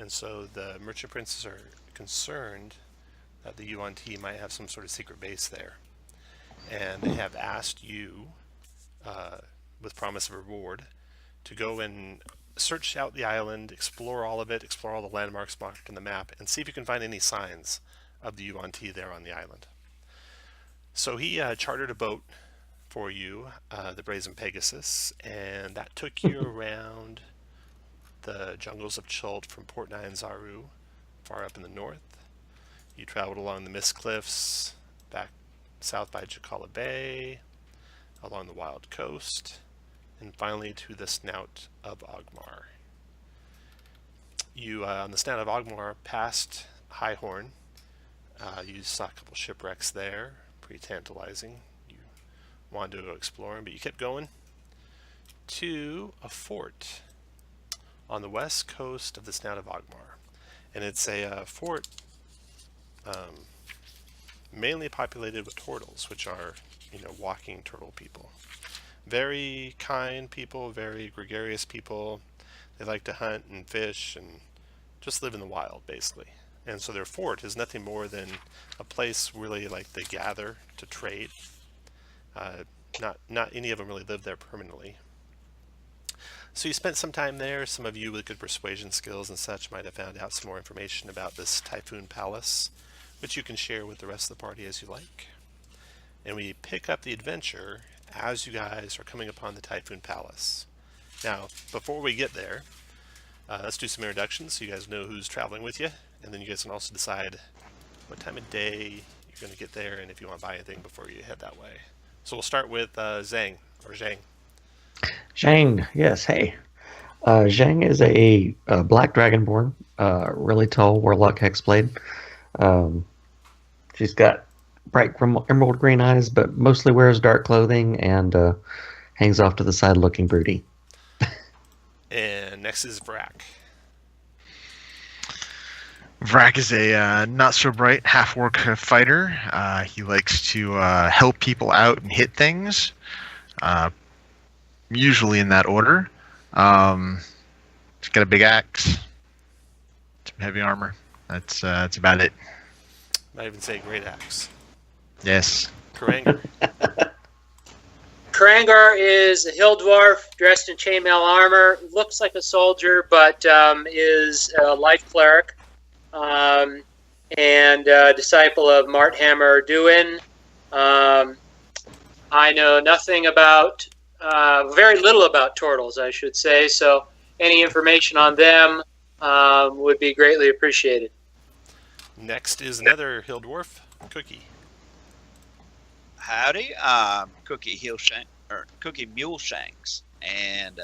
and so the merchant princes are concerned that the Yuan-Ti might have some sort of secret base there, and they have asked you, with promise of reward, to go and search out the island, explore all of it, explore all the landmarks marked on the map, and see if you can find any signs of the Yuan-Ti there on the island. So he chartered a boat for you, the Brazen Pegasus, and that took you around the jungles of Chult from Port Nyanzaru, far up in the north. You traveled along the Mist Cliffs, back south by Jacala Bay, along the Wild Coast, and finally to the Snout of Ogmar. You, on the Snout of Ogmar, passed Highhorn. You saw a couple shipwrecks there, pretty tantalizing. You wanted to go exploring, but you kept going to a fort on the west coast of the Snout of Ogmar. And it's a fort mainly populated with turtles, which are, walking turtle people. Very kind people, very gregarious people. They like to hunt and fish and just live in the wild, basically. And so their fort is nothing more than a place really like they gather to trade. Not any of them really live there permanently. So you spent some time there. Some of you with good persuasion skills and such might have found out some more information about this Typhoon Palace, which you can share with the rest of the party as you like. And we pick up the adventure as you guys are coming upon the Typhoon Palace. Now, before we get there, let's do some introductions so you guys know who's traveling with you, and then you guys can also decide what time of day you're going to get there and if you want to buy anything before you head that way. So we'll start with Zhang, or Zhang. Zhang, yes, hey. Zhang is a black dragonborn, really tall warlock hexblade. She's got bright emerald green eyes, but mostly wears dark clothing and hangs off to the side looking broody. And next is Vrak. Vrak is a not-so-bright half-orc fighter. He likes to help people out and hit things, usually in that order. He's got a big axe, some heavy armor. That's about it. Might even say great axe. Yes. Karangar. Karangar is a hill dwarf dressed in chainmail armor. Looks like a soldier, but is a light cleric. And a disciple of Marthammer Duin. I know nothing about, very little about turtles, I should say, so any information on them would be greatly appreciated. Next is another hill dwarf, Cookie. Howdy, Cookie Muleshanks, and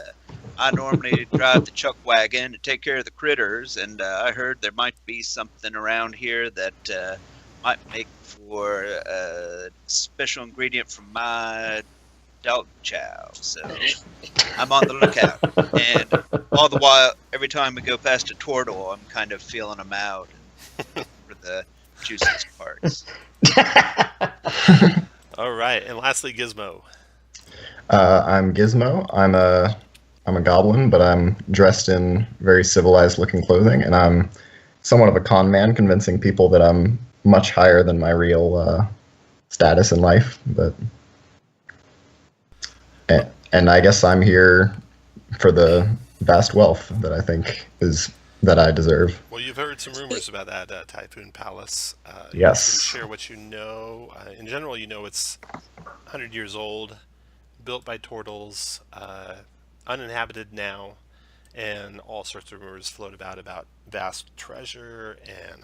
I normally drive the chuck wagon to take care of the critters, and I heard there might be something around here that might make for a special ingredient from my dog chow, so I'm on the lookout. And all the while, every time we go past a Tortle, I'm kind of feeling them out for the juiciest parts. All right, and lastly, Gizmo. I'm Gizmo. I'm a goblin, but I'm dressed in very civilized-looking clothing, and I'm somewhat of a con man, convincing people that I'm much higher than my real status in life. And I guess I'm here for the vast wealth that I think that I deserve. Well, you've heard some rumors about that Typhoon Palace. Yes. You can share what you know. In general, you know it's 100 years old, built by turtles, uninhabited now, and all sorts of rumors float about vast treasure and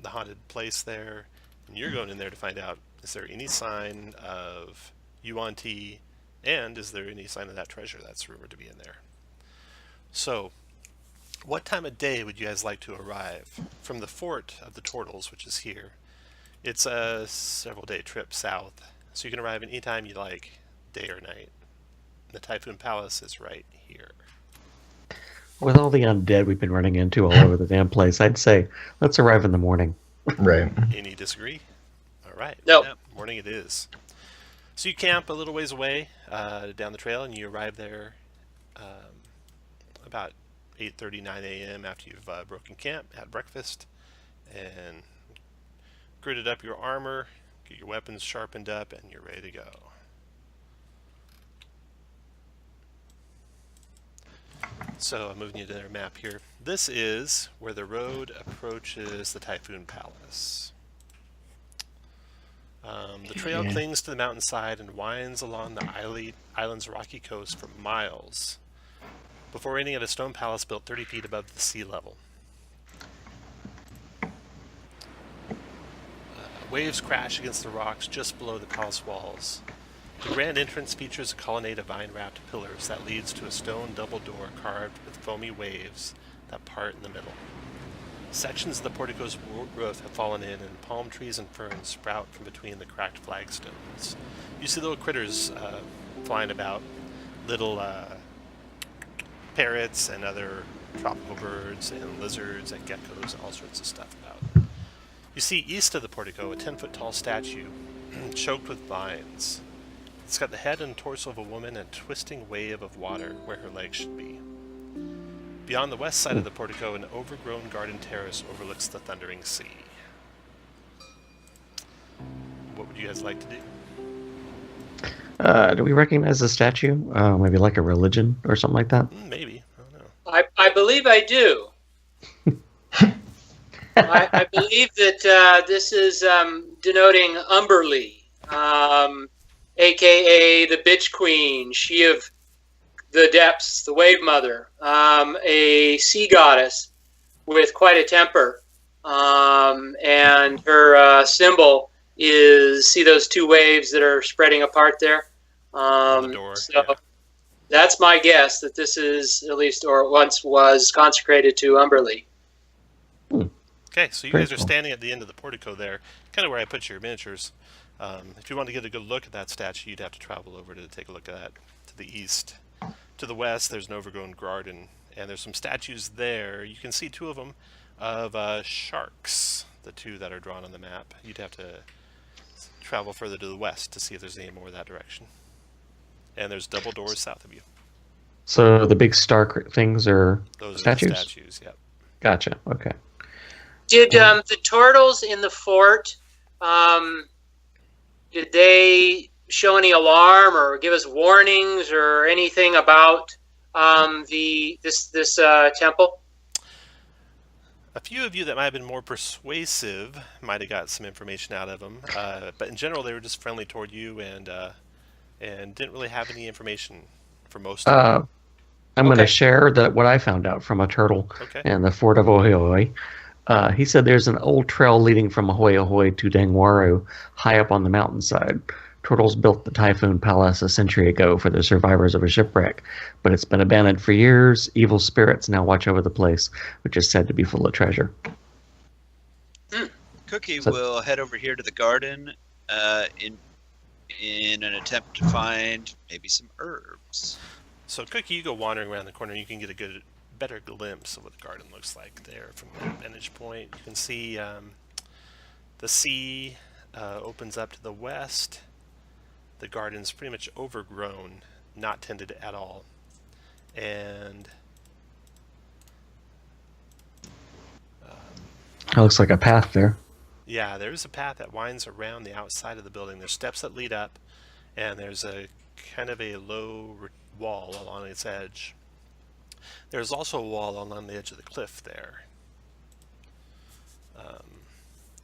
the haunted place there. And you're going in there to find out, is there any sign of Yuan-Ti, and is there any sign of that treasure that's rumored to be in there? So, what time of day would you guys like to arrive? From the fort of the Tortles, which is here, it's a several-day trip south, so you can arrive any time you like, day or night. The Typhoon Palace is right here. With all the undead we've been running into all over the damn place, I'd say let's arrive in the morning. Right. Any disagree? All right. No. Yep, morning it is. So you camp a little ways away down the trail, and you arrive there about 8:30, 9 a.m. after you've broken camp, had breakfast, and girded up your armor, get your weapons sharpened up, and you're ready to go. So I'm moving you to their map here. This is where the road approaches the Typhoon Palace. The trail clings to the mountainside and winds along the island's rocky coast for miles before ending at a stone palace built 30 feet above the sea level. Waves crash against the rocks just below the palace walls. The grand entrance features a colonnade of vine-wrapped pillars that leads to a stone double door carved with foamy waves that part in the middle. Sections of the portico's roof have fallen in, and palm trees and ferns sprout from between the cracked flagstones. You see little critters flying about, little parrots and other tropical birds and lizards and geckos and all sorts of stuff about. You see east of the portico a 10-foot-tall statue choked with vines. It's got the head and torso of a woman and a twisting wave of water where her legs should be. Beyond the west side of the portico, an overgrown garden terrace overlooks the thundering sea. What would you guys like to do? Do we recognize the statue? Maybe like a religion or something like that? Maybe. I don't know. I believe I do. I believe that this is denoting Umberlee, a.k.a. the Bitch Queen, she of the depths, the Wave Mother, a sea goddess with quite a temper. And her symbol is, see those two waves that are spreading apart there? The door, so that's my guess, that this is, at least, or once was, consecrated to Umberlee. Okay, so you guys are standing at the end of the portico there, kind of where I put your miniatures. If you want to get a good look at that statue, you'd have to travel over to take a look at that. To the east. To the west, there's an overgrown garden, and there's some statues there. You can see two of them of sharks, the two that are drawn on the map. You'd have to travel further to the west to see if there's any more that direction. And there's double doors south of you. So the big star things are Those statues? are the statues, yep. Gotcha, okay. Did the turtles in the fort, did they show any alarm or give us warnings or anything about this temple? A few of you that might have been more persuasive might have got some information out of them, but in general they were just friendly toward you and didn't really have any information for most of them. I'm going to share what I found out from a turtle in the fort of Ohioi. He said there's an old trail leading from Ahoy to Dangwaru, high up on the mountainside. Turtles built the Typhoon Palace a century ago for the survivors of a shipwreck, but it's been abandoned for years. Evil spirits now watch over the place, which is said to be full of treasure. Cookie will head over here to the garden in an attempt to find maybe some herbs. So Cookie, you go wandering around the corner, you can get a better glimpse of what the garden looks like there from that vantage point. You can see the sea opens up to the west. The garden's pretty much overgrown, not tended at all. And It looks like a path there. yeah, there's a path that winds around the outside of the building. There's steps that lead up, and there's a kind of a low wall along its edge. There's also a wall along the edge of the cliff there.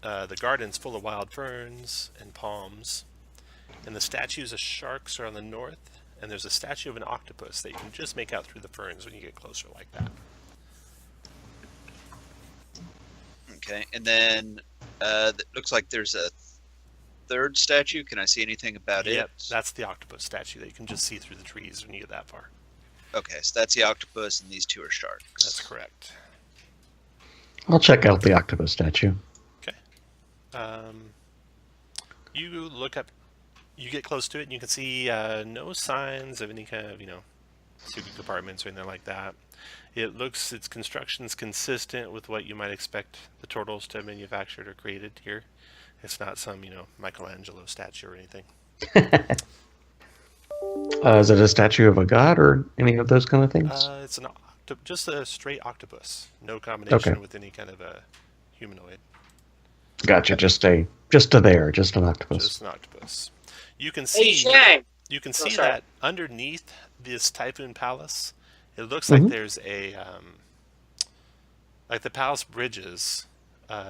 The garden's full of wild ferns and palms, and the statues of sharks are on the north, and there's a statue of an octopus that you can just make out through the ferns when you get closer like that. Okay, and then it looks like there's a third statue. Can I see anything about it? Yep, that's the octopus statue that you can just see through the trees when you get that far. Okay, so that's the octopus, and these two are sharks. That's correct. I'll check out the octopus statue. Okay. You look up, you get close to it, and you can see no signs of any kind of, secret compartments or anything like that. Its construction's consistent with what you might expect the turtles to have manufactured or created here. It's not some, Michelangelo statue or anything. Is it a statue of a god or any of those kind of things? It's an just a straight octopus. No combination Okay. with any kind of a humanoid. Gotcha. Just an octopus. Just an octopus. You can Hey, see. Shang. You can Oh, see sorry. that underneath this Typhoon Palace, it looks Mhm. like there's a like the palace bridges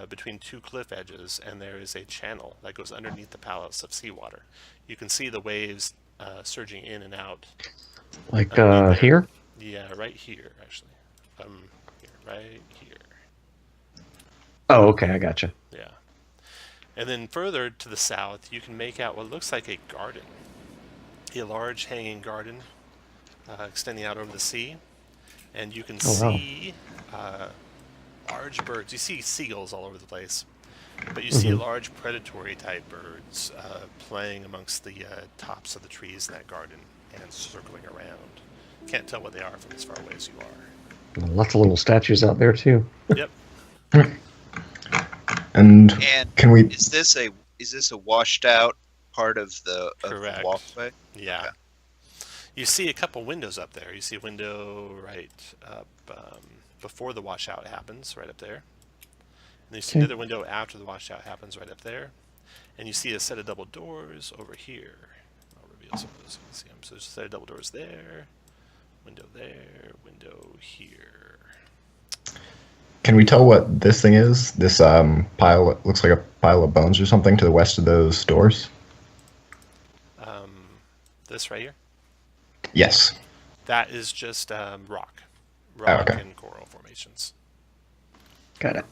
between two cliff edges, and there is a channel that goes underneath the palace of seawater. You can see the waves surging in and out. Like underneath there. here? Yeah, right here actually. Here, right here. Oh, okay. I gotcha. Yeah. And then further to the south, you can make out what looks like a garden. A large hanging garden extending out over the sea. And you can Oh, wow. see large birds. You see seagulls all over the place. But you see large predatory type birds playing amongst the tops of the trees in that garden and circling around. Can't tell what they are from as far away as you are. Lots of little statues out there too. Yep. And And can we? is this a washed out part of the Correct. walkway? Yeah. Okay. You see a couple windows up there. You see a window right up before the washout happens, right up there. And you see Okay. another window after the washout happens, right up there. And you see a set of double doors over here. I'll reveal some of those so you can see them. So there's a set of double doors there, window here. Can we tell what this thing is? This pile, it looks like a pile of bones or something to the west of those doors. This right here, Yes. that is just rock okay. and coral formations. Got it.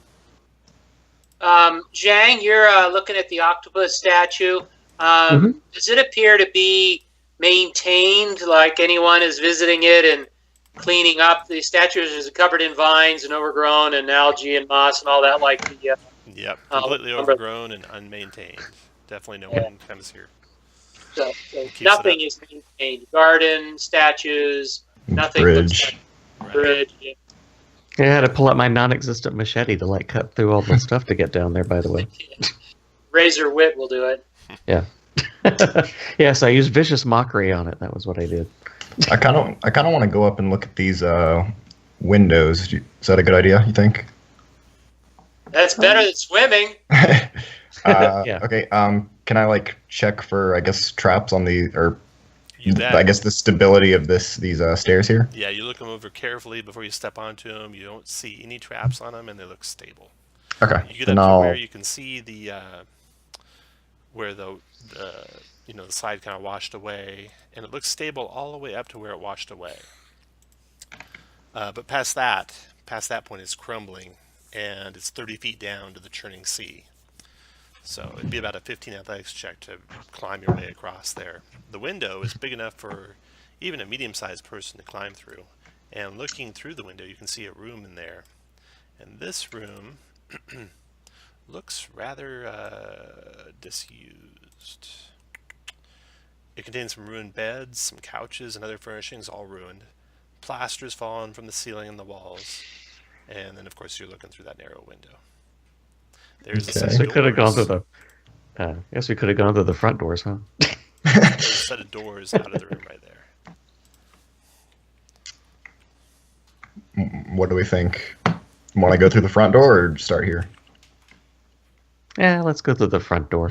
Zhang, you're looking at the octopus statue. Does it appear to be maintained, like anyone is visiting it and cleaning up? The statue is covered in vines and overgrown and algae and moss and all that, like the Yep, completely overgrown and unmaintained. Definitely no one comes here. so Keeps nothing it is maintained. Garden, statues, nothing. Bridge. Looks like bridge. Yeah. I had to pull out my non-existent machete to like cut through all the stuff to get down there. By the way. Razor wit will do it. Yeah. Yes, I used vicious mockery on it. That was what I did. I kind of want to go up and look at these windows. Is that a good idea? You think? That's better than swimming. Yeah. Okay. Can I like check for traps on the You bet. the stability of these stairs here? Yeah, you look them over carefully before you step onto them. You don't see any traps on them, and they look stable. Okay. You get Then up to I'll. where you can see the where the side kind of washed away, and it looks stable all the way up to where it washed away. But past that point, it's crumbling, and it's 30 feet down to the churning sea. So it'd be about a 15 athletics check to climb your way across there. The window is big enough for even a medium-sized person to climb through. And looking through the window, you can see a room in there. And this room looks rather disused. It contains some ruined beds, some couches, and other furnishings, all ruined. Plaster's fallen from the ceiling and the walls. And then, of course, you're looking through that narrow window. There's a set So we of could have gone doors. to the. Guess we could have gone to the front doors, huh? There's a set of doors out of the room right there. What do we think? Want to go through the front door or start here? Yeah, let's go to the front door.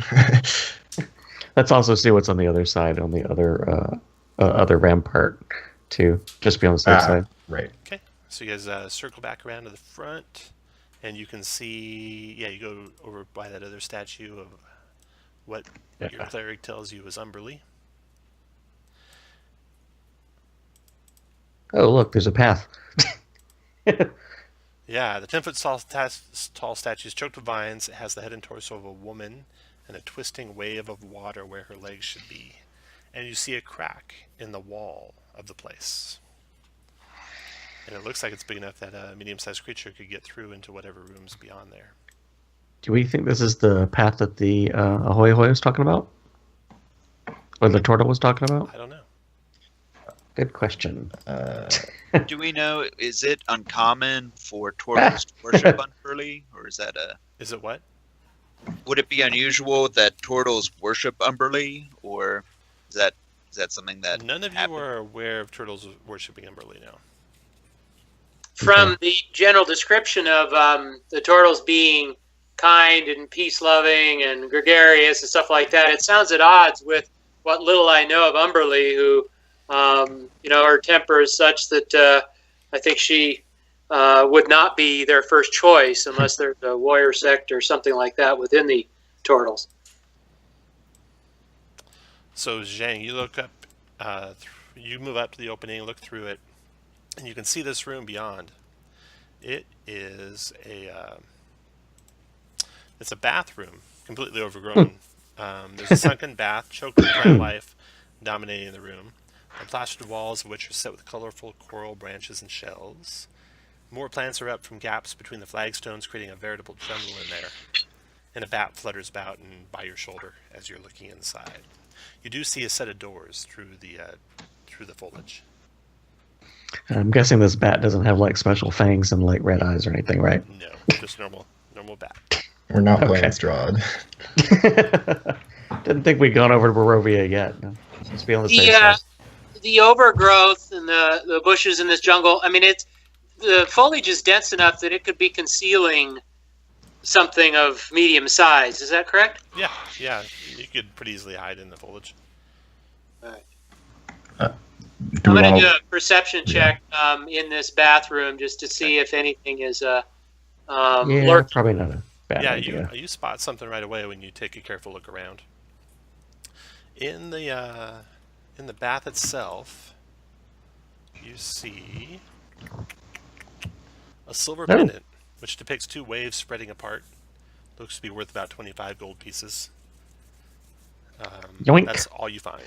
Let's also see what's on the other side, on the other rampart, too. Just be on the safe side. Right. Okay, so you guys circle back around to the front, and you can see, you go over by that other statue of what your cleric tells you is Umberly. Oh, look, there's a path. Yeah, the 10-foot tall statue is choked with vines. It has the head and torso of a woman and a twisting wave of water where her legs should be. And you see a crack in the wall of the place. And it looks like it's big enough that a medium-sized creature could get through into whatever room's beyond there. Do we think this is the path that the Ahoy Ahoy was talking about? Or the Tortle was talking about? I don't know. Good question. Do we know, is it uncommon for Tortles to worship Umberly? Or is that Is it what? would it be unusual that Tortles worship Umberly? Or is that something that None of you happened? are aware of turtles worshipping Umberly now. from the general description of the turtles being kind and peace-loving and gregarious and stuff like that, it sounds at odds with what little I know of Umberly, who, her temper is such that I think she would not be their first choice unless there's a warrior sect or something like that within the turtles. So Zhang, you look up, you move up to the opening, look through it, and you can see this room beyond. It is it's a bathroom, completely overgrown. There's a sunken bath, choked with plant life, dominating the room. The plastered walls of which are set with colorful coral branches and shells. More plants are up from gaps between the flagstones, creating a veritable jungle in there. And a bat flutters about and by your shoulder as you're looking inside. You do see a set of doors through the foliage. I'm guessing this bat doesn't have like special fangs and like red eyes or anything, right? No, just normal bat. We're not playing Strahd. Didn't think we'd gone over to Barovia yet. No. Just be on the safe side. The overgrowth and the bushes in this jungle, I mean, the foliage is dense enough that it could be concealing something of medium size. Is that correct? Yeah. You could pretty easily hide in the foliage. All right. Do I'm we going want to do a perception check in this bathroom just to see if anything is lurking. Probably not a bad Yeah, idea. you spot something right away when you take a careful look around. In the bath itself, you see a silver pendant, which depicts two waves spreading apart. Looks to be worth about 25 gold pieces. Yoink. That's all you find.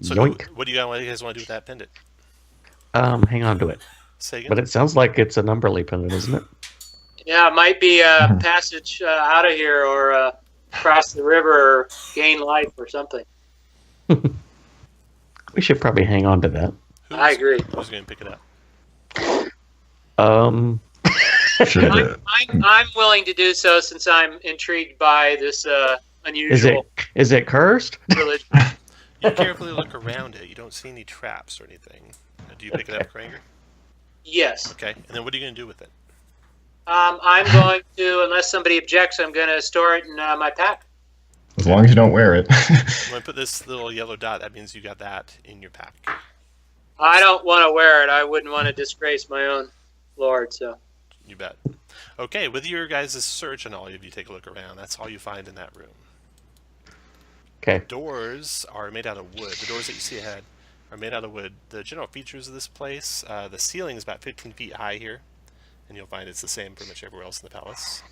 So Yoink. What do you guys want to do with that pendant? Hang on to it. Say again? But it sounds like it's an Umberly pendant, isn't it? Yeah, it might be a passage out of here or cross the river or gain life or something. We should probably hang on to that. I agree. Who's going to pick it up? Should I'm willing to do so since I'm intrigued by this unusual Is it cursed? religion. You carefully look around it. You don't see any traps or anything. Do you pick it up, Kranger? Yes. Okay. And then what are you going to do with it? I'm going to, unless somebody objects, I'm going to store it in my pack. As long as you don't wear it. I'm going to put this little yellow dot. That means you got that in your pack. I don't want to wear it. I wouldn't want to disgrace my own lord, so. You bet. Okay, with your guys' search and all of you take a look around, that's all you find in that room. Okay. Doors are made out of wood. The doors that you see ahead are made out of wood. The general features of this place, the ceiling is about 15 feet high here, and you'll find it's the same pretty much everywhere else in the palace.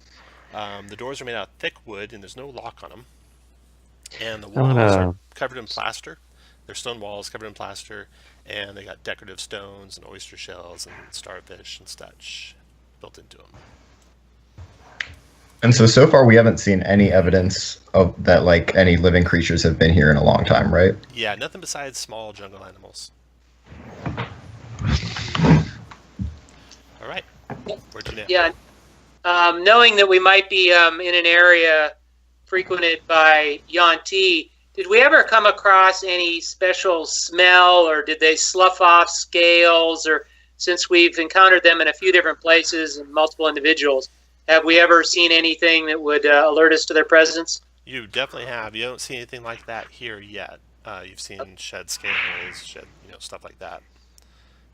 The doors are made out of thick wood, and there's no lock on them. And the walls are covered in plaster. They're stone walls covered in plaster, and they got decorative stones and oyster shells and starfish and such built into them. And so far we haven't seen any evidence of that, like any living creatures have been here in a long time, right? Yeah, nothing besides small jungle animals. All right. Where'd you nap? Yeah. Knowing that we might be in an area frequented by Yuan-Ti, did we ever come across any special smell, or did they slough off scales, or since we've encountered them in a few different places and multiple individuals, have we ever seen anything that would alert us to their presence? You definitely have. You don't see anything like that here yet. You've seen shed scales, stuff like that.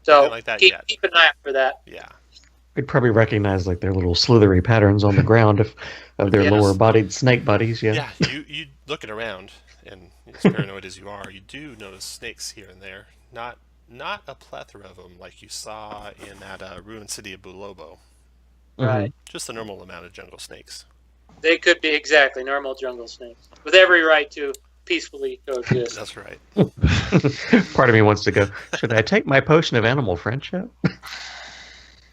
So nothing like that keep an eye out for that. Yeah. We'd probably recognize like their little slithery patterns on the ground of their lower-bodied snake buddies. Yeah. Yeah. You looking around, and as paranoid as you are, you do notice snakes here and there. Not a plethora of them like you saw in that ruined city of Bulobo. Right. Just the normal amount of jungle snakes. They could be exactly normal jungle snakes with every right to peacefully coexist. That's right. Part of me wants to go, should I take my potion of animal friendship?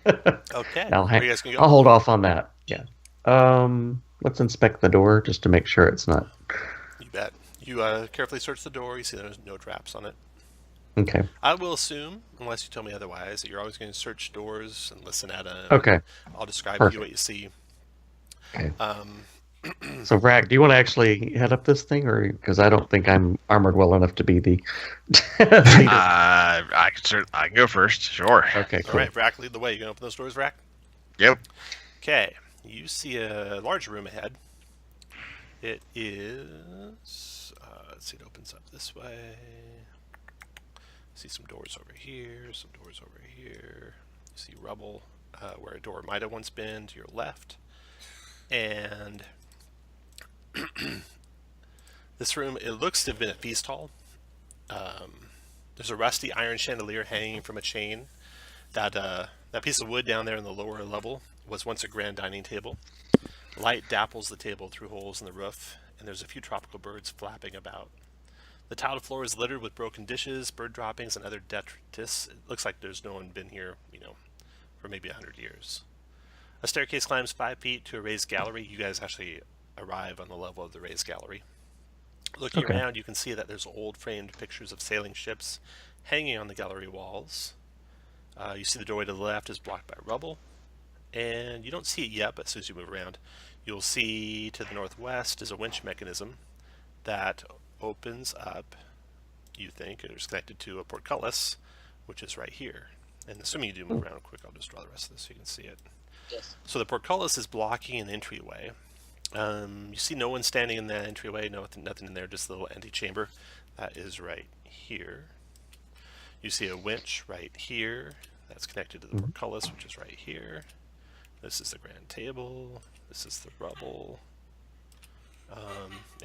Okay. Where you guys can go? I'll hold off on that. Yeah. Let's inspect the door just to make sure it's not. You bet. You carefully search the door. You see there's no traps on it. Okay. I will assume, unless you tell me otherwise, that you're always going to search doors and listen at them. Okay. I'll describe to you what you see. Okay. So, Vrac, do you want to actually head up this thing, or because I don't think I'm armored well enough to be the leader? I can go first. Sure. Okay, All cool. right, Vrac, lead the way. You gonna open those doors, Vrac? Yep. Okay. You see a large room ahead. It is. Let's see. It opens up this way. See some doors over here. Some doors over here. You see rubble where a door might have once been to your left, and this room, it looks to have been a feast hall. There's a rusty iron chandelier hanging from a chain. That piece of wood down there in the lower level was once a grand dining table. Light dapples the table through holes in the roof, and there's a few tropical birds flapping about. The tiled floor is littered with broken dishes, bird droppings, and other detritus. It looks like there's no one been here, for maybe 100 years. A staircase climbs 5 feet to a raised gallery. You guys actually arrive on the level of the raised gallery. Looking around, you can see that there's old framed pictures of sailing ships hanging on the gallery walls. You see the doorway to the left is blocked by rubble, and you don't see it yet, but as soon as you move around, you'll see to the northwest is a winch mechanism that opens up, you think, it is connected to a portcullis, which is right here. And assuming you do move around quick, I'll just draw the rest of this so you can see it. Yes. So the portcullis is blocking an entryway. You see no one standing in that entryway, nothing in there, just a little antechamber. That is right here. You see a winch right here that's connected to the portcullis, which is right here. This is the grand table. This is the rubble.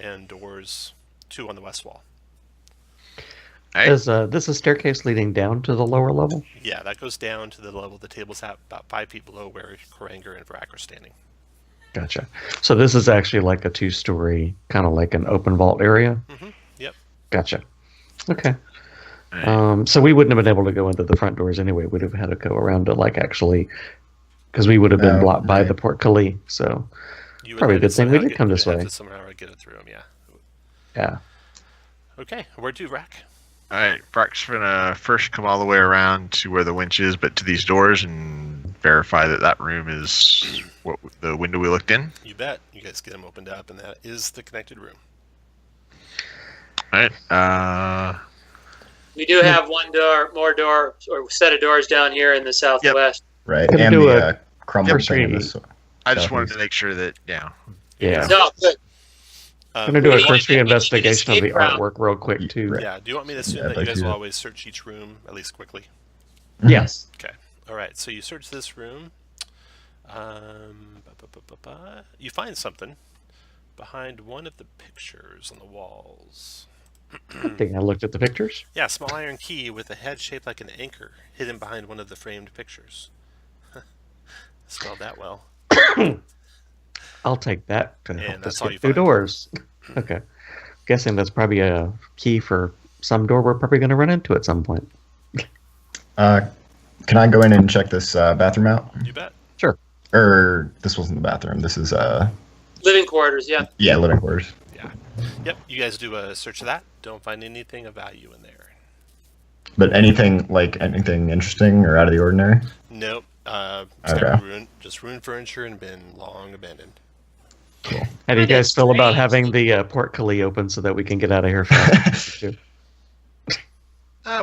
And doors, 2 on the west wall. Hey. Is this a staircase leading down to the lower level? Yeah, that goes down to the level the table's at, about 5 feet below where Koranger and Vrac are standing. Gotcha. So this is actually like a 2-story, kind of like an open vault area? Mm-hmm. Yep. Gotcha. Okay. So we wouldn't have been able to go into the front doors anyway. We'd have had to go around to because we would have been blocked by the portcullis. So probably a good thing we did come this way. Somehow get it through them, yeah. Yeah. Okay, where to, Vrac? All right, Brock's gonna first come all the way around to where the winch is, but to these doors and verify that room is what the window we looked in. You bet. You guys get them opened up, and that is the connected room. All right. We do have more door or set of doors down here in the southwest. Right, Gonna and do the crumble thing in this. I just wanted to make sure that Yeah. No, good. I'm going to do a cursory we need investigation of the escape route. artwork real quick, too. Yeah, do you want me to assume that you guys will always search each room, at least quickly? Yes. Okay. All right, so you search this room. You find something behind one of the pictures on the walls. I think I looked at the pictures. Yeah, a small iron key with a head shaped like an anchor hidden behind one of the framed pictures. Spelled that well. I'll take that to And help that's us all get you through find. doors. Okay. Guessing that's probably a key for some door we're probably going to run into at some point. Can I go in and check this bathroom out? You bet. Sure. Or this wasn't the bathroom. This is Living quarters, yeah. yeah, living quarters. Yeah. Yep, you guys do a search of that. Don't find anything of value in there. But anything interesting or out of the ordinary? Nope. Okay. Just ruined furniture and been long abandoned. Cool. How do you That guys is feel about strange. having the portcullis open so that we can get out of here fast?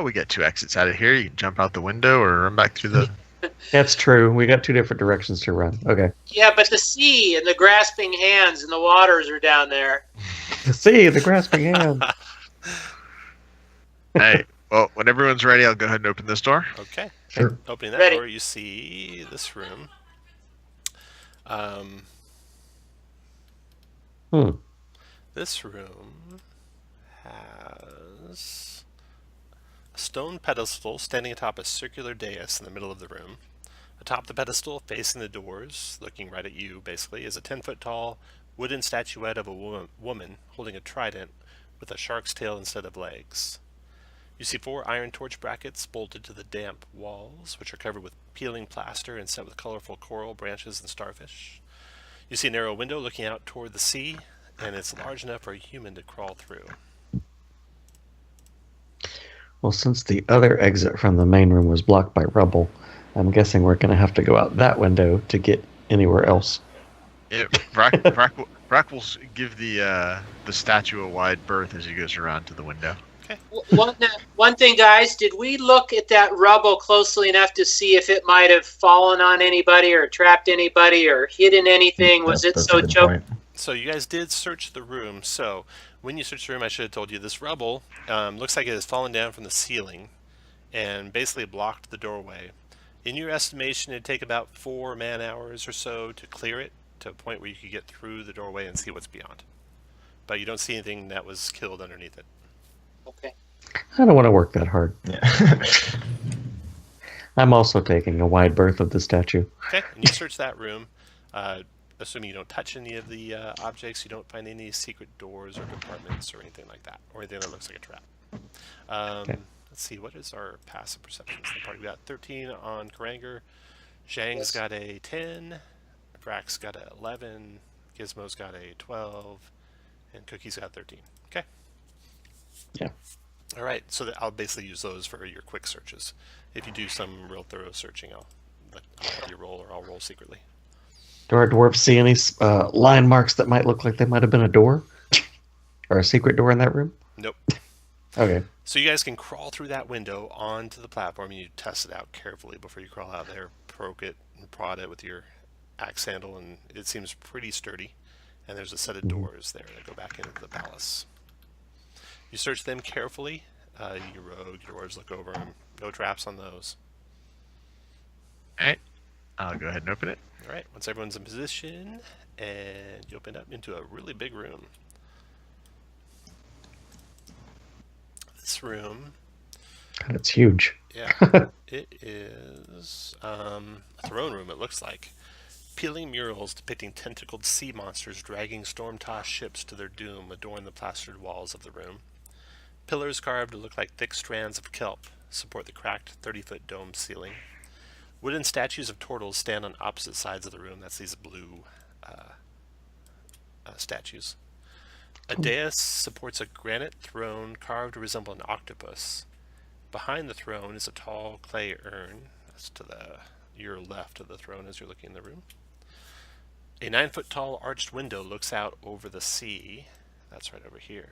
we got 2 exits out of here. You can jump out the window or run back through the. That's true. We got 2 different directions to run. Okay. Yeah, but the sea and the grasping hands and the waters are down there. See, the grasping hand. Hey, well, when everyone's ready, I'll go ahead and open this door. Okay. Sure. Opening that Ready. door, you see this room. This room has a stone pedestal standing atop a circular dais in the middle of the room. Atop the pedestal, facing the doors, looking right at you, basically, is a 10-foot tall wooden statuette of a woman holding a trident with a shark's tail instead of legs. You see 4 iron torch brackets bolted to the damp walls, which are covered with peeling plaster and set with colorful coral, branches, and starfish. You see a narrow window looking out toward the sea, and it's large enough for a human to crawl through. Well, since the other exit from the main room was blocked by rubble, I'm guessing we're going to have to go out that window to get anywhere else. Yeah, Brock Brack will give the statue a wide berth as he goes around to the window. One thing, guys, did we look at that rubble closely enough to see if it might have fallen on anybody or trapped anybody or hidden anything? Was it so choked? So you guys did search the room. So when you searched the room, I should have told you this rubble looks like it has fallen down from the ceiling and basically blocked the doorway. In your estimation, it'd take about 4 man-hours or so to clear it to a point where you could get through the doorway and see what's beyond. But you don't see anything that was killed underneath it. Okay. I don't want to work that hard. Yeah. I'm also taking a wide berth of the statue. Okay, and you search that room. Assuming you don't touch any of the objects, you don't find any secret doors or compartments or anything like that, or anything that looks like a trap. Okay. Let's see, what is our passive perceptions in the party? We got 13 on Karanger. Zhang's got a 10. Brack's got a 11. Gizmo's got a 12. And Cookie's got 13. Okay. Yeah. All right, so I'll basically use those for your quick searches. If you do some real thorough searching, I'll have you roll, or I'll roll secretly. Do our dwarves see any line marks that might look like they might have been a door? Or a secret door in that room? Nope. Okay. So you guys can crawl through that window onto the platform, and you test it out carefully before you crawl out there. Poke it and prod it with your axe handle, and it seems pretty sturdy. And there's a set of doors there that go back into the palace. You search them carefully. Your rogue, your dwarves look over them. No traps on those. Alright. I'll go ahead and open it. Alright, once everyone's in position, and you open up into a really big room. This room... God, it's huge. Yeah, it is a throne room, it looks like. Peeling murals depicting tentacled sea monsters dragging storm-tossed ships to their doom adorn the plastered walls of the room. Pillars carved to look like thick strands of kelp support the cracked 30-foot dome ceiling. Wooden statues of turtles stand on opposite sides of the room. That's these blue statues. A dais supports a granite throne carved to resemble an octopus. Behind the throne is a tall clay urn. That's to your left of the throne as you're looking in the room. A 9-foot-tall arched window looks out over the sea. That's right over here.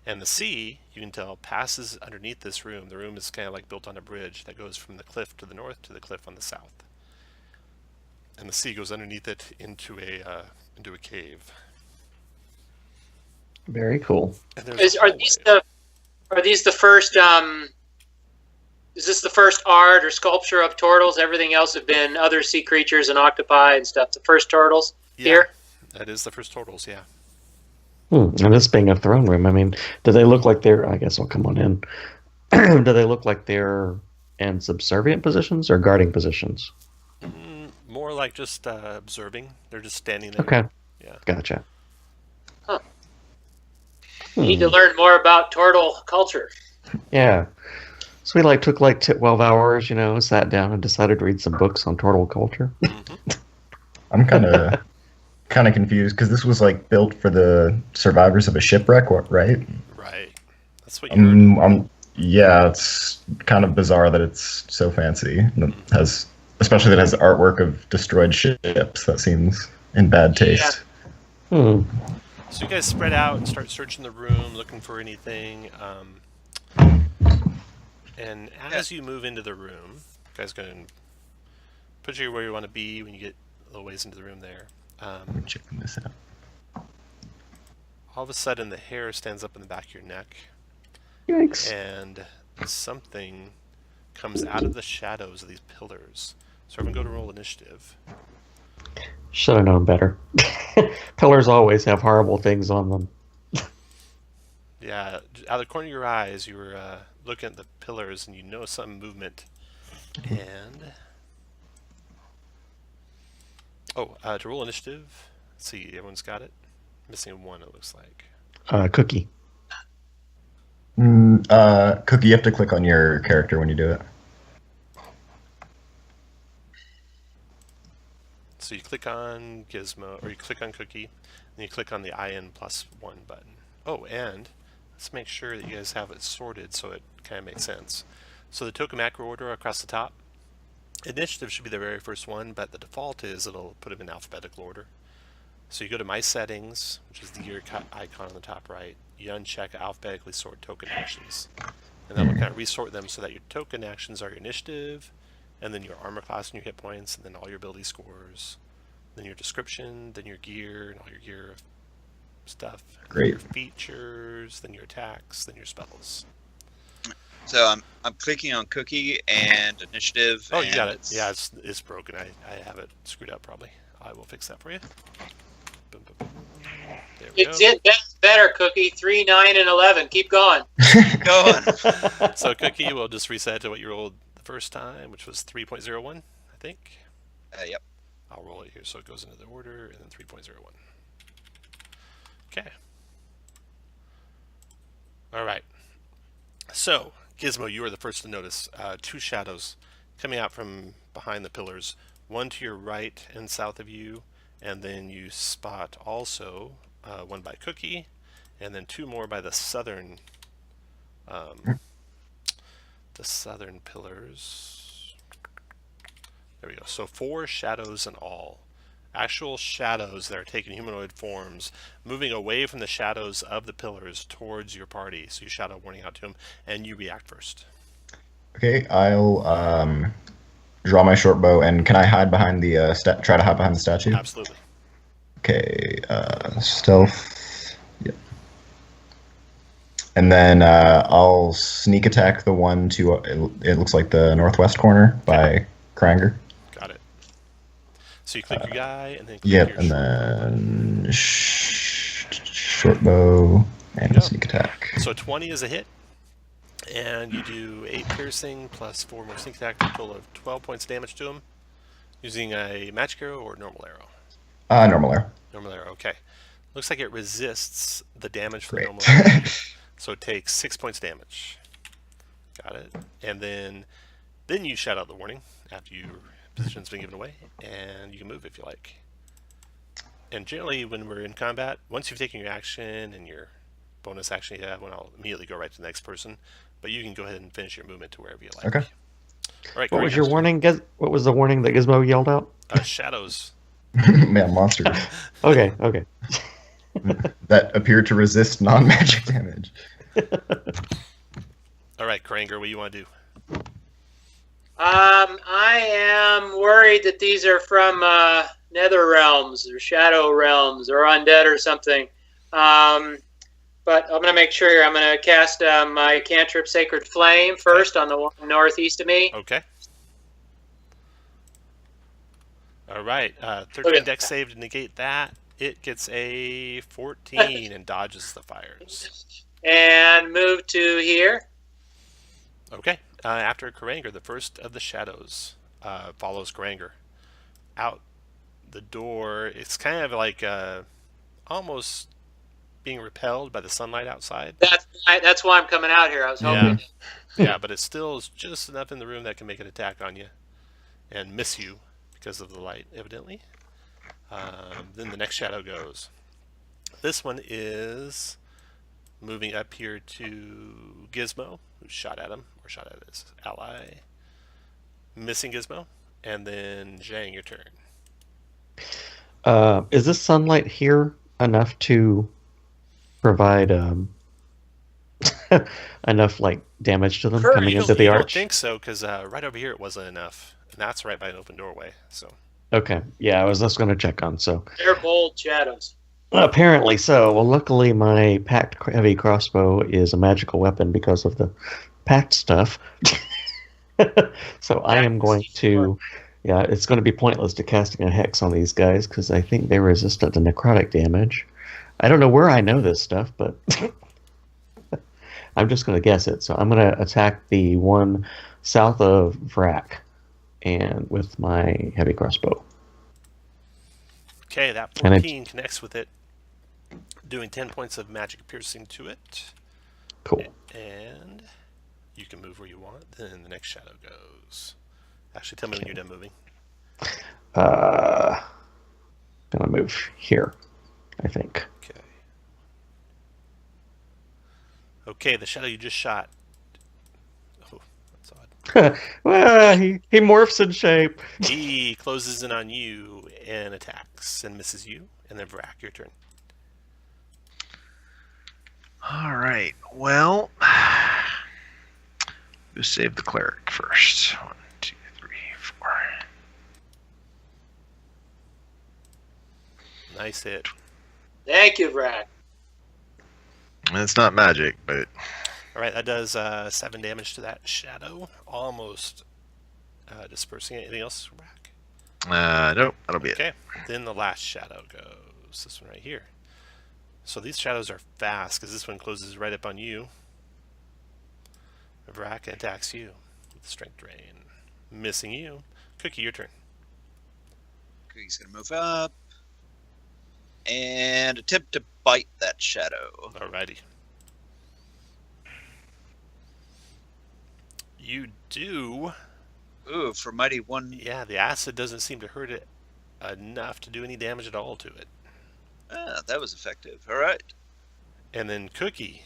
And the sea, you can tell, passes underneath this room. The room is kind of like built on a bridge that goes from the cliff to the north to the cliff on the south. And the sea goes underneath it into a cave. Very cool. Are these the first? Is this the first art or sculpture of turtles? Everything else have been other sea creatures and octopi and stuff. The first turtles here? That is the first turtles, yeah. And this being a throne room, I mean, do they look like they're... I guess I'll come on in. Do they look like they're in subservient positions or guarding positions? More like just observing. They're just standing there. Okay. Yeah. Gotcha. Huh. Need to learn more about turtle culture. Yeah. So we took 12 hours, sat down and decided to read some books on turtle culture. I'm kind of confused because this was built for the survivors of a shipwreck, right? Right. That's what you heard. Yeah, it's kind of bizarre that it's so fancy. And especially that it has artwork of destroyed ships. That seems in bad taste. Yeah. So you guys spread out and start searching the room, looking for anything. And as you move into the room, you guys can put you where you want to be when you get a little ways into the room there. I'm checking this out. All of a sudden, the hair stands up in the back of your neck. Yikes. And something comes out of the shadows of these pillars. So everyone go to roll initiative. Should have known better. Pillars always have horrible things on them. Yeah, out of the corner of your eyes, you were looking at the pillars and you know some movement. And... to roll initiative. Let's see, everyone's got it? Missing one, it looks like. Cookie. Cookie, you have to click on your character when you do it. So you click on Gizmo, or you click on Cookie, and you click on the IN+1 button. Oh, and let's make sure that you guys have it sorted so it kind of makes sense. So the token macro order across the top, initiative should be the very first one, but the default is it'll put them in alphabetical order. So you go to My Settings, which is the gear icon on the top right. You uncheck alphabetically sort token actions. And that will kind of resort them so that your token actions are your initiative, and then your armor class and your hit points, and then all your ability scores, then your description, then your gear and all your gear stuff. Great. Your features, then your attacks, then your spells. So I'm clicking on cookie and initiative. Oh, and you got it. Yeah, it's broken. I have it screwed up probably. I will fix that for you. Boom, boom, boom. There we It's go. better, Cookie. 3, 9, and 11. Keep going. Going. So Cookie will just reset to what you rolled the first time, which was 3.01, I think. Yep. I'll roll it here so it goes into the order, and then 3.01. Okay. All right. So, Gizmo, you are the first to notice 2 shadows coming out from behind the pillars, one to your right and south of you, and then you spot also one by Cookie, and then 2 more by the southern pillars. There we go. So 4 shadows in all. Actual shadows that are taking humanoid forms, moving away from the shadows of the pillars towards your party. So you shout a warning out to them, and you react first. Okay, I'll draw my short bow, and can I hide behind the try to hide behind the statue? Absolutely. Okay, stealth. Yep. And then I'll sneak attack the one to it looks like the northwest corner by Kranger. Got it. So you click your guy, and then click Yep, your and short then short bow and sneak attack. So 20 is a hit, and you do 8 piercing plus 4 more sneak attack, a total of 12 points of damage to him, using a magic arrow or normal arrow. Normal arrow. Normal arrow, okay. Looks like it resists the damage from Great. normal arrow, so it takes 6 points damage. Got it. And then you shout out the warning after your position's been given away, and you can move if you like. And generally, when we're in combat, once you've taken your action and your bonus action you have, I'll immediately go right to the next person. But you can go ahead and finish your movement to wherever you like. Okay. All right. What was your warning? What was the warning that Gizmo yelled out? Shadows. Man, monsters Okay. that appear to resist non-magic damage. All right, Kranger, what do you want to do? I am worried that these are from Nether Realms or Shadow Realms or Undead or something. But I'm going to make sure here. I'm going to cast my cantrip Sacred Flame first on the one northeast of me. Okay. All right. 13 dex save to negate that. It gets a 14 and dodges the fires. And move to here. Okay. After Karanger, the first of the shadows follows Karanger. Out the door, it's kind of like almost being repelled by the sunlight outside. That's why I'm coming out here. I was hoping. Yeah, but it still is just enough in the room that can make an attack on you and miss you because of the light, evidently. Then the next shadow goes. This one is moving up here to Gizmo, who shot at him, or shot at his ally. Missing Gizmo. And then Zhang, your turn. Is this sunlight here enough to provide enough like damage to them coming into the arch? I don't think so, because right over here it wasn't enough. And that's right by an open doorway. So. Okay, yeah, I was just going to check on. So they're bold shadows. Apparently so. Well, luckily my packed heavy crossbow is a magical weapon because of the packed stuff. So I am going to, it's going to be pointless to casting a hex on these guys because I think they're resistant to necrotic damage. I don't know where I know this stuff, but I'm just going to guess it. So I'm going to attack the one south of Vrak, and with my heavy crossbow. Okay, that 14 connects with it, doing 10 points of magic piercing to it. Cool. And you can move where you want. Then the next shadow goes. Actually, tell me when you're done moving. Gonna move here, I think. Okay. Okay, the shadow you just shot. Oh, that's odd. Well, he morphs in shape. He closes in on you and attacks and misses you. And then Vrak, your turn. All right. Well, we'll save the cleric first. 1, 2, 3, 4. Nice hit. Thank you, Vrak. And it's not magic, but All right, that does 7 damage to that shadow, almost dispersing it. Anything else, Vrak? nope, that'll be it. Okay, then the last shadow goes. This one right here. So these shadows are fast because this one closes right up on you. Vrak attacks you with strength drain, missing you. Cookie, your turn. Cookie's gonna move up and attempt to bite that shadow. Alrighty. You do. Ooh, for mighty one. Yeah, the acid doesn't seem to hurt it enough to do any damage at all to it. Ah, that was effective. All right. And then Cookie,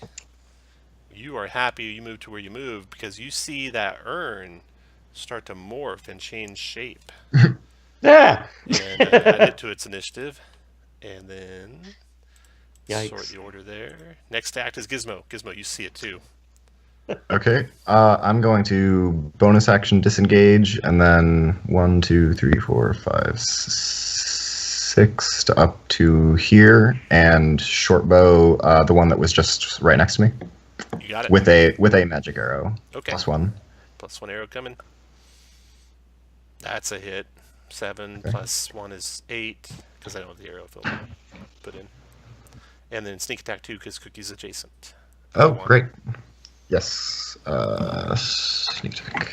you are happy you moved to where you moved because you see that urn start to morph and change shape. Yeah. And add it to its initiative. And then sort Yikes. the order there. Next act is Gizmo. Gizmo, you see it too. Okay. I'm going to bonus action disengage, and then 1, 2, 3, 4, 5, 6 to up to here, and short bow, the one that was just right next to me, You got it. with a magic arrow. Okay. +1. +1 arrow coming. That's a hit. 7 Okay. plus 1 is 8 because I don't have the arrow put in. And then sneak attack 2 because Cookie's adjacent. Oh, 1. great. Yes. Sneak attack.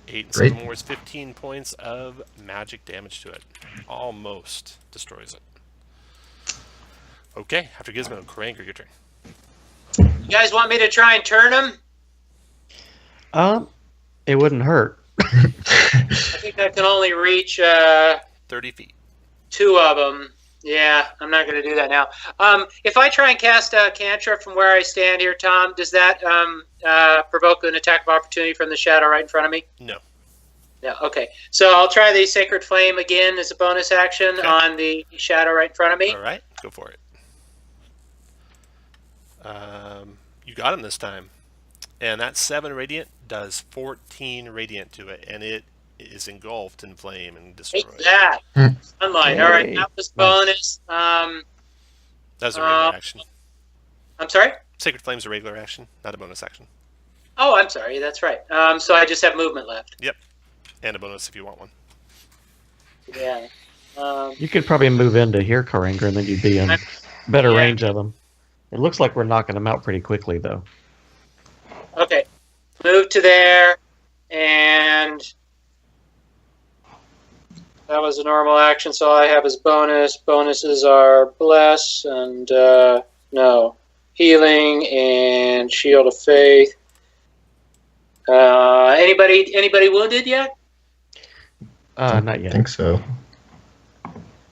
8 and Great. 7 more is 15 points of magic damage to it. Almost destroys it. Okay, after Gizmo, Karanger, your turn. You guys want me to try and turn him? It wouldn't hurt. I think I can only reach 30 feet. 2 of them. Yeah, I'm not going to do that now. If I try and cast a cantrip from where I stand here, Tom, does that provoke an attack of opportunity from the shadow right in front of me? No. No. Okay. So I'll try the Sacred Flame again as a bonus action Okay. on the shadow right in front of me. All right, go for it. You got him this time. And that 7 radiant does 14 radiant to it, and it is engulfed in flame and destroyed. Take that. Sunlight. All right. That was bonus. That's a regular action. I'm sorry? Sacred Flame's a regular action, not a bonus action. Oh, I'm sorry. That's right. So I just have movement left. Yep. And a bonus if you want one. Yeah. You could probably move into here, Karanger, and then you'd be in better Yeah. range of them. It looks like we're knocking them out pretty quickly, though. Okay. Move to there, and that was a normal action, so all I have is bonus. Bonuses are Bless and, no, Healing and Shield of Faith. Anybody wounded yet? Not I yet. think so.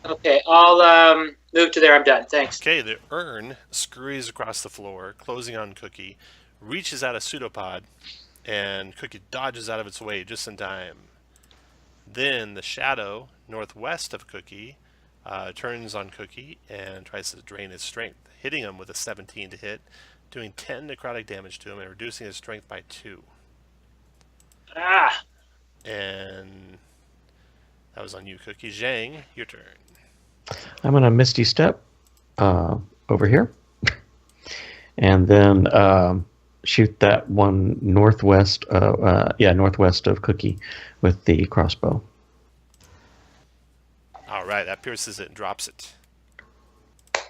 Okay, I'll move to there. I'm done. Thanks. Okay, the urn scurries across the floor, closing on Cookie, reaches out a pseudopod, and Cookie dodges out of its way just in time. Then the shadow northwest of Cookie turns on Cookie and tries to drain his strength, hitting him with a 17 to hit, doing 10 necrotic damage to him and reducing his strength by 2. Ah. And that was on you, Cookie. Zhang, your turn. I'm going to Misty Step over here. And then shoot that one northwest of Cookie with the crossbow. All right, that pierces it and drops it.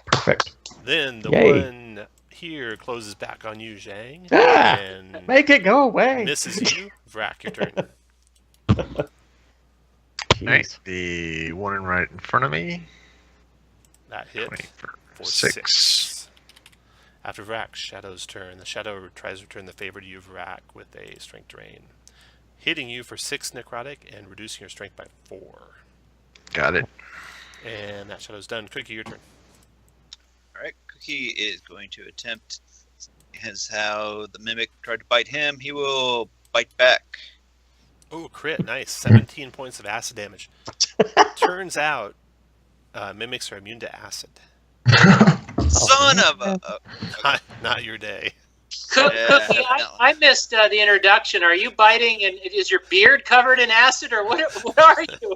Perfect. Then the Yay. one here closes back on you, Zhang, Ah! and Make it go away. misses you. Vrak, your turn. Jeez. Alright, the one right in front of me. That hit 20 for for 6. 6. After Vrak's Shadow's turn, the Shadow tries to return the favor to you, Vrak, with a strength drain, hitting you for 6 necrotic and reducing your strength by 4. Got it. And that Shadow's done. Cookie, your turn. All right, Cookie is going to attempt, as how the mimic tried to bite him, he will bite back. Oh, crit, nice. 17 points of acid damage. Turns out, mimics are immune to acid. Son of a. Not your day. Cookie, no. I missed the introduction. Are you biting, and is your beard covered in acid, or what are you?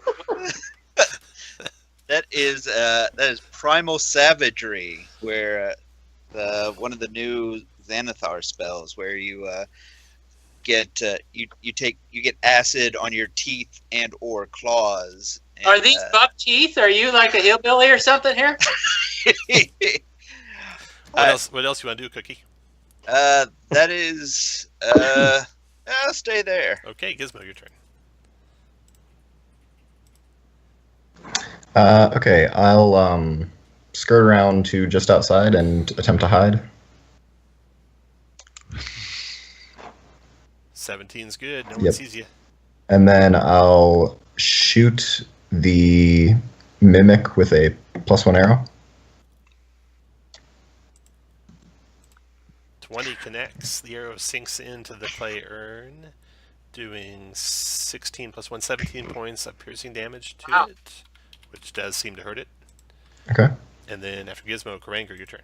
That is primal savagery, where one of the new Xanathar spells, where you get you get acid on your teeth and or claws. And, Are these buck teeth? Are you like a hillbilly or something here? What else you want to do, Cookie? That is I'll stay there. Okay, Gizmo, your turn. Okay, I'll skirt around to just outside and attempt to hide. 17's good. No one sees you. And then I'll shoot the mimic with a +1 arrow. 20 connects. The arrow sinks into the clay urn, doing 16 + 1, 17 points of piercing damage to it, which does seem to hurt it. Okay. And then after Gizmo, Karanger, your turn.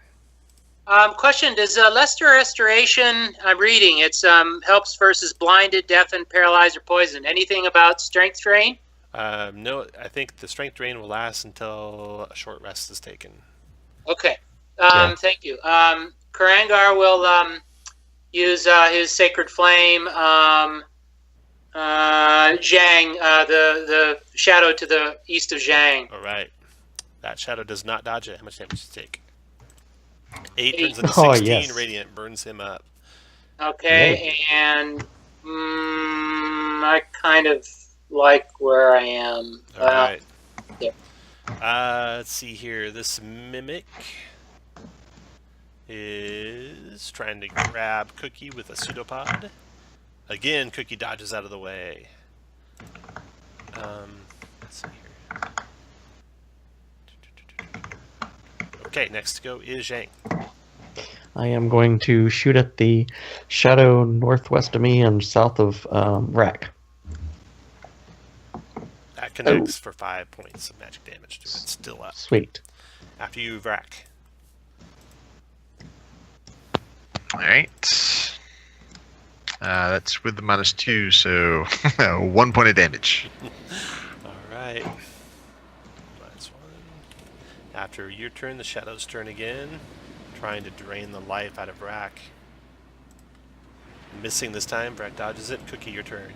Question: does Lester Restoration? I'm reading. It's helps versus blinded, deafened, paralyzed, or poisoned. Anything about strength drain? No, I think the strength drain will last until a short rest is taken. Okay. Thank you. Karangar will use his Sacred Flame. Zhang, the shadow to the east of Zhang. All right. That shadow does not dodge it. How much damage does it take? 8 turns into 16. yes. Radiant burns him up. Okay, and I kind of like where I am. All right. Yeah. Let's see here. This mimic is trying to grab Cookie with a pseudopod. Again, Cookie dodges out of the way. Let's see here. Okay, next to go is Zhang. I am going to shoot at the shadow northwest of me and south of Rack. That connects for 5 points of magic damage to it. Still up. Sweet. After you, Rack. Alright. That's with the -2, so 1 point of damage. Alright. -1. After your turn, the shadow's turn again. Trying to drain the life out of Rack. Missing this time. Rack dodges it. Cookie, your turn.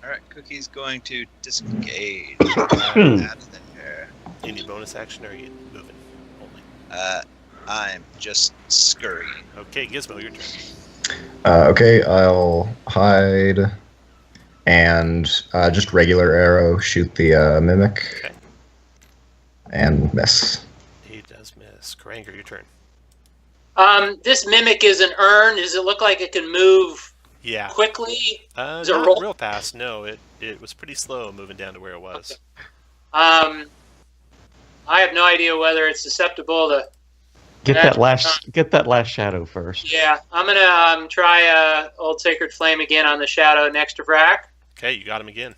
Alright, Cookie's going to disengage. Out of there. You need bonus action or are you moving only? I'm just scurrying. Okay, Gizmo, your turn. Okay, I'll hide and just regular arrow shoot the mimic. Okay. And miss. He does miss. Karanger, your turn. This mimic is an urn. Does it look like it can move Yeah. quickly? Is it Not roll? real fast. No, it was pretty slow moving down to where it was. Okay. I have no idea whether it's susceptible to. Get that last shadow first. Yeah, I'm gonna try Old Sacred Flame again on the shadow next to Rack. Okay, you got him again.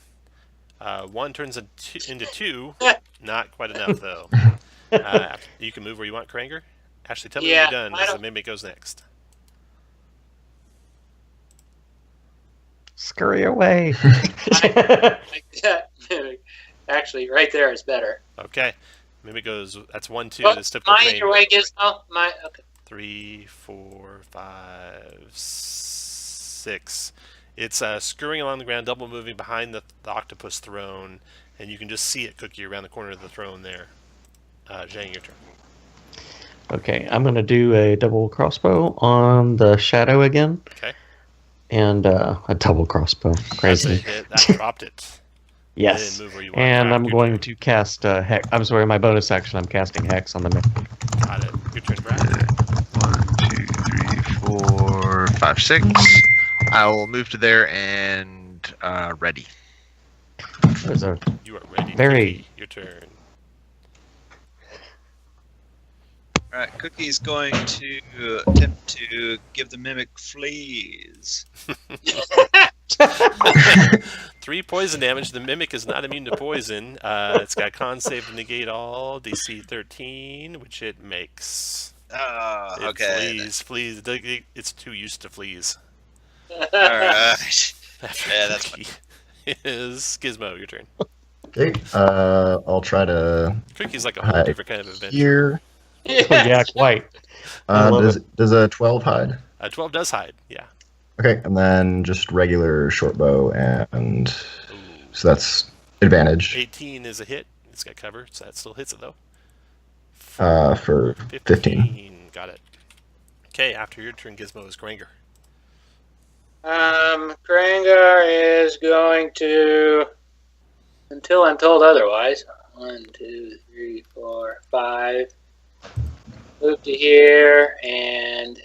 1 turns into 2. Not quite enough, though. You can move where you want, Karanger. Actually, tell me when you're done, because the mimic goes next. Scurry away. Actually, right there is better. Okay. Mimic goes, that's 1, 2. Well, This typical mine train. your way, Gizmo. Okay. 3, 4, 5, 6. It's scurrying along the ground, double moving behind the octopus throne, and you can just see it, Cookie, around the corner of the throne there. Zhang, your turn. Okay, I'm going to do a double crossbow on the shadow again. Okay. And a double crossbow. Crazy. That's a hit. That dropped it. Yes. Move where you want. And Rack, I'm your going turn. to cast Hex. I'm sorry, my bonus action, I'm casting Hex on the mimic. Got it. Your turn, Brad. 1, 2, 3, 4, 5, 6. I will move to there and ready. There's a You are ready. Very- Cookie, your turn. Alright, Cookie's going to attempt to give the mimic fleas. 3 poison damage. The Mimic is not immune to poison. It's got con save to negate all. DC 13, which it makes. Oh, It okay. Flees. It's too used to fleas. All right. Yeah, that's fine. Is Gizmo, your turn. Okay. I'll try to Cookie's like a whole hide different kind of adventure. here. Yeah, quite. I love Does a 12 hide? 12 does hide, yeah. Okay, and then just regular short bow, and Ooh. so that's advantage 18 is a hit. It's got cover, so that still hits it though. for 15. Got it. Okay, after your turn, Gizmo, is Granger. Granger is going to, until I'm told otherwise, 1, 2, 3, 4, 5, move to here, and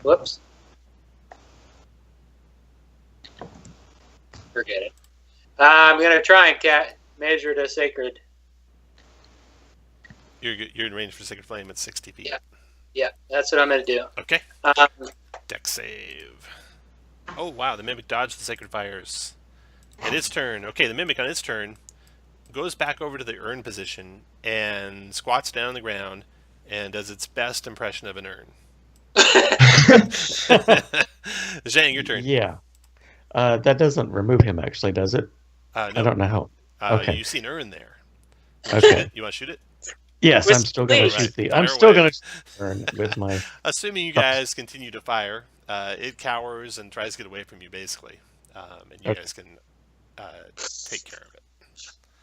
whoops. Forget it. I'm going to try and measure the sacred. You're in range for Sacred Flame at 60 feet. Yeah, that's what I'm going to do. Okay. Dex save. Oh, wow, the Mimic dodged the Sacred Fires. At its turn, okay, the Mimic on its turn goes back over to the urn position and squats down on the ground and does its best impression of an urn. Zhang, your turn. Yeah. That doesn't remove him, actually, does it? No. I don't know how. Okay. You see an urn there. Okay. You want to shoot it? Yes, I'm still going to shoot the. I'm still going to turn with my. Assuming you guys continue to fire, it cowers and tries to get away from you, basically, and you guys can take care of it.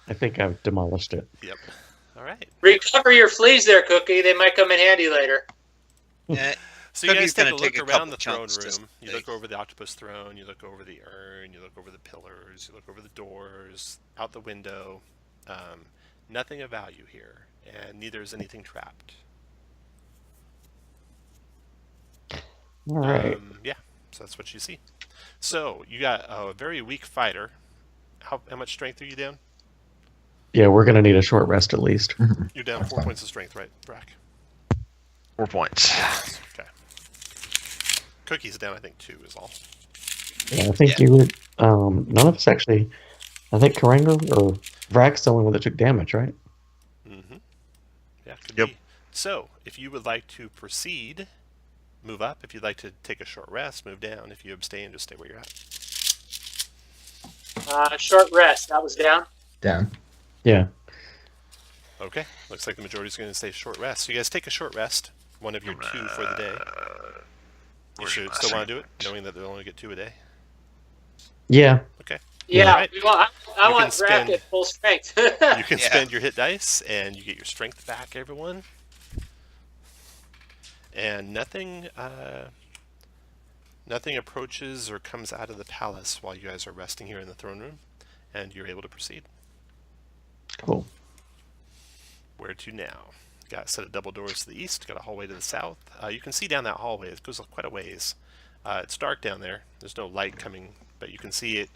I think I've demolished it. Yep. All right. Recover your fleas there, Cookie. They might come in handy later. Yeah. So you guys Cookie's take a gonna look take a around the couple throne chunks room. to You look take. over the octopus throne. You look over the urn. You look over the pillars. You look over the doors. Out the window. Nothing of value here, and neither is anything trapped. All right. Yeah, so that's what you see. So you got a very weak fighter. How much strength are you down? Yeah, we're going to need a short rest at least. You're down 4 points of strength, right, Brack? 4 points. Okay. Cookie's down, I think, 2 is all. Yeah, I think you would. None of us actually. I think Karanger or Vrak's the only one that took damage, right? Mm-hmm. Yeah, could Yep. be. So, if you would like to proceed, move up. If you'd like to take a short rest, move down. If you abstain, just stay where you're at. Short rest. That was down. Down. Yeah. Okay. Looks like the majority's going to say short rest. So you guys take a short rest. One of your 2 for the day. You should still want to do it, knowing that they'll only get 2 a day. Yeah. Okay. Yeah, Right. I You want can Brack spend- at full strength. You can Yeah. spend your hit dice, and you get your strength back, everyone. And nothing approaches or comes out of the palace while you guys are resting here in the throne room, and you're able to proceed. Cool. Where to now? Got a set of double doors to the east, got a hallway to the south. You can see down that hallway. It goes quite a ways. It's dark down there. There's no light coming, but you can see it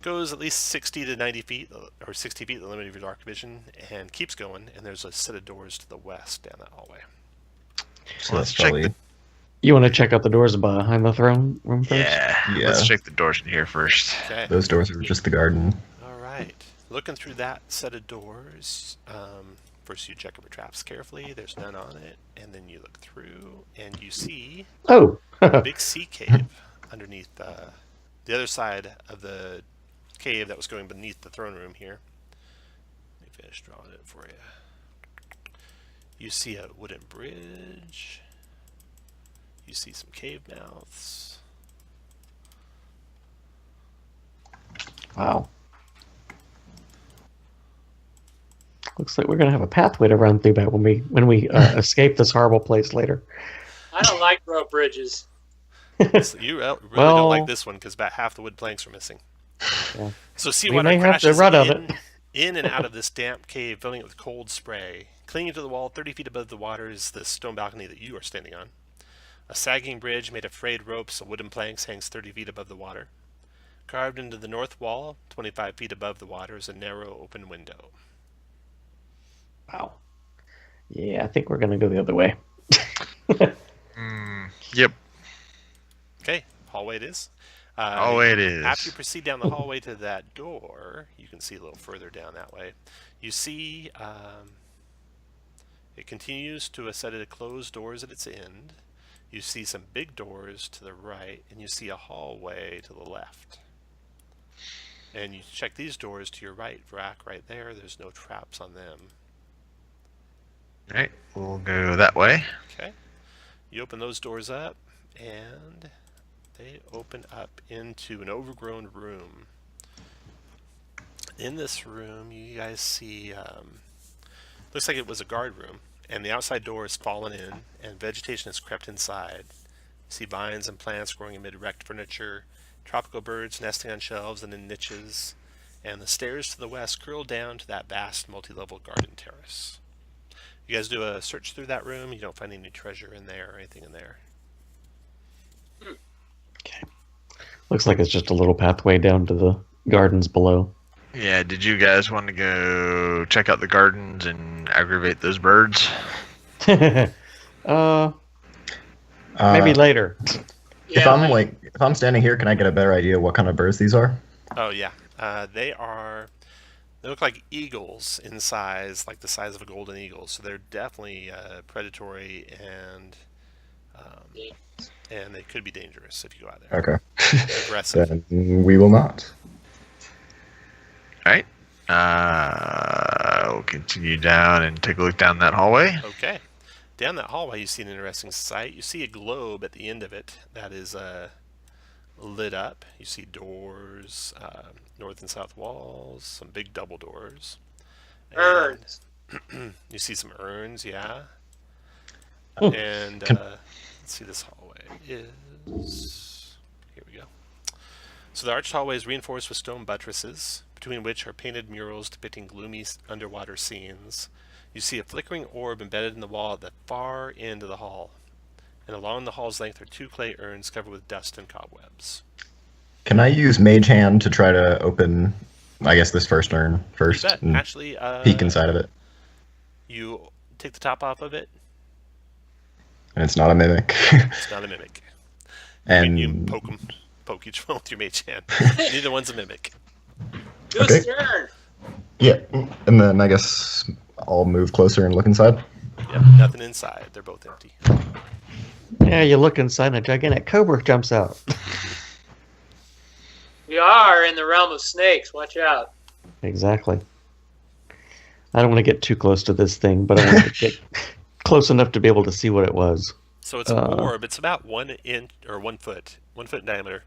goes at least 60 to 90 feet, or 60 feet, the limit of your dark vision, and keeps going, and there's a set of doors to the west down that hallway. So that's check probably. You want to check out the doors behind the throne room first? Yeah. Yeah. Let's check the doors in here first. Okay. Those doors are just the garden. All right. Looking through that set of doors, first you check over traps carefully. There's none on it, and then you look through, and you see Oh. a big sea cave underneath the other side of the cave that was going beneath the throne room here. Let me finish drawing it for you. You see a wooden bridge. You see some cave mouths. Wow. Looks like we're gonna have a pathway to run through that when we escape this horrible place later. I don't like rope bridges. So you really Well- don't like this one because about half the wood planks are missing. Yeah. So We seawater may have to crashes run of it. in and out of this damp cave, filling it with cold spray. Clinging to the wall 30 feet above the water is the stone balcony that you are standing on. A sagging bridge made of frayed ropes and wooden planks hangs 30 feet above the water. Carved into the north wall, 25 feet above the water, is a narrow open window. Wow. Yeah, I think we're gonna go the other way. Yep. Okay, hallway it is. Hallway it is. After you proceed down the hallway to that door, you can see a little further down that way. You see it continues to a set of closed doors at its end. You see some big doors to the right, and you see a hallway to the left. And you check these doors to your right, Vrak, right there. There's no traps on them. Alright, we'll go that way. Okay. You open those doors up, and they open up into an overgrown room. In this room, you guys see, looks like it was a guard room, and the outside door is fallen in, and vegetation has crept inside. You see vines and plants growing amid wrecked furniture, tropical birds nesting on shelves and in niches, and the stairs to the west curl down to that vast multi-level garden terrace. You guys do a search through that room. You don't find any treasure in there or anything in there. Okay. Looks like it's just a little pathway down to the gardens below. Yeah, did you guys want to go check out the gardens and aggravate those birds? Maybe later. If I'm standing here, can I get a better idea what kind of birds these are? Oh yeah, they look like eagles in size, like the size of a golden eagle. So they're definitely predatory and they could be dangerous if you go out there. Okay. Aggressive. Then we will not. Alright. We'll continue down and take a look down that hallway. Okay. Down that hallway, you see an interesting sight. You see a globe at the end of it that is lit up. You see doors, north and south walls, some big double doors. Urns. You see some urns, yeah. And let's see, this hallway is... Here we go. So the arched hallway is reinforced with stone buttresses, between which are painted murals depicting gloomy underwater scenes. You see a flickering orb embedded in the wall at the far end of the hall. And along the hall's length are 2 clay urns covered with dust and cobwebs. Can I use Mage Hand to try to open, I guess, this first urn first? You bet. And Actually, peek inside of it. You take the top off of it. And it's not a mimic. It's not a mimic. And you poke each one with your mage hand. Neither one's a mimic. Okay. Turn. Yeah, and then I guess I'll move closer and look inside. Yep, nothing inside. They're both empty. Yeah, you look inside and a gigantic cobra jumps out. We are in the realm of snakes. Watch out. Exactly. I don't want to get too close to this thing, but I want to get close enough to be able to see what it was. So it's an orb. It's about 1 inch or 1 foot, 1 foot in diameter,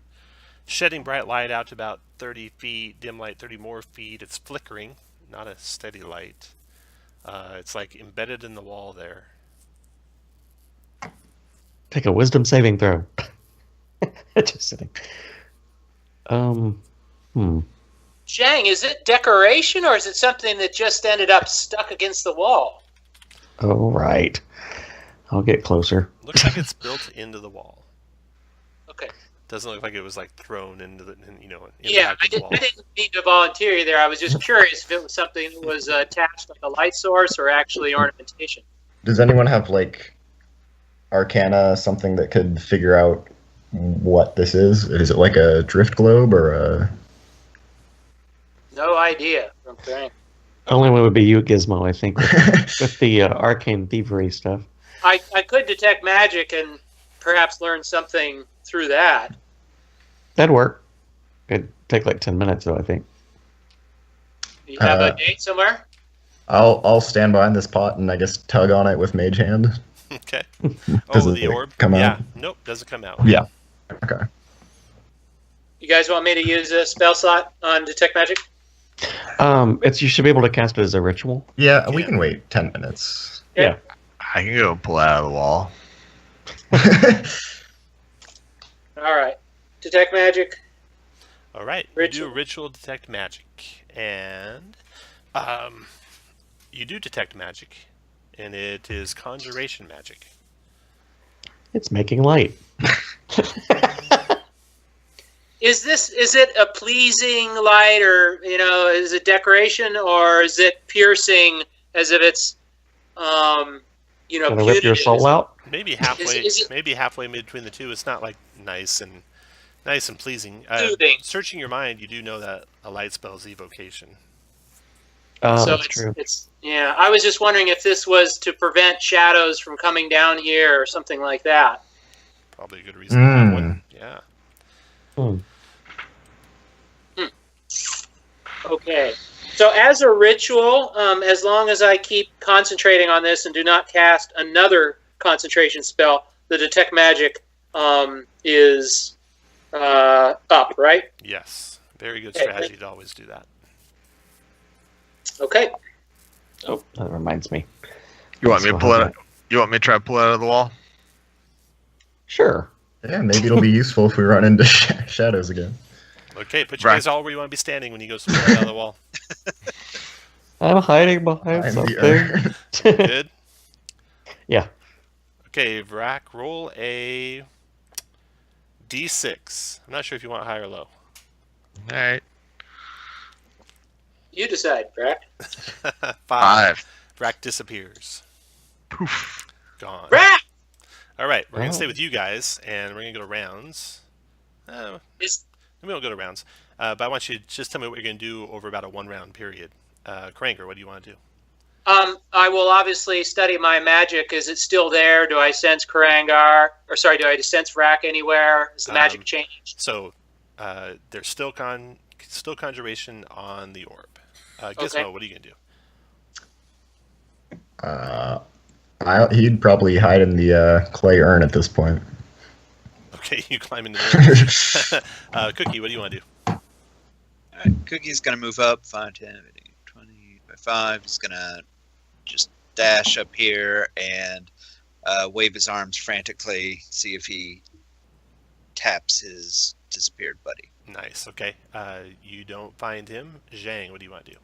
shedding bright light out to about 30 feet, dim light 30 more feet. It's flickering, not a steady light. It's like embedded in the wall there. Take a wisdom saving throw. Just sitting. Zhang, is it decoration or is it something that just ended up stuck against the wall? Oh, right. I'll get closer. Looks like it's built into the wall. Okay. Doesn't look like it was like thrown into the, Yeah, I didn't mean to volunteer you there. I was just curious if it was something that was attached like a light source or actually ornamentation. Does anyone have, like, Arcana, something that could figure out what this is? Is it like a drift globe or a... No idea. Okay. Only one would be you, Gizmo, I think, with the arcane thievery stuff. I could detect magic and perhaps learn something through that. That'd work. It'd take like 10 minutes, though, I think. Do you have a date somewhere? I'll stand behind this pot and I guess tug on it with Mage Hand. Okay. Does The it orb? come out? Yeah. Nope, doesn't come out. Yeah. Okay. You guys want me to use a spell slot on detect magic? You should be able to cast it as a ritual. Yeah, we can wait 10 minutes. Yeah. I can go pull out of the wall. All right. Detect magic. All right. Ritual. You do ritual detect magic, and you do detect magic, and it is conjuration magic. It's making light. Is it a pleasing light, or is it decoration, or is it piercing as if it's Gonna rip your soul out? Maybe halfway. Is it- Maybe halfway between the two. It's not like nice and Nice and pleasing. Soothing. Searching your mind, you do know that a light spell is evocation. Oh, So that's true. yeah. I was just wondering if this was to prevent shadows from coming down here or something like that. Probably a good reason to have one. Yeah. Hmm. Okay. So as a ritual, as long as I keep concentrating on this and do not cast another concentration spell, the detect magic is up, right? Yes. Very good Okay. strategy to always do that. Okay. Oh, that reminds me. You want me to Still pull have it? You want me to try to pull it out of the wall? Sure. Yeah, maybe it'll be useful if we run into shadows again. Okay, put your Right. guys all where you want to be standing when you go right out of the wall. I'm hiding behind I'm something. the Good? Yeah. Okay, Vrac, roll a D6. I'm not sure if you want high or low. All right. You decide, Brack. 5. Vrac disappears. Poof. Gone. Brack! All right, we're going Oh. to stay with you guys, and we're going to go to rounds. We don't go to rounds. But I want you to just tell me what you're going to do over about a 1-round period. Kranger, what do you want to do? I will obviously study my magic. Is it still there? Do I sense Karangar? Or sorry, do I sense Vrack anywhere? Has the magic changed? So there's still conjuration on the orb. Gizmo, Okay. what are you going to do? He'd probably hide in the clay urn at this point. Okay, you climb into the room. Cookie, what do you want to do? All right, Cookie's gonna move up 5, 10, 15, 20 by 5. He's gonna just dash up here and wave his arms frantically, see if he taps his disappeared buddy. Nice, okay. You don't find him. Zhang, what do you want to do?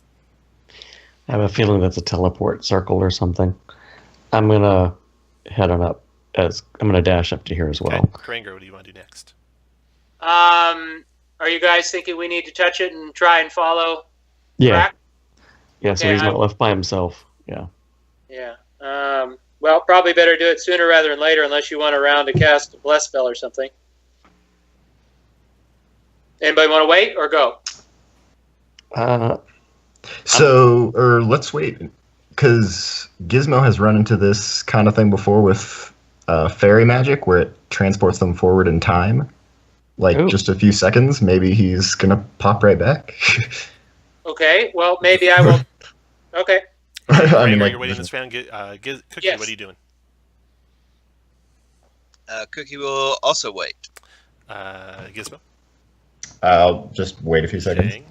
I have a feeling that's a teleport circle or something. I'm gonna head on up. I'm gonna dash up to here as well. Okay. Kranger, what do you want to do next? Are you guys thinking we need to touch it and try and follow Yeah. Vrack? Yeah. So Okay, he's not left by himself. Yeah. Yeah. Well, probably better do it sooner rather than later, unless you want a round to cast a bless spell or something. Anybody want to wait or go? Let's wait, because Gizmo has run into this kind of thing before with fairy magic, where it transports them forward in time, like Ooh. just a few seconds. Maybe he's gonna pop right back. Okay. Well, maybe I will. Okay. Kranger, you're waiting this round. Cookie, Yes. what are you doing? Cookie will also wait. Gizmo? I'll just wait a few seconds. Zhang?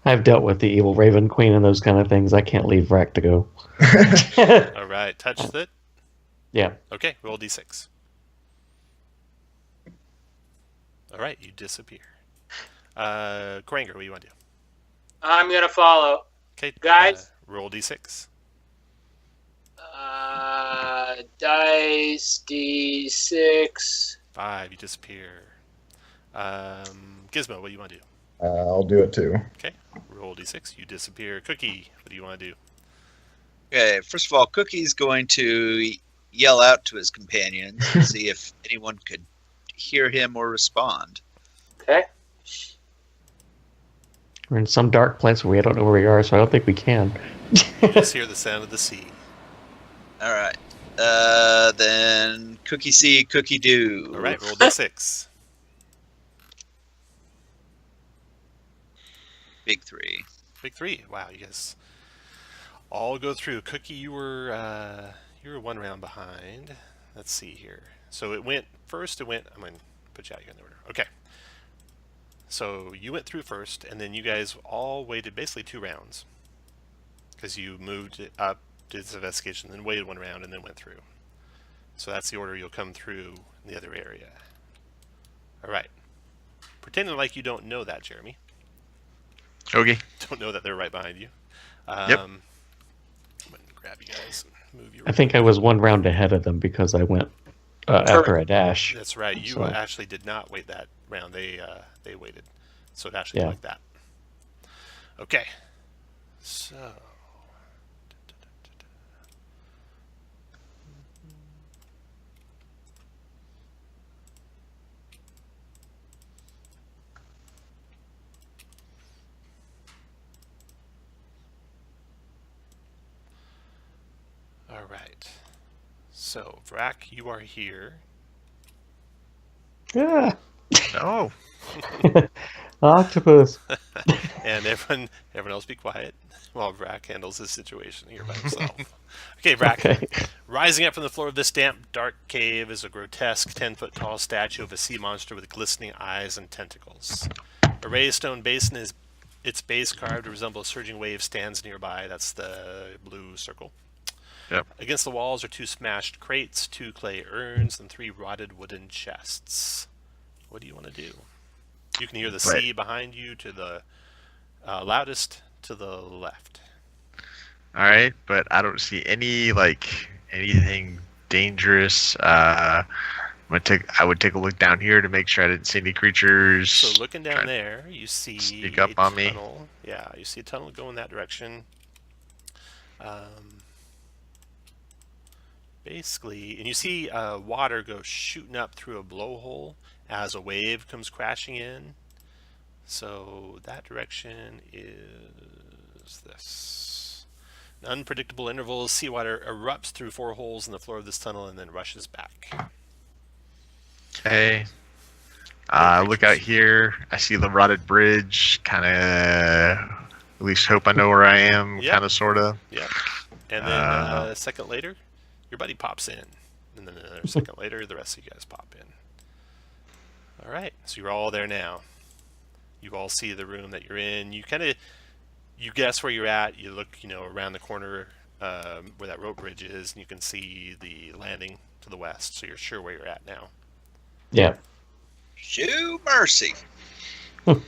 I've dealt with the evil Raven Queen and those kind of things. I can't leave Vrack to go. All right, touch it. Yeah. Okay, roll D6. All right, you disappear. Kranger, what do you want to do? I'm going to follow. Okay, Guys? Roll D6. Dice D6. 5, you disappear. Gizmo, what do you want to do? I'll do it too. Okay, roll D6, you disappear. Cookie, what do you want to do? Okay, first of all, Cookie's going to yell out to his companions and see if anyone could hear him or respond. Okay. We're in some dark place where we don't know where we are, so I don't think we can. You just hear the sound of the sea. All right. Then Cookie see, Cookie do. All right, roll D6. Big 3. Big 3. Wow, you guys all go through. Cookie, you were 1 round behind. Let's see here. So it went first. I'm going to put you out here in the order. Okay. So you went through first, and then you guys all waited basically 2 rounds because you moved it up, did this investigation, then waited 1 round, and then went through. So that's the order you'll come through in the other area. All right. Pretending like you don't know that, Jeremy. Okay. Don't know that they're right behind you. Yep. I'm going to grab you guys and move you. I think I was 1 round ahead of them because I went after a dash. That's right. You So- actually did not wait that round. They waited. So it actually Yeah. like that. Okay. So. right. So, Vrak, you are here. Yeah. No. Octopus. And everyone else be quiet while Vrak handles his situation here by himself. Okay, Vrak. Okay. Rising up from the floor of this damp, dark cave is a grotesque 10-foot-tall statue of a sea monster with glistening eyes and tentacles. A raised stone basin is its base carved to resemble a surging wave stands nearby. That's the blue circle. Yep. Against the walls are 2 smashed crates, 2 clay urns, and 3 rotted wooden chests. What do you want to do? You can hear the sea behind you to the loudest to the left. All right, but I don't see anything dangerous. I would take a look down here to make sure I didn't see any creatures. So looking down there, you see sneak up on me. Yeah, you see a tunnel going that direction. Basically, and you see water go shooting up through a blowhole as a wave comes crashing in. So that direction is this. In unpredictable intervals, seawater erupts through 4 holes in the floor of this tunnel and then rushes back. Okay. Look out here. I see the rotted bridge. Kind of, at least hope I know where I am. Yep. Kind of, sort of. Yep. And then a second later, your buddy pops in. And then another second later, the rest of you guys pop in. All right. So you're all there now. You all see the room that you're in. You guess where you're at. You look, around the corner where that rope bridge is, and you can see the landing to the west. So you're sure where you're at now. Yeah. Shoo mercy. What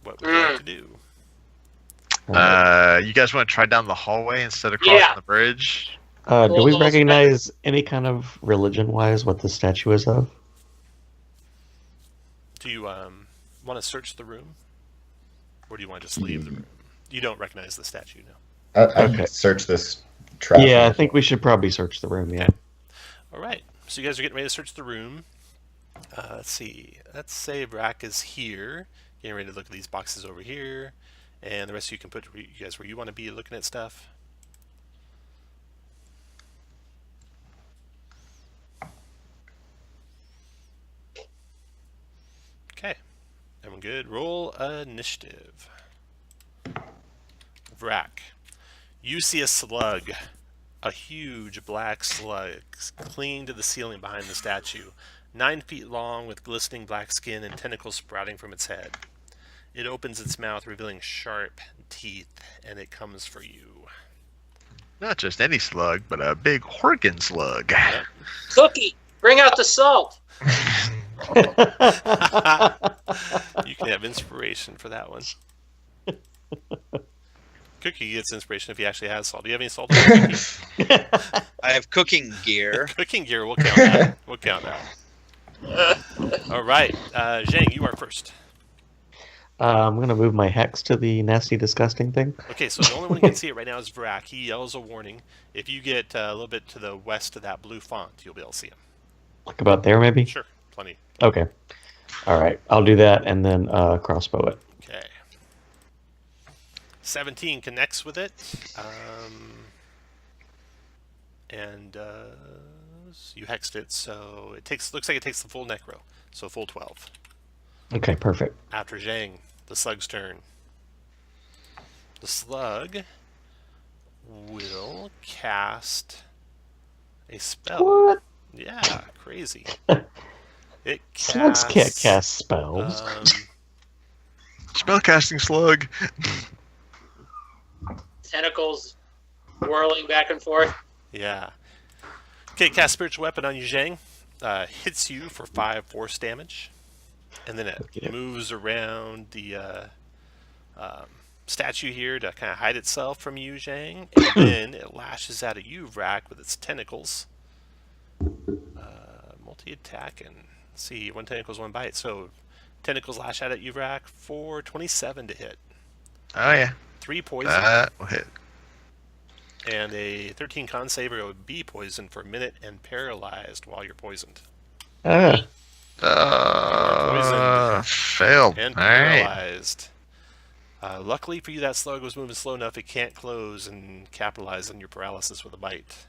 would you like to do? You guys want to try down the hallway instead of crossing the bridge? Do we recognize any kind of religion-wise what the statue is of? Do you want to search the room? Or do you want to just leave the room? You don't recognize the statue, no. I'd search this trap. Yeah, I think we should probably search the room, yeah. All right. So you guys are getting ready to search the room. Let's see. Let's say Vrak is here. Getting ready to look at these boxes over here. And the rest of you can put you guys where you want to be looking at stuff. Okay. Everyone good? Roll initiative. Vrak. You see a slug. A huge black slug clinging to the ceiling behind the statue. 9 feet long with glistening black skin and tentacles sprouting from its head. It opens its mouth, revealing sharp teeth, and it comes for you. Not just any slug, but a big Horkin slug. Yep. Cookie, bring out the salt. You can have inspiration for that one. Cookie gets inspiration if he actually has salt. Do you have any salt? I have cooking gear. Cooking gear, we'll count that. We'll count that. All right. Zhang, you are first. I'm going to move my hex to the nasty, disgusting thing. Okay, so the only one who can see it right now is Vrak. He yells a warning. If you get a little bit to the west of that blue font, you'll be able to see him. Like about there, maybe? Sure, plenty. Okay. All right. I'll do that and then crossbow it. Okay. 17 connects with it. You hexed it, so looks like it takes the full necro. So full 12. Okay, perfect. After Zhang, the slug's turn. The slug will cast a spell. What? Yeah, crazy. It Slugs casts, can't cast spells. Spellcasting slug. Tentacles whirling back and forth. Yeah. Okay, cast spiritual weapon on you, Zhang. Hits you for 5 force damage. And then it moves around the statue here to kind of hide itself from you, Zhang. And then it lashes out at you, Vrak, with its tentacles. Multi-attack and let's see, 1 tentacles, 1 bite. So tentacles lash out at you, Vrak, for 27 to hit. Oh, yeah. 3 poison. That will hit. And a 13 con save or would be poisoned for a minute and paralyzed while you're poisoned. Ah. Failed. And All right. paralyzed. Luckily for you, that slug was moving slow enough it can't close and capitalize on your paralysis with a bite.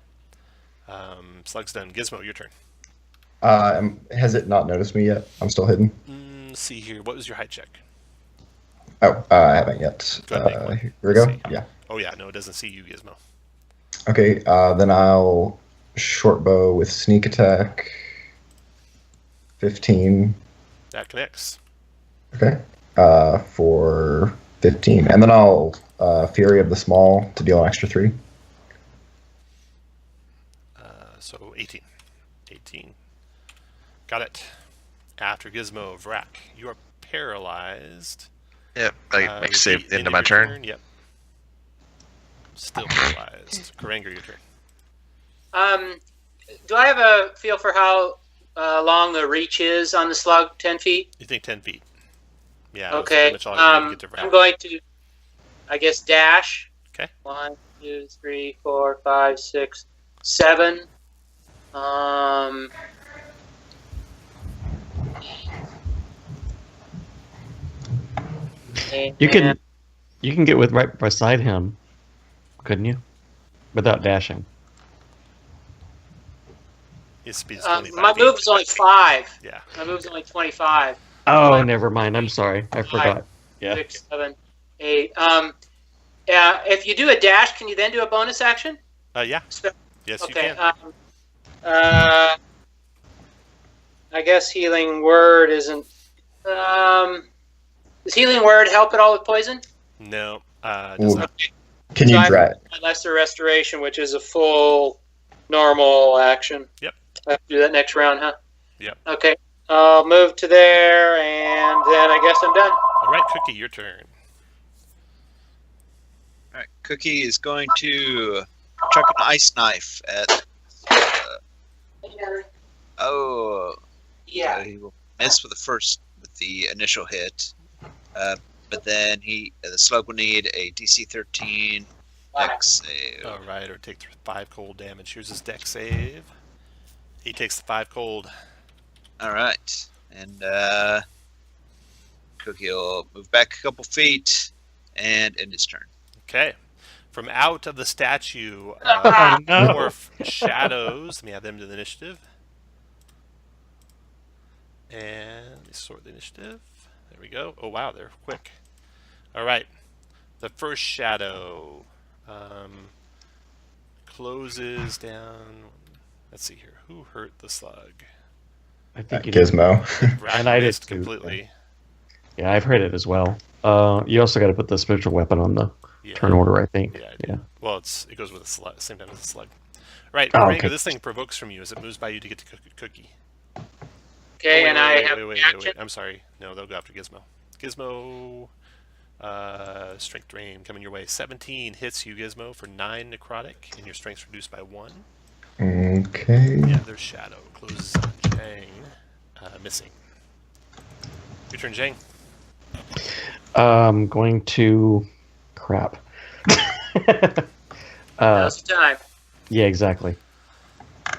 Slug's done. Gizmo, your turn. Has it not noticed me yet? I'm still hidden. Let's see here. What was your height check? Oh, I haven't yet. Go ahead, make one. Here we go. See. Yeah. Oh yeah, no, it doesn't see you, Gizmo. Okay, then I'll short bow with sneak attack. 15. That connects. Okay. For 15. And then I'll Fury of the Small to deal an extra 3. So 18. 18. Got it. After Gizmo, Vrak, you are paralyzed. Yep, I make save Repeat, the end of your my turn. Yep. Still paralyzed. Karanger, your turn. Do I have a feel for how long the reach is on the slug? 10 feet? You think 10 feet. Yeah. Okay. That's pretty much all you need to get to I'm Vrak. going to, I guess, dash. Okay. 1, 2, 3, 4, 5, 6, 7. You can get with right beside him, couldn't you? Without dashing. His speed is 25 my feet. move is only 5. Yeah. My move is only 25. Oh, never mind. I'm sorry. I forgot. Yeah. 6, 7, 8. If you do a dash, can you then do a bonus action? Yeah. So- Yes, okay. you can. I guess healing word isn't. Does healing word help at all with poison? No. Does Ooh. not. Can you So I- drag? Lesser restoration, which is a full normal action. Yep. I have to do that next round, huh? Yep. Okay. I'll move to there, and then I guess I'm done. All right, Cookie, your turn. All right, Cookie is going to chuck an ice knife at. Yeah. He will miss with the initial hit, but then the slug will need a DC 13 dex save. All right, or take 5 cold damage. Here's his deck save. He takes the 5 cold. All right, and Cookie will move back a couple feet and end his turn. Okay. From out of the statue, Oh, no. morph shadows. Let me add them to the initiative. And sort the initiative. There we go. Oh, wow, they're quick. All right. The first shadow closes down. Let's see here. Who hurt the slug? I think you did. Gizmo. And I did Missed too. completely. Yeah, I've heard it as well. You also got to put the spiritual weapon on the Yeah. turn order, I think. Yeah, I Yeah. Well, it goes with the slug, same time as the slug. Right, Oh, Ranger, okay. this thing provokes from you as it moves by you to get to Cookie. Okay, Oh, and I have action. wait. I'm sorry. No, they'll go after Gizmo. Gizmo, strength drain coming your way. 17 hits you, Gizmo, for 9 necrotic, and your strength's reduced by 1. Okay. Yeah, there's shadow. Closes on Jang. Missing. Your turn, Jang. I'm going to... Crap. Now's the time. Yeah, exactly.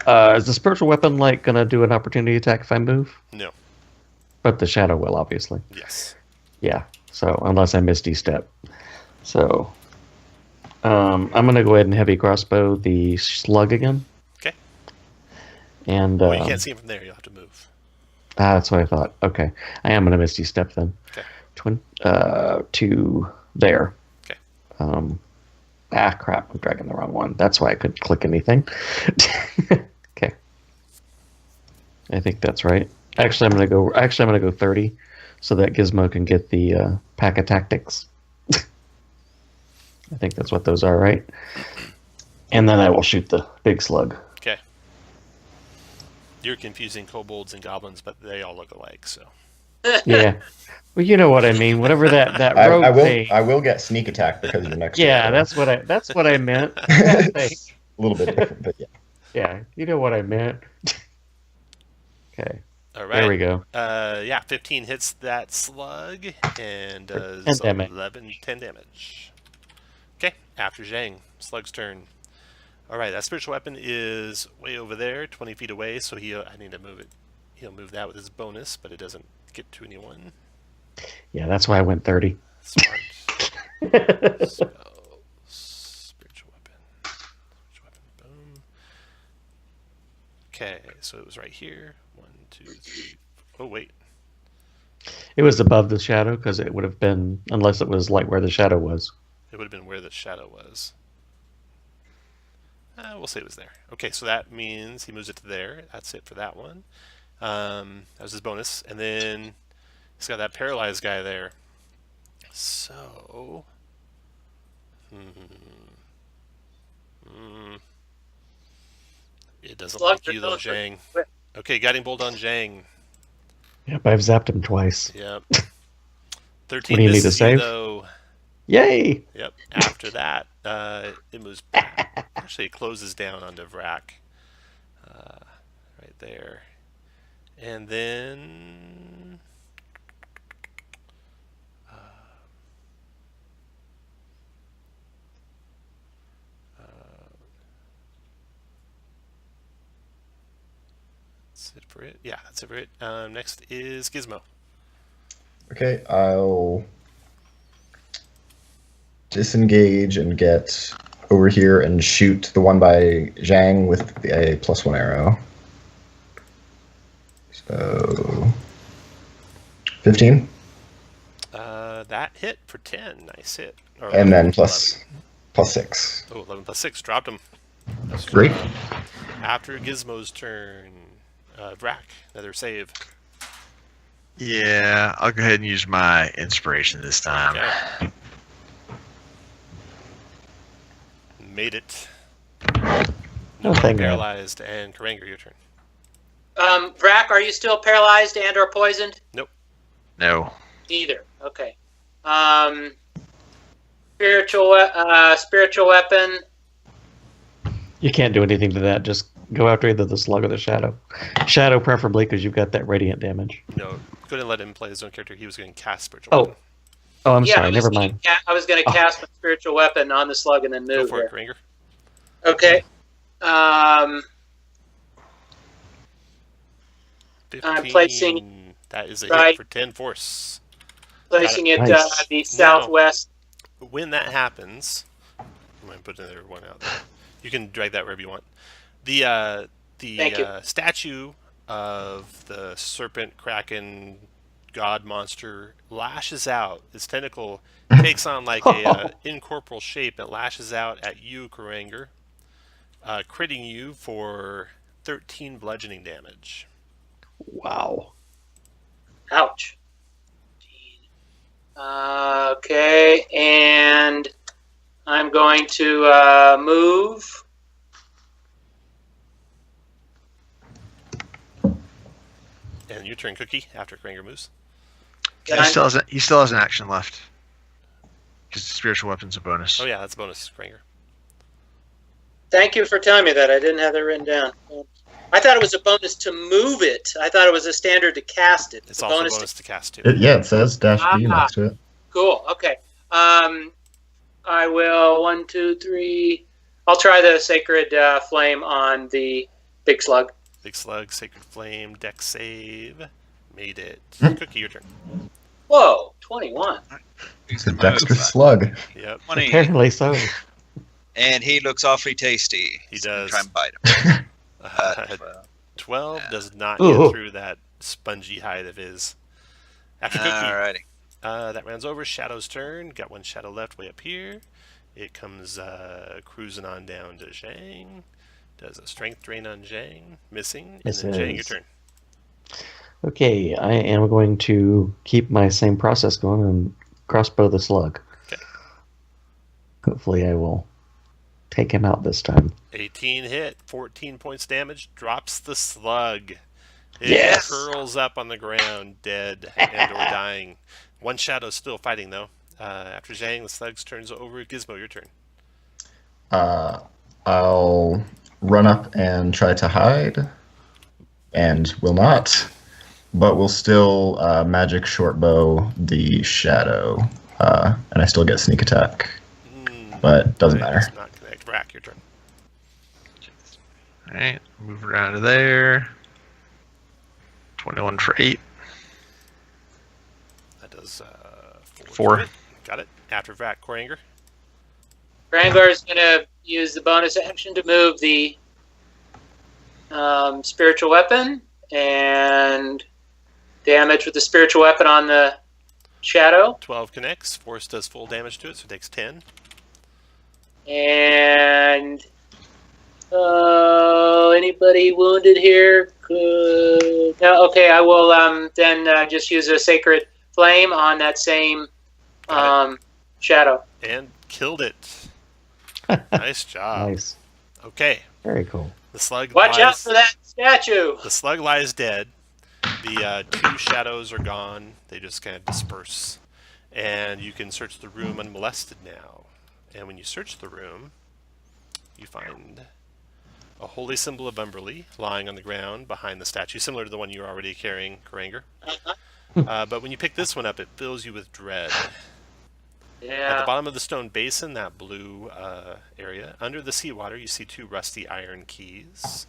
Is the spiritual weapon like gonna do an opportunity attack if I move? No. But the shadow will, obviously. Yes. Yeah. So unless I misty step. So I'm gonna go ahead and heavy crossbow the slug again. Okay. And Well, you can't see him from there. You'll have to move. that's what I thought. Okay. I am gonna misty step then. Okay. To there. Okay. Crap! I'm dragging the wrong one. That's why I couldn't click anything. Okay. I think that's right. Actually, I'm gonna go 30, so that Gizmo can get the pack of tactics. I think that's what those are, right? And then I will shoot the big slug. Okay. You're confusing kobolds and goblins, but they all look alike, so. Yeah. Well, you know what I mean. Whatever that rogue I thing. will get sneak attack because of the next. Yeah, one. that's what I meant. A little bit different, but yeah. Yeah, you know what I meant. Okay. All right. There we go. Yeah, 15 hits that slug and does 10 damage. 10 damage. Okay, after Zhang, slug's turn. All right, that spiritual weapon is way over there, 20 feet away, so I need to move it. He'll move that with his bonus, but it doesn't get to anyone. Yeah, that's why I went 30. Smart. Spell, spiritual weapon. Boom. Okay, so it was right here. 1, 2, 3. Oh wait. It was above the shadow because it would have been, unless it was like where the shadow was. It would have been where the shadow was. We'll say it was there. Okay, so that means he moves it to there. That's it for that one. That was his bonus. And then he's got that paralyzed guy there. So... It doesn't like you though, Zhang. Okay, guiding bolt on Zhang. Yep, I've zapped him twice. Yep. 13 What do you need to misses you save? though. Yay! Yep. After that, it moves back. Actually, it closes down onto Vrak. Right there. And then... that's it for it. Yeah, that's it for it. Next is Gizmo. Okay, I'll disengage and get over here and shoot the one by Zhang with a +1 arrow. So 15. That hit for 10. Nice hit. Or And 11, then 11. plus 6. Oh, 11 plus 6. Dropped him. That's Great. After Gizmo's turn, Vrak, another save. Yeah, I'll go ahead and use my inspiration this time. Okay. Made it. Oh, thank God. Paralyzed, and Karanger, your turn. Vrak, are you still paralyzed and or poisoned? Nope. No. Neither. Okay. Spiritual weapon. You can't do anything to that. Just go after either the slug or the shadow. Shadow preferably, because you've got that radiant damage. No, go ahead and let him play his own character. He was going to cast spiritual. Oh. Weapon. Oh, I'm Yeah, sorry. Never mind. I was going to cast my spiritual weapon on the slug and then Go move for it, there. Karanger. Okay. 15. I'm placing that is a right- hit for 10 force. Placing it Nice. the southwest. When that happens, I'm going to put another one out there. You can drag that wherever you want. The Thank you. statue of the serpent, kraken, god monster lashes out. Its tentacle takes on like a incorporeal shape. It lashes out at you, Karanger, critting you for 13 bludgeoning damage. Wow. Ouch. Okay, and I'm going to move. And your turn, Cookie, after Karanger moves. He still has an action left. Because spiritual weapon's a bonus. Oh yeah, that's a bonus, Karanger. Thank you for telling me that. I didn't have that written down. I thought it was a bonus to move it. I thought it was a standard to cast it. It's also a bonus to cast too. It says -B next to it. Cool. Okay. I will 1, 2, 3. I'll try the sacred flame on the big slug. Big slug, sacred flame, deck save. Made it. Hmm. Cookie, your turn. Whoa, 21. It's a dexterous slug. Yep. 20, Apparently so. and he looks awfully tasty. He So I'm does. Try and bite him. 12 does not Ooh. get through that spongy hide of his. After Cookie, Alrighty. that rounds over. Shadow's turn. Got one shadow left way up here. It comes cruising on down to Zhang. Does a strength drain on Zhang. Missing. And then Zhang, your Misses. turn. Okay, I am going to keep my same process going and crossbow the slug. Okay. Hopefully I will take him out this time. 18 hit, 14 points damage, drops the slug. It Yes! curls up on the ground, dead and or dying. One shadow still fighting though. After Zhang, the slug turns over. Gizmo, your turn. I'll run up and try to hide, and will not, but will still magic shortbow the shadow, and I still get sneak attack, but doesn't matter. Does not connect. Vrak, your turn. Alright, move around to there. 21 for 8. That does 4. Got it. After that, Koranger. Rangor is going to use the bonus action to move the spiritual weapon and damage with the spiritual weapon on the shadow. 12 connects. Force does full damage to it, so it takes 10. And anybody wounded here? Good. No, okay, I will then just use a sacred flame on that same shadow. And killed it. Nice job. Nice. Okay. Very cool. The slug Watch out for that statue. The slug lies dead. The 2 shadows are gone. They just kind of disperse. And you can search the room unmolested now. And when you search the room, you find a holy symbol of Umberly lying on the ground behind the statue, similar to the one you're already carrying, Koranger. But when you pick this one up, it fills you with dread. Yeah. At the bottom of the stone basin, that blue area, under the seawater, you see 2 rusty iron keys.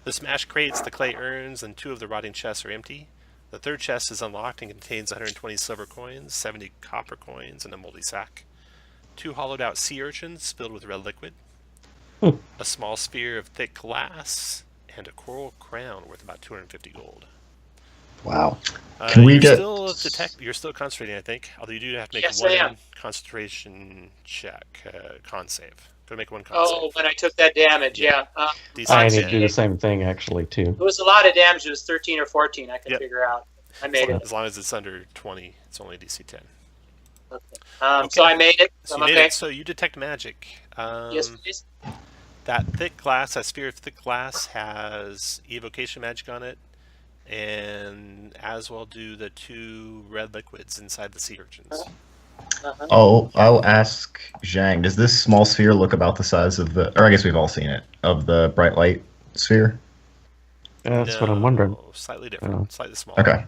The smashed crates, the clay urns, and 2 of the rotting chests are empty. The 3rd chest is unlocked and contains 120 silver coins, 70 copper coins, and a moldy sack. 2 hollowed out sea urchins filled with red liquid. A small sphere of thick glass, and a coral crown worth about 250 gold. Wow. Can we get... You're still concentrating, I think. Although you do have to make Yes, I am. one concentration check, con save. Go make one con Oh, save. when I took that damage, yeah. DC I need to 10. do the same thing, actually, too. It was a lot of damage. It was 13 or 14. I can figure out. I made it. As long as it's under 20, it's only DC 10. Okay. So I made it. So I'm you made okay. it. So you detect magic. Yes, please. That thick glass, that sphere of thick glass, has evocation magic on it, and as well do the 2 red liquids inside the sea urchins. Oh, I'll ask Zhang. Does this small sphere look about the size of the... Or I guess we've all seen it. Of the bright light sphere? That's what I'm wondering. Slightly different. Oh. Slightly smaller. Okay.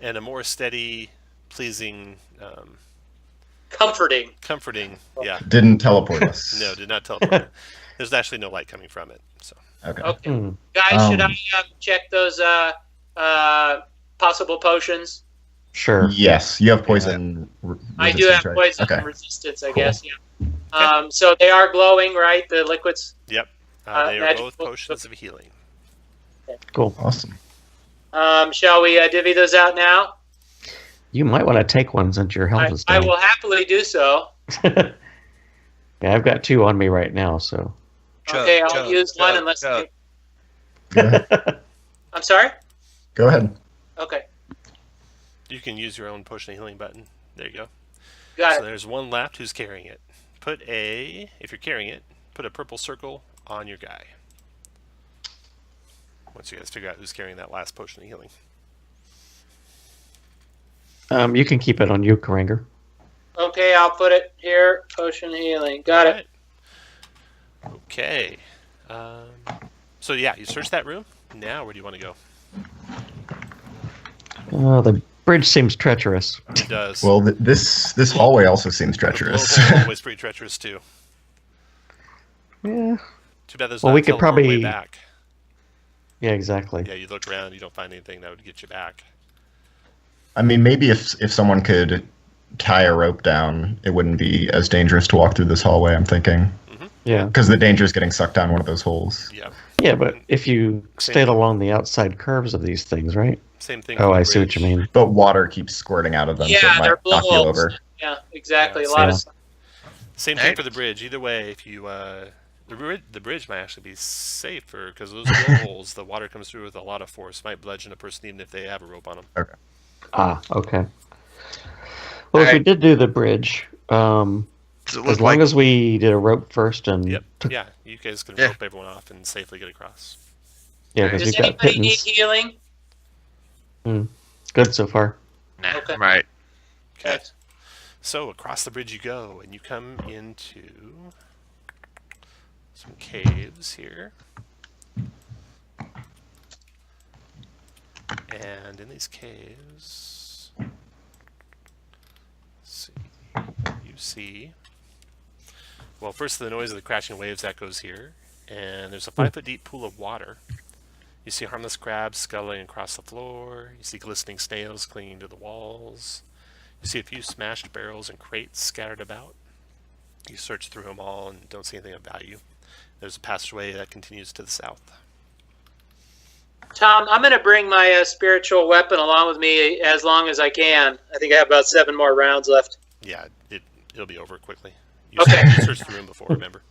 And a more steady, pleasing... Comforting. Yeah. Didn't teleport us. No, did not teleport. There's actually no light coming from it. So. Okay. Okay. Guys, should I check those possible potions? Sure. Yes, you have poison. I do have resistance, right? poison Okay. resistance, I Cool. guess. Yeah. So they are glowing, right? The liquids. Yep. They are magical- both potions of healing. Cool. Awesome. Shall we divvy those out now? You might want to take one since your health is I down. will happily do so. Yeah, I've got 2 on me right now, so. Okay, I'll use one unless. Go ahead. I'm sorry. Go ahead. Okay, You can use your own potion of healing button. There you go. got So it. there's one left who's carrying it. If you're carrying it, put a purple circle on your guy. Once you guys figure out who's carrying that last potion of healing. You can keep it on you, Koranger. Okay, I'll put it here. Potion healing. Got it. Alright. Okay. So yeah, you search that room. Now, where do you want to go? The bridge seems treacherous. It does. Well, this hallway also seems treacherous. The hallway's pretty treacherous too. Yeah. Too bad there's Well, not we a could teleport way probably- back. Yeah, exactly. Yeah, you look around, you don't find anything that would get you back. I mean, maybe if someone could tie a rope down, it wouldn't be as dangerous to walk through this hallway, I'm thinking. Yeah. Because the danger is getting sucked down one of those holes. Yeah. Yeah, but if you stayed along the outside curves of these things, right? Same thing. Oh, with the I see what bridge. you mean. But water keeps squirting out of them, so Yeah, it might they're knock you blowholes. over. Yeah, exactly. Yeah, A lot yeah. of. Same thing for the bridge. Either way, if you the bridge might actually be safer because those holes, the water comes through with a lot of force, might bludgeon a person even if they have a rope on them. Okay. Ah, okay. Well, if we did do the bridge, Does it look as long like as we did a rope first and Yep. took, Yeah, you guys can Yeah. rope everyone off and safely get across. yeah, because Does we've got anybody need pittance. healing? Good so far. Nah, Okay. right. Okay. So across the bridge you go, and you come into some caves here. And in these caves, let's see, you see, well, first the noise of the crashing waves echoes here, and there's a 5-foot deep pool of water. You see harmless crabs scuttling across the floor. You see glistening snails clinging to the walls. You see a few smashed barrels and crates scattered about. You search through them all and don't see anything of value. There's a passageway that continues to the south. Tom, I'm going to bring my spiritual weapon along with me as long as I can. I think I have about 7 more rounds left. Yeah, it'll be over quickly. Okay. You searched the room before, remember?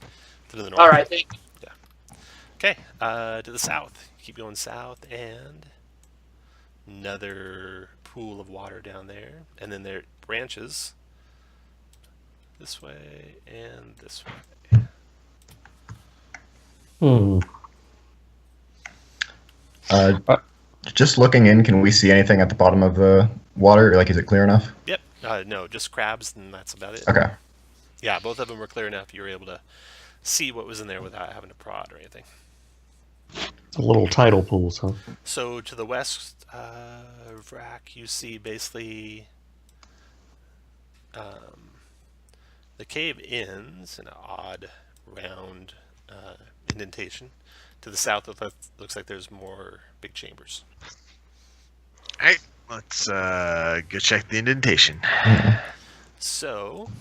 To the north. All right, thank you. Yeah. Okay, to the south. Keep going south, and another pool of water down there. And then there are branches this way and this way. Just looking in, can we see anything at the bottom of the water? Like, is it clear enough? Yep. No, just crabs, and that's about it. Okay. Yeah, both of them were clear enough. You were able to see what was in there without having to prod or anything. Little tidal pools, huh? So to the west, Vrac, you see basically the cave ends in an odd round indentation. To the south, it looks like there's more big chambers. All right, let's go check the indentation. So,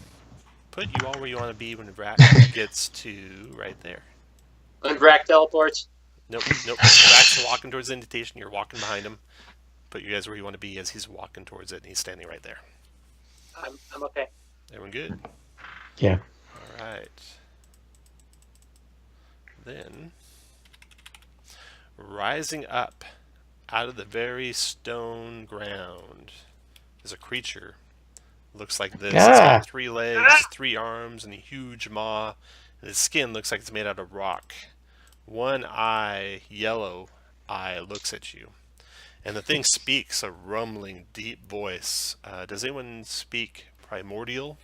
put you all where you want to be when Vrac gets to right there. When Vrac teleports? Nope. Vrac's walking towards the indentation. You're walking behind him. Put you guys where you want to be as he's walking towards it, and he's standing right there. I'm okay. Everyone good? Yeah. All right. Then, rising up out of the very stone ground is a creature. Looks like this. It's got 3 legs, 3 arms, and a huge maw. And its skin looks like it's made out of rock. One eye, yellow eye, looks at you. And the thing speaks a rumbling, deep voice. Does anyone speak Primordial?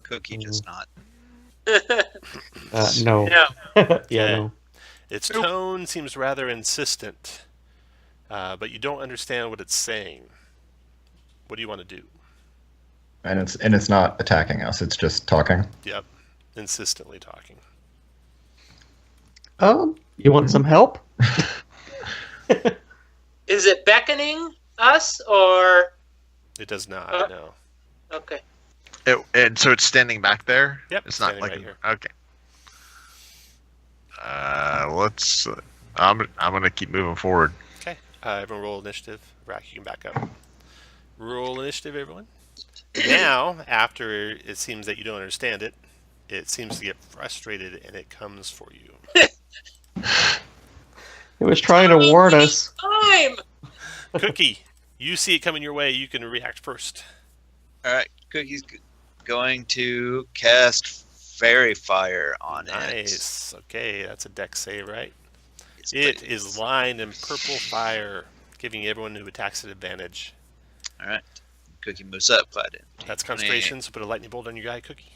Cookie does not. No. No. Yeah, no. Its tone seems rather insistent, but you don't understand what it's saying. What do you want to do? And it's not attacking us. It's just talking. Yep, insistently talking. You want some help? Is it beckoning us, or? It does not. No. Okay. And so it's standing back there. Yep, It's not standing like right here. Okay. Let's. I'm gonna keep moving forward. Okay. Everyone roll initiative. Rack, you can back up. Roll initiative, everyone. Now, after it seems that you don't understand it, it seems to get frustrated and it comes for you. It was trying to warn us. Time! Cookie, you see it coming your way. You can react first. All right, Cookie's going to cast Fairy Fire on it. Nice. Okay, that's a dex save, right? It is lined in purple fire, giving everyone who attacks an advantage. All right. Cookie moves up. That's concentration, so put a lightning bolt on your guy, Cookie.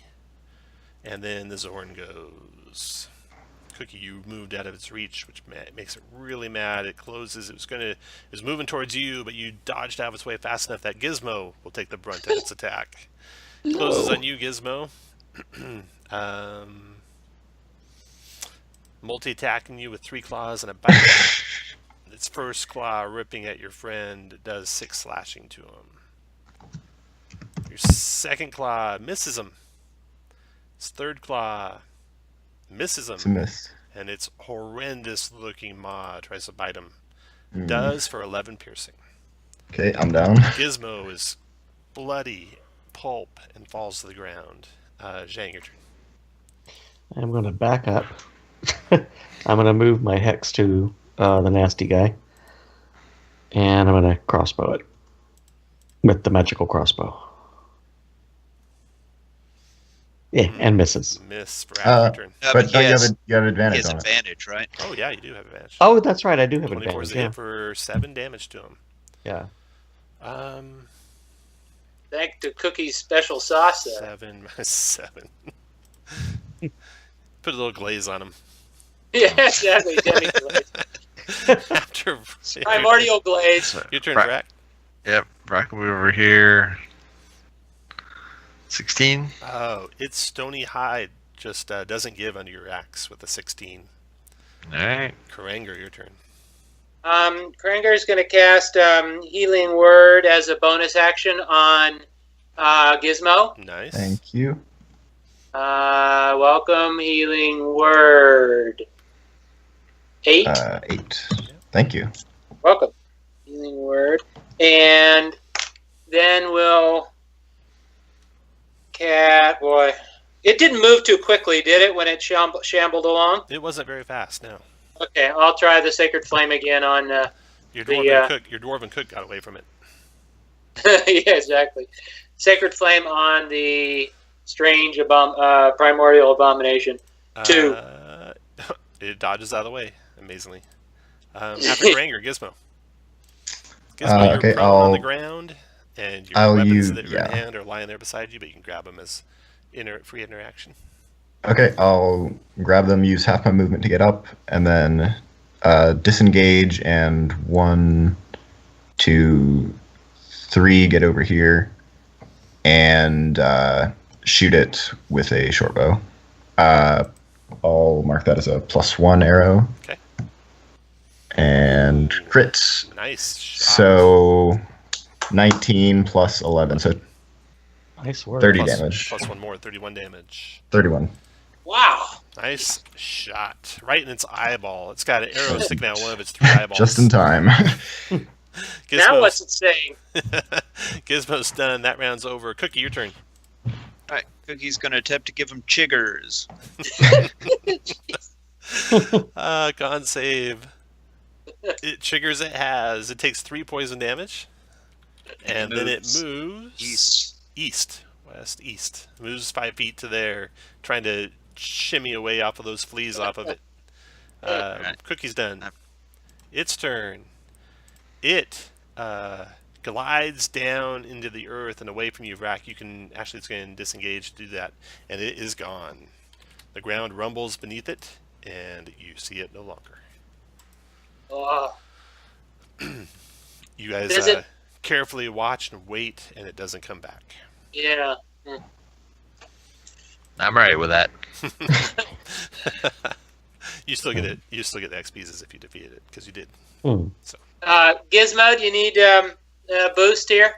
And then the Zorn goes. Cookie, you moved out of its reach, which makes it really mad. It closes. It was moving towards you, but you dodged out of its way fast enough that Gizmo will take the brunt of its attack. Closes on you, Gizmo. Multi-attacking you with 3 claws and a bite. Its first claw ripping at your friend does 6 slashing to him. Your second claw misses him. Its third claw misses him. It's a miss. And its horrendous looking maw tries to bite him. Does for 11 piercing. Okay, I'm down. Gizmo is bloody pulp and falls to the ground. Zhang, your turn. I'm going to back up. I'm going to move my hex to the nasty guy. And I'm going to crossbow it with the magical crossbow. Yeah, and misses. Miss for your turn. But he you has have advantage he has on it. advantage, right? Oh, yeah, you do have advantage. Oh, that's right. I do have 24 is advantage. a Yeah. hit for 7 damage to him. Yeah. Thanks to Cookie's special sauce there. 7 minus 7. Put a little glaze on him. Yeah, exactly. Demi glaze. After Primordial glaze. Your turn, Right. Brack. Yep, Brack will move over here. 16. Oh, its stony hide just doesn't give under your axe with a 16. All right. Karanger, your turn. Kranger's going to cast Healing Word as a bonus action on Gizmo. Nice. Thank you. Welcome, Healing Word. 8. 8. Thank you. Welcome, Healing Word. And then we'll... Boy. It didn't move too quickly, did it, when it shambled along? It wasn't very fast, no. Okay, I'll try the Sacred Flame again on Your dwarven cook got away from it. yeah, exactly. Sacred Flame on the strange primordial abomination. 2. It dodges out of the way, amazingly. After Granger, Gizmo. Gizmo, okay, you're prone on the ground, and your weapons that are in hand are lying there beside you, but you can grab them as free interaction. Okay, I'll grab them, use half my movement to get up, and then disengage, and 1, 2, 3 get over here, and shoot it with a short bow. I'll mark that as a +1 arrow. Okay. And crits. Nice shot. So 19 plus 11, so Nice work. 30 damage. Plus 1 more, 31 damage. 31. Wow. Nice shot. Right in its eyeball. It's got an arrow sticking out one of its 3 eyeballs. Just in time. Now what's it saying? Gizmo's done. That round's over. Cookie, your turn. All right, Cookie's going to attempt to give him chiggers. Con save. It triggers. It has. It takes 3 poison damage. And then it moves west, east. Moves 5 feet to there, trying to shimmy away off of those fleas off of it. Cookie's done. Its turn. It glides down into the earth and away from you, Vrack. You can actually, it's going to disengage to do that, and it is gone. The ground rumbles beneath it, and you see it no longer. Oh. You guys carefully watch and wait, and it doesn't come back. Yeah. I'm right with that. You still get it. You still get the XPs as if you defeated it, because you did. So. Gizmo, do you need a boost here?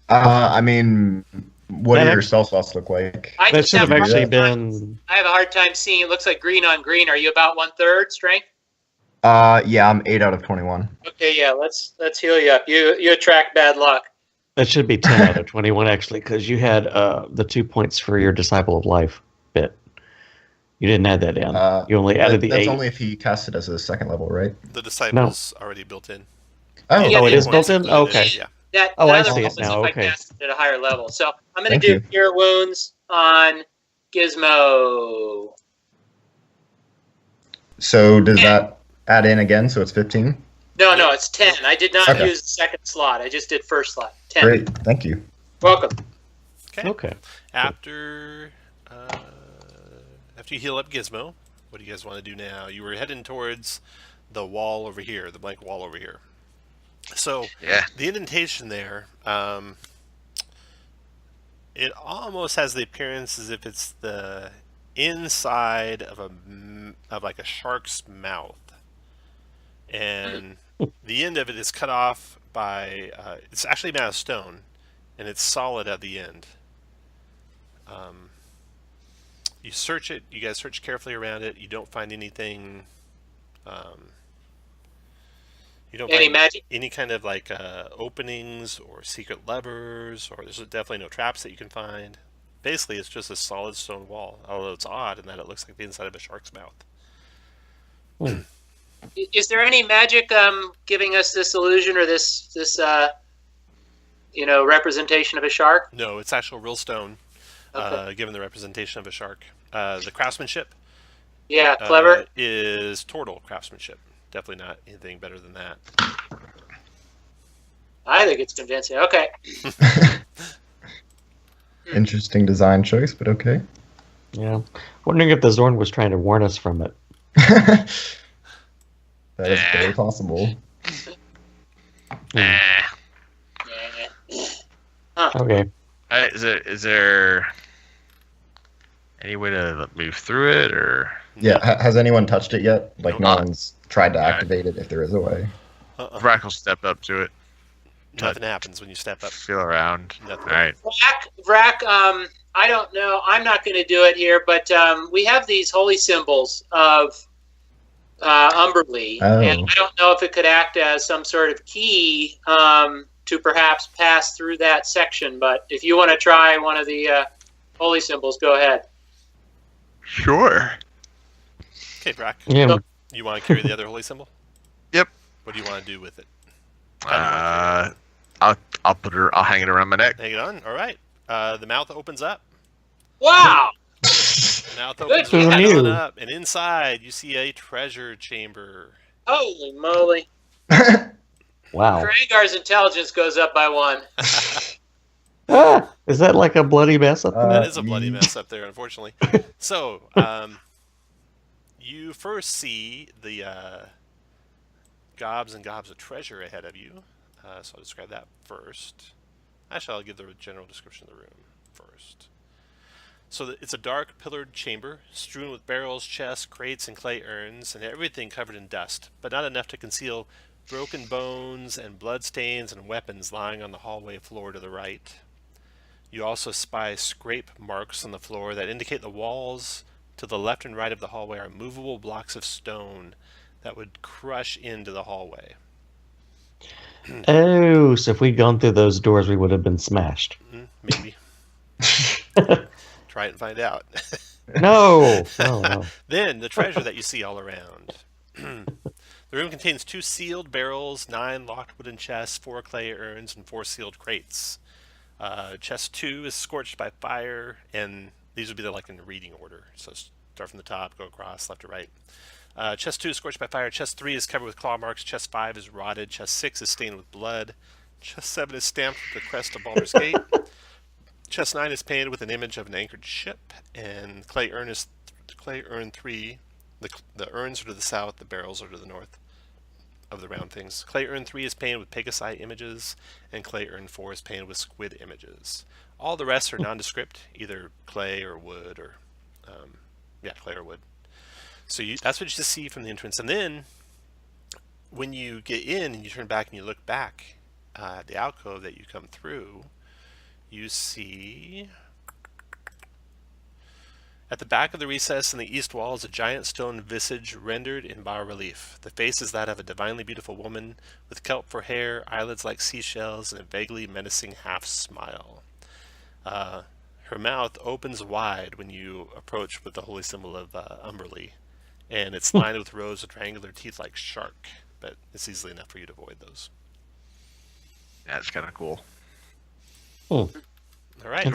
I mean, what do your spell slots look like? That should have actually been... I have a hard time seeing. It looks like green on green. Are you about 1/3 strength? Yeah, I'm 8 out of 21. Okay, yeah, let's heal you up. You attract bad luck. That should be 10 out of 21, actually, because you had the 2 points for your Disciple of Life bit. You didn't add that in. You only added the 8. That's only if he cast it as a second level, right? The Disciple's already built in. Oh, it is built in? Okay. Yeah. I see it now. If I Okay. cast it at a higher level. So I'm going to do Cure Wounds on Gizmo. So does that add in again, so it's 15? No, it's 10. I did not use the second slot. I just did first slot. 10. Great, thank you. Welcome. Okay. After you heal up Gizmo, what do you guys want to do now? You were heading towards the wall over here, the blank wall over here. So the indentation there, it almost has the appearance as if it's the inside of like a shark's mouth, and the end of it is cut off by it's actually made out of stone, and it's solid at the end. You search it. You guys search carefully around it. You don't find anything. You don't find magic? Any kind of like openings or secret levers, or there's definitely no traps that you can find. Basically, it's just a solid stone wall. Although it's odd in that it looks like the inside of a shark's mouth. Is there any magic giving us this illusion or this representation of a shark? No, it's actual real stone. Given the representation of a shark. The craftsmanship clever is Tortle craftsmanship. Definitely not anything better than that. I think it's convincing. Okay. Interesting design choice, but okay. Yeah. Wondering if the Zorn was trying to warn us from it. That is very possible. Okay. Is there any way to move through it, or? Yeah, has anyone touched it yet? Like, no one's tried to activate it, if there is a way. Brack will step up to it. Nothing happens when you step up. Feel around. Nothing. All right. Vrac, I don't know. I'm not going to do it here, but we have these holy symbols of Umberlee, and I don't know if it could act as some sort of key to perhaps pass through that section. But if you want to try one of the holy symbols, go ahead. Sure. Okay, Brack. Yeah. You want to carry the other holy symbol? Yep. What do you want to do with it? I'll put her. I'll hang it around my neck. Hang it on. All right. The mouth opens up. Wow! The mouth opens Who right knew? on up, and inside you see a treasure chamber. Holy moly! Wow. Drangar's intelligence goes up by 1. Ah, is that like a bloody mess up there? That is a bloody mess up there, unfortunately. So, you first see the gobs and gobs of treasure ahead of you. So I'll describe that first. Actually, I'll give the general description of the room first. So it's a dark, pillared chamber, strewn with barrels, chests, crates, and clay urns, and everything covered in dust, but not enough to conceal broken bones and bloodstains and weapons lying on the hallway floor to the right. You also spy scrape marks on the floor that indicate the walls to the left and right of the hallway are movable blocks of stone that would crush into the hallway. Oh, so if we'd gone through those doors, we would have been smashed. Maybe. Try it and find out. No. No. Then the treasure that you see all around. The room contains 2 sealed barrels, 9 locked wooden chests, 4 clay urns, and 4 sealed crates. Chest 2 is scorched by fire, and these would be like in the reading order. So start from the top, go across, left to right. Chest 2 is scorched by fire. Chest 3 is covered with claw marks. Chest 5 is rotted. Chest 6 is stained with blood. Chest 7 is stamped with the crest of Baldur's Gate. Chest 9 is painted with an image of an anchored ship. And clay urn 3. The urns are to the south. The barrels are to the north of the round things. Clay urn 3 is painted with Pegasi images, and clay urn 4 is painted with squid images. All the rest are nondescript, either clay or wood, or clay or wood. So that's what you just see from the entrance. And then when you get in and you turn back and you look back at the alcove that you come through, you see at the back of the recess in the east wall is a giant stone visage rendered in bas-relief. The face is that of a divinely beautiful woman with kelp for hair, eyelids like seashells, and a vaguely menacing half-smile. Her mouth opens wide when you approach with the holy symbol of Umberlee, and it's lined with rows of triangular teeth like shark, but it's easily enough for you to avoid those. Yeah, it's kind of cool. All right,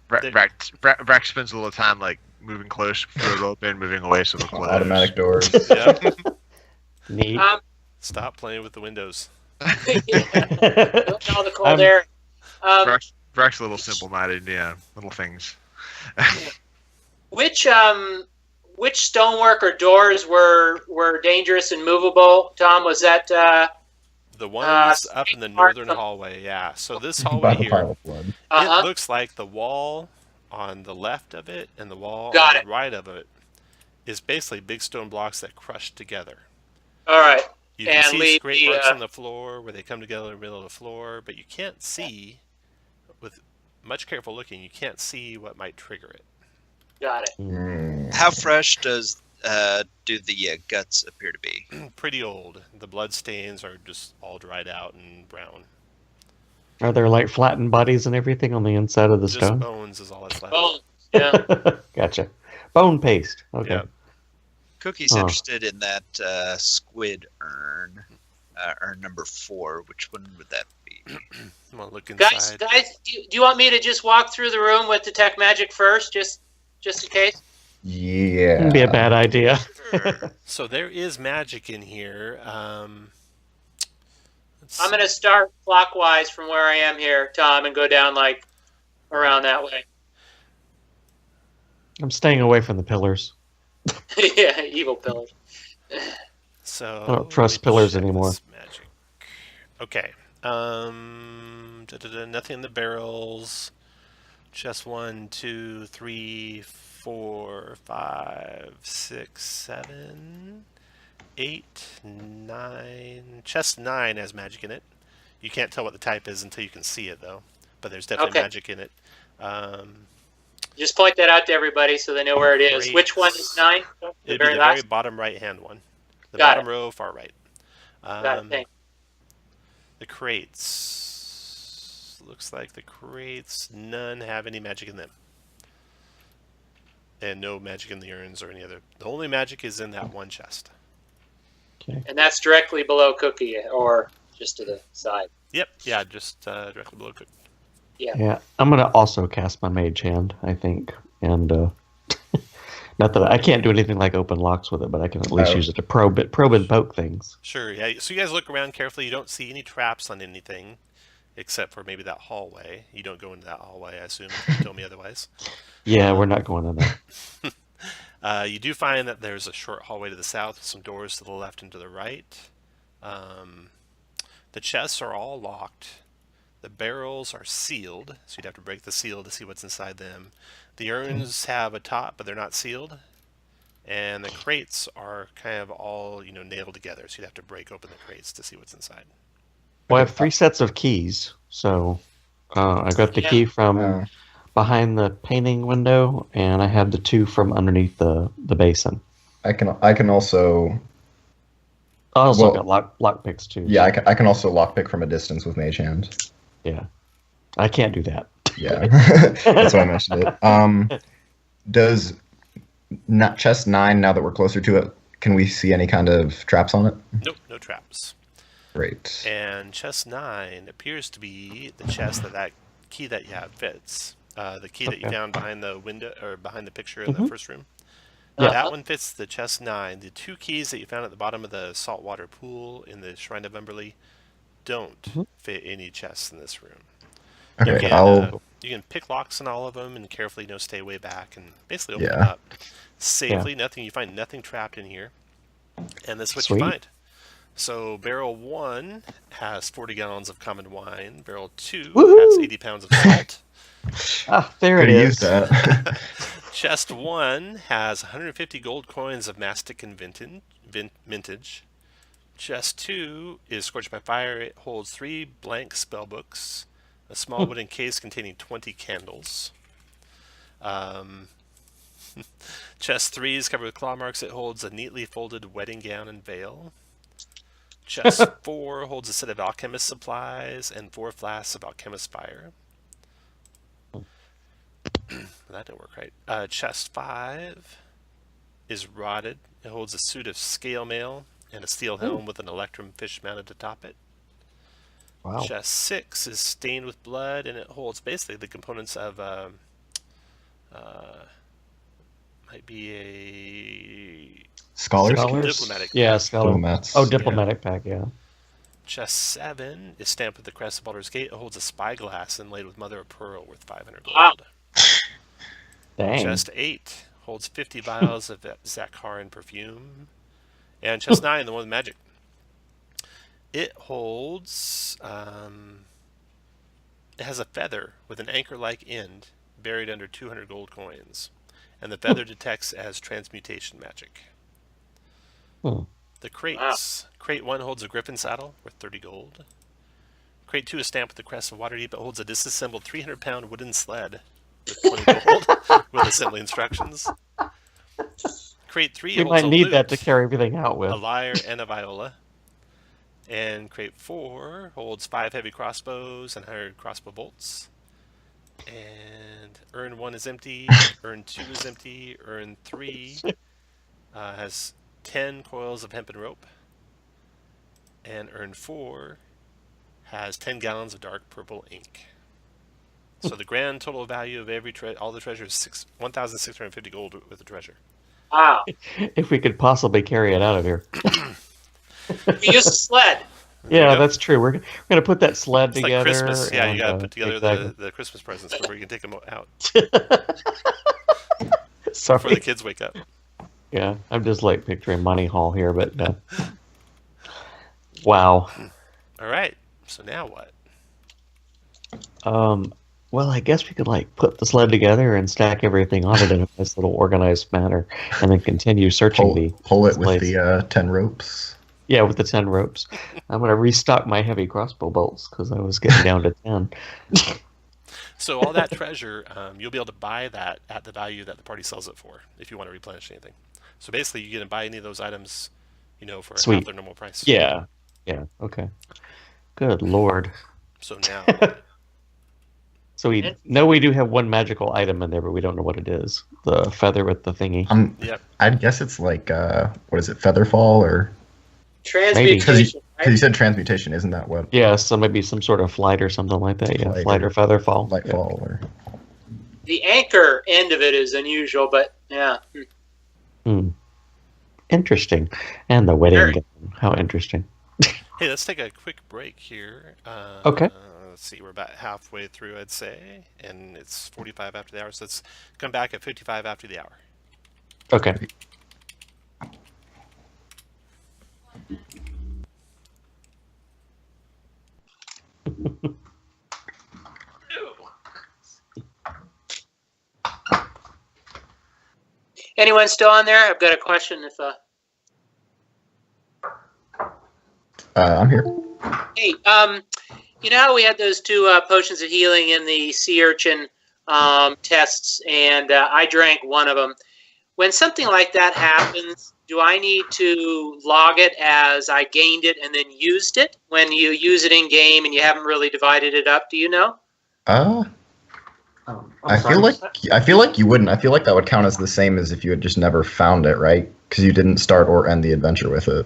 Brack spends a little time like moving close, throw it open, moving away, so it'll close. Automatic doors. Yeah. Neat. Stop playing with the windows. All the cold air. Brack's a little simple-minded, yeah, little things. Which stonework or doors were dangerous and movable? Tom, was that the ones up in the northern hallway? Yeah. So this hallway here, it looks like the wall on the left of it and the wall on the right of it is basically big stone blocks that crush together. All right. You can see scrape marks on the floor where they come together in the middle of the floor, but you can't see, with much careful looking, you can't see what might trigger it. Got it. How fresh do the guts appear to be? Pretty old. The blood stains are just all dried out and brown. Are there like flattened bodies and everything on the inside of the Just stone? bones is all that's left. Bones. Yeah. Gotcha. Bone paste. Okay. Yeah. Cookie's interested in that squid urn, urn number 4. Which one would that be? I'm gonna look inside. Guys, do you want me to just walk through the room with detect magic first, just in case? Yeah. Wouldn't be a bad idea. So there is magic in here. I'm going to start clockwise from where I am here, Tom, and go down like around that way. I'm staying away from the pillars. Yeah, evil pillars. So I don't trust pillars anymore. Magic. Okay. Nothing in the barrels. Chest 1, 2, 3, 4, 5, 6, 7, 8, 9. Chest 9 has magic in it. You can't tell what the type is until you can see it, though. But there's definitely magic in it. Just point that out to everybody so they know where it is. Which one is 9? It'd be the very bottom right-hand one. The bottom row, far right. Got it, thanks. The crates. Looks like the crates, none have any magic in them. And no magic in the urns or any other. The only magic is in that one chest. Okay. And that's directly below Cookie, or just to the side. Yep. Yeah, just directly below Cookie. Yeah. I'm gonna also cast my mage hand, I think, and not that I can't do anything like open locks with it, but I can at least use it to probe and poke things. Sure. Yeah. So you guys look around carefully. You don't see any traps on anything, except for maybe that hallway. You don't go into that hallway, I assume. If you told me otherwise. Yeah, we're not going in there. You do find that there's a short hallway to the south with some doors to the left and to the right. The chests are all locked. The barrels are sealed, so you'd have to break the seal to see what's inside them. The urns have a top, but they're not sealed. And the crates are kind of all, nailed together, so you'd have to break open the crates to see what's inside. Well, I have 3 sets of keys, so I got the key from behind the painting window, and I have the 2 from underneath the basin. I can also. I also got lock picks too. Yeah, I can also lockpick from a distance with Mage Hand. Yeah, I can't do that. Yeah, that's why I mentioned it. Does not chest 9? Now that we're closer to it, can we see any kind of traps on it? Nope, no traps. Great. And chest 9 appears to be the chest that key that you have fits. The key that you found behind the window or behind the picture in the first room. That one fits the chest 9. The 2 keys that you found at the bottom of the saltwater pool in the Shrine of Emberly don't fit any chests in this room. Okay, you can pick locks on all of them and carefully stay way back and basically open them up safely. You find nothing trapped in here, and that's what you find. So barrel 1 has 40 gallons of common wine. Barrel 2 has 80 pounds of salt. There it is. Use that. Chest 1 has 150 gold coins of mastic and vintage. Chest 2 is scorched by fire. It holds 3 blank spell books, a small wooden case containing 20 candles. Chest 3 is covered with claw marks. It holds a neatly folded wedding gown and veil. Chest 4 holds a set of alchemist supplies and 4 flasks of alchemist fire. That didn't work right. Chest 5 is rotted. It holds a suit of scale mail and a steel helm with an electrum fish mounted atop it. Wow. Chest 6 is stained with blood, and it holds basically the components of might be a Scholars? diplomatic. Yeah, scholar. Diplomats. Oh, diplomatic pack. Yeah. Chest 7 is stamped with the crest of Baldur's Gate. It holds a spyglass inlaid with mother of pearl worth 500 gold. Wow. Dang. Chest 8 holds 50 vials of Zakharan perfume. And chest 9, the one with magic. It holds... it has a feather with an anchor-like end buried under 200 gold coins. And the feather detects as transmutation magic. The crates. Crate 1 holds a griffin saddle worth 30 gold. Crate 2 is stamped with the crest of Waterdeep. It holds a disassembled 300-pound wooden sled with 20 gold with assembly instructions. Crate 3 You holds might need lute, that to carry everything out with. a lyre, and a viola. And crate 4 holds 5 heavy crossbows and 100 crossbow bolts. And urn 1 is empty. Urn 2 is empty. Urn 3 has 10 coils of hempen rope. And urn 4 has 10 gallons of dark purple ink. So the grand total value of all the treasure is 1,650 gold with the treasure. Wow. If we could possibly carry it out of here. We use a sled. Yeah, that's true. We're gonna put that sled It's together. like Christmas. Yeah, you gotta put together exactly. the Christmas presents before you can take them out. Sorry. Before the kids wake up. Yeah, I'm just like picturing Money Hall here, but wow. All right. So now what? Well, I guess we could like put the sled together and stack everything on it in a nice little organized manner, and then continue searching pull it with place. the 10 ropes. Yeah, with the 10 ropes. I'm gonna restock my heavy crossbow bolts because I was getting down to 10. So all that treasure, you'll be able to buy that at the value that the party sells it for if you want to replenish anything. So basically, you get to buy any of those items, for Sweet. half their normal price. Yeah. Yeah. Okay. Good Lord. So now, So we know we do have one magical item in there, but we don't know what it is. The feather with the thingy. yep. I'd guess it's like, what is it, Featherfall or? Transmutation. Because you said transmutation, isn't that what? Yeah, so maybe some sort of flight or something like that. Yeah, flight or featherfall. Lightfall or. The anchor end of it is unusual, but yeah. Interesting. And the wedding gown. How interesting. Hey, let's take a quick break here. Okay. Let's see, we're about halfway through, I'd say, and it's 45 after the hour, so let's come back at 55 after the hour. Okay. Anyone still on there? I've got a question. If I'm here. Hey, you know how we had those two potions of healing in the sea urchin tests, and I drank one of them. When something like that happens, do I need to log it as I gained it and then used it? When you use it in game and you haven't really divided it up, do you know? I feel like you wouldn't. I feel like that would count as the same as if you had just never found it, right? Because you didn't start or end the adventure with it.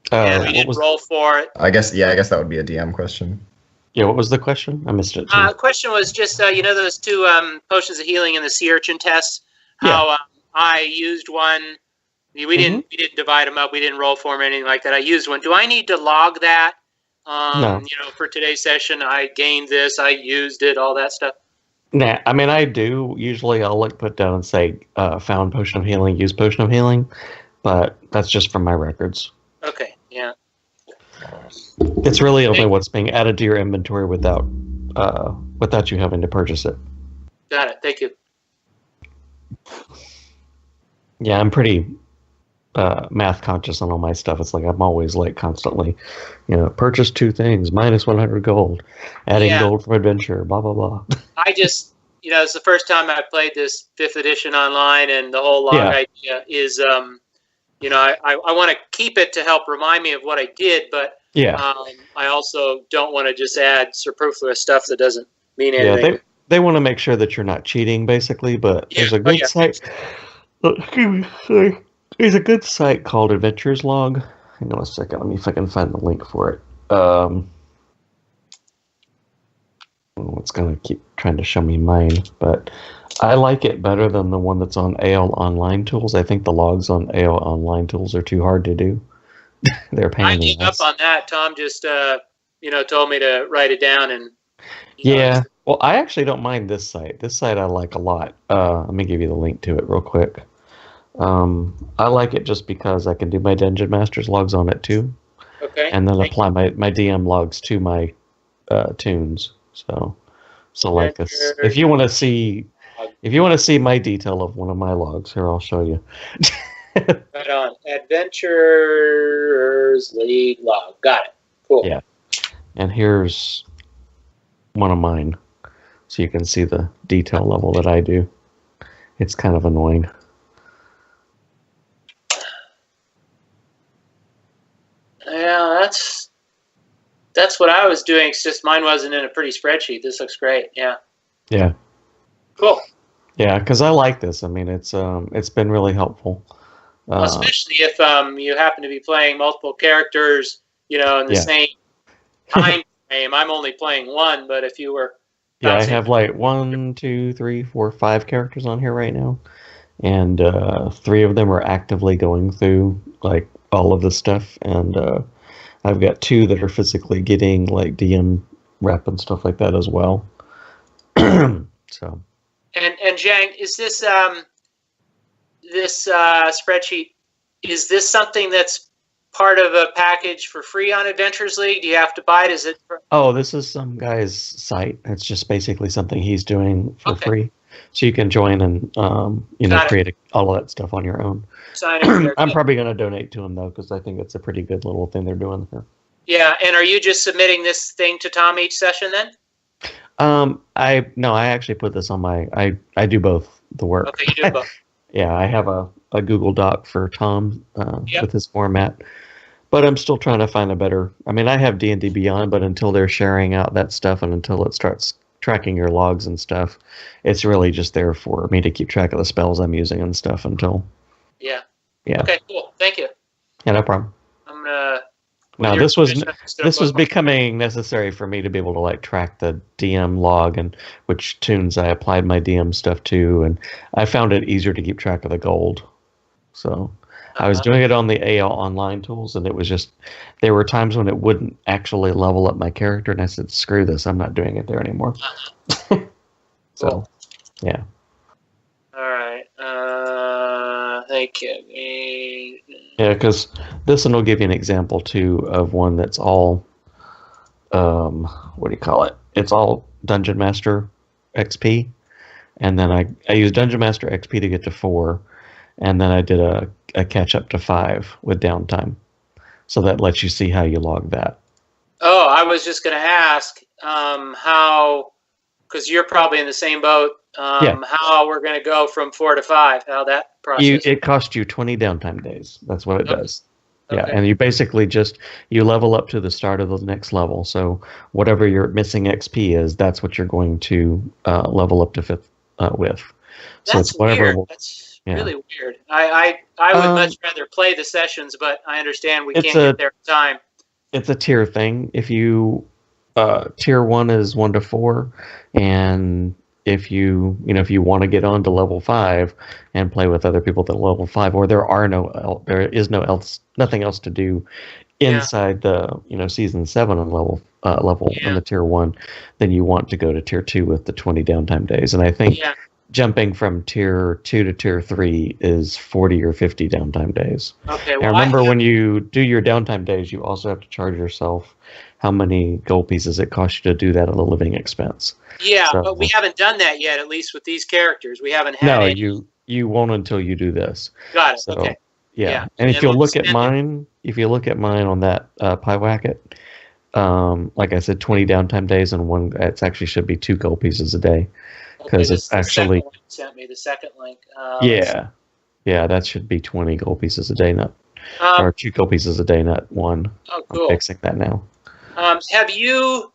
Yeah, we didn't roll for it. I guess that would be a DM question. Yeah, what was the question? I missed it too. The question was just, those two potions of healing in the sea urchin tests. How I used one. We didn't divide them up. We didn't roll for them or anything like that. I used one. Do I need to log that? No. For today's session, I gained this. I used it. All that stuff. Nah, I mean, I do. Usually I'll put down and say, found potion of healing, use potion of healing. But that's just from my records. Okay, yeah. It's really only what's being added to your inventory without you having to purchase it. Got it. Thank you. Yeah, I'm pretty math conscious on all my stuff. It's like I'm always constantly, purchase 2 things, minus 100 gold, adding gold from adventure, blah, blah, blah. I just, it's the first time I played this 5th edition online, and the whole log idea is, I want to keep it to help remind me of what I did, but I also don't want to just add superfluous stuff that doesn't mean anything. Yeah, they want to make sure that you're not cheating, basically, but there's a good site. There's a good site called Adventures Log. Hang on a second. Let me see if I can find the link for it. It's going to keep trying to show me mine, but I like it better than the one that's on AL Online Tools. I think the logs on AL Online Tools are too hard to do. They're pain in the ass. I gave up on that. Tom just, told me to write it down and. Well, I actually don't mind this site. This site I like a lot. Let me give you the link to it real quick. I like it just because I can do my Dungeon Master's logs on it too. Okay. And then apply my DM logs to my tunes. So like this. If you want to see my detail of one of my logs, here I'll show you. Right on. Adventures League log. Got it. Cool. Yeah. And here's one of mine. So you can see the detail level that I do. It's kind of annoying. Yeah, that's what I was doing. It's just mine wasn't in a pretty spreadsheet. This looks great. Yeah. Yeah. Cool. Yeah, because I like this. I mean, it's been really helpful. Well, especially if you happen to be playing multiple characters, in the same time frame. I'm only playing one, but if you were I have 1, 2, 3, 4, 5 characters on here right now, and 3 of them are actively going through all of this stuff, and I've got 2 that are physically getting DM rep and stuff like that as well. So. And Zhang, is this this spreadsheet? Is this something that's part of a package for free on Adventures League? Do you have to buy it? Is it? Oh, this is some guy's site. It's just basically something he's doing for free. So you can join and create all of that stuff on your own. I'm probably going to donate to him though, because I think it's a pretty good little thing they're doing here. Yeah, and are you just submitting this thing to Tom each session then? I actually put this on my. I do both the work. Okay, you do both. Yeah, I have a Google Doc for Tom with his format, but I'm still trying to find a better. I mean, I have D&D Beyond, but until they're sharing out that stuff and until it starts tracking your logs and stuff, it's really just there for me to keep track of the spells I'm using and stuff until. Yeah. Yeah. Okay, cool. Thank you. Yeah, no problem. I'm gonna. Now this was becoming necessary for me to be able to like track the DM log and which tunes I applied my DM stuff to, and I found it easier to keep track of the gold. So I was doing it on the AL online tools, and it was just there were times when it wouldn't actually level up my character, and I said, "Screw this! I'm not doing it there anymore." So, yeah. All right. Thank you. Yeah, because this one will give you an example too of one that's all, what do you call it? It's all Dungeon Master XP, and then I used Dungeon Master XP to get to 4, and then I did a catch up to 5 with downtime, so that lets you see how you log that. Oh, I was just going to ask how, because you're probably in the same boat. How we're going to go from 4 to 5? How that process? It costs you 20 downtime days. That's what it does. Yeah, Okay. and you basically you level up to the start of the next level. So whatever your missing XP is, that's what you're going to level up to 5th with. So That's it's whatever. weird. That's really weird. I would much rather play the sessions, but I understand we can't get there in time. It's a tier thing. If you tier 1 is 1 to 4, and if you want to get on to level 5 and play with other people at level 5, or there is nothing else to do inside the season 7 on level on the tier 1, then you want to go to tier 2 with the 20 downtime days. And I think jumping from tier 2 to tier 3 is 40 or 50 downtime days. Okay. Now remember, when you do your downtime days, you also have to charge yourself how many gold pieces it costs you to do that at a living expense. Yeah, so, but we haven't done that yet, at least with these characters. We haven't had any. You won't until you do this. Got it. So, okay. Yeah. And if you look at mine on that Pyewacket, like I said, 20 downtime days, and it actually should be 2 gold pieces a day, because it's actually sent me the second link. Yeah, that should be 20 gold pieces a day, not or 2 gold pieces a day, not 1. Oh, cool. I'm fixing that now. Have you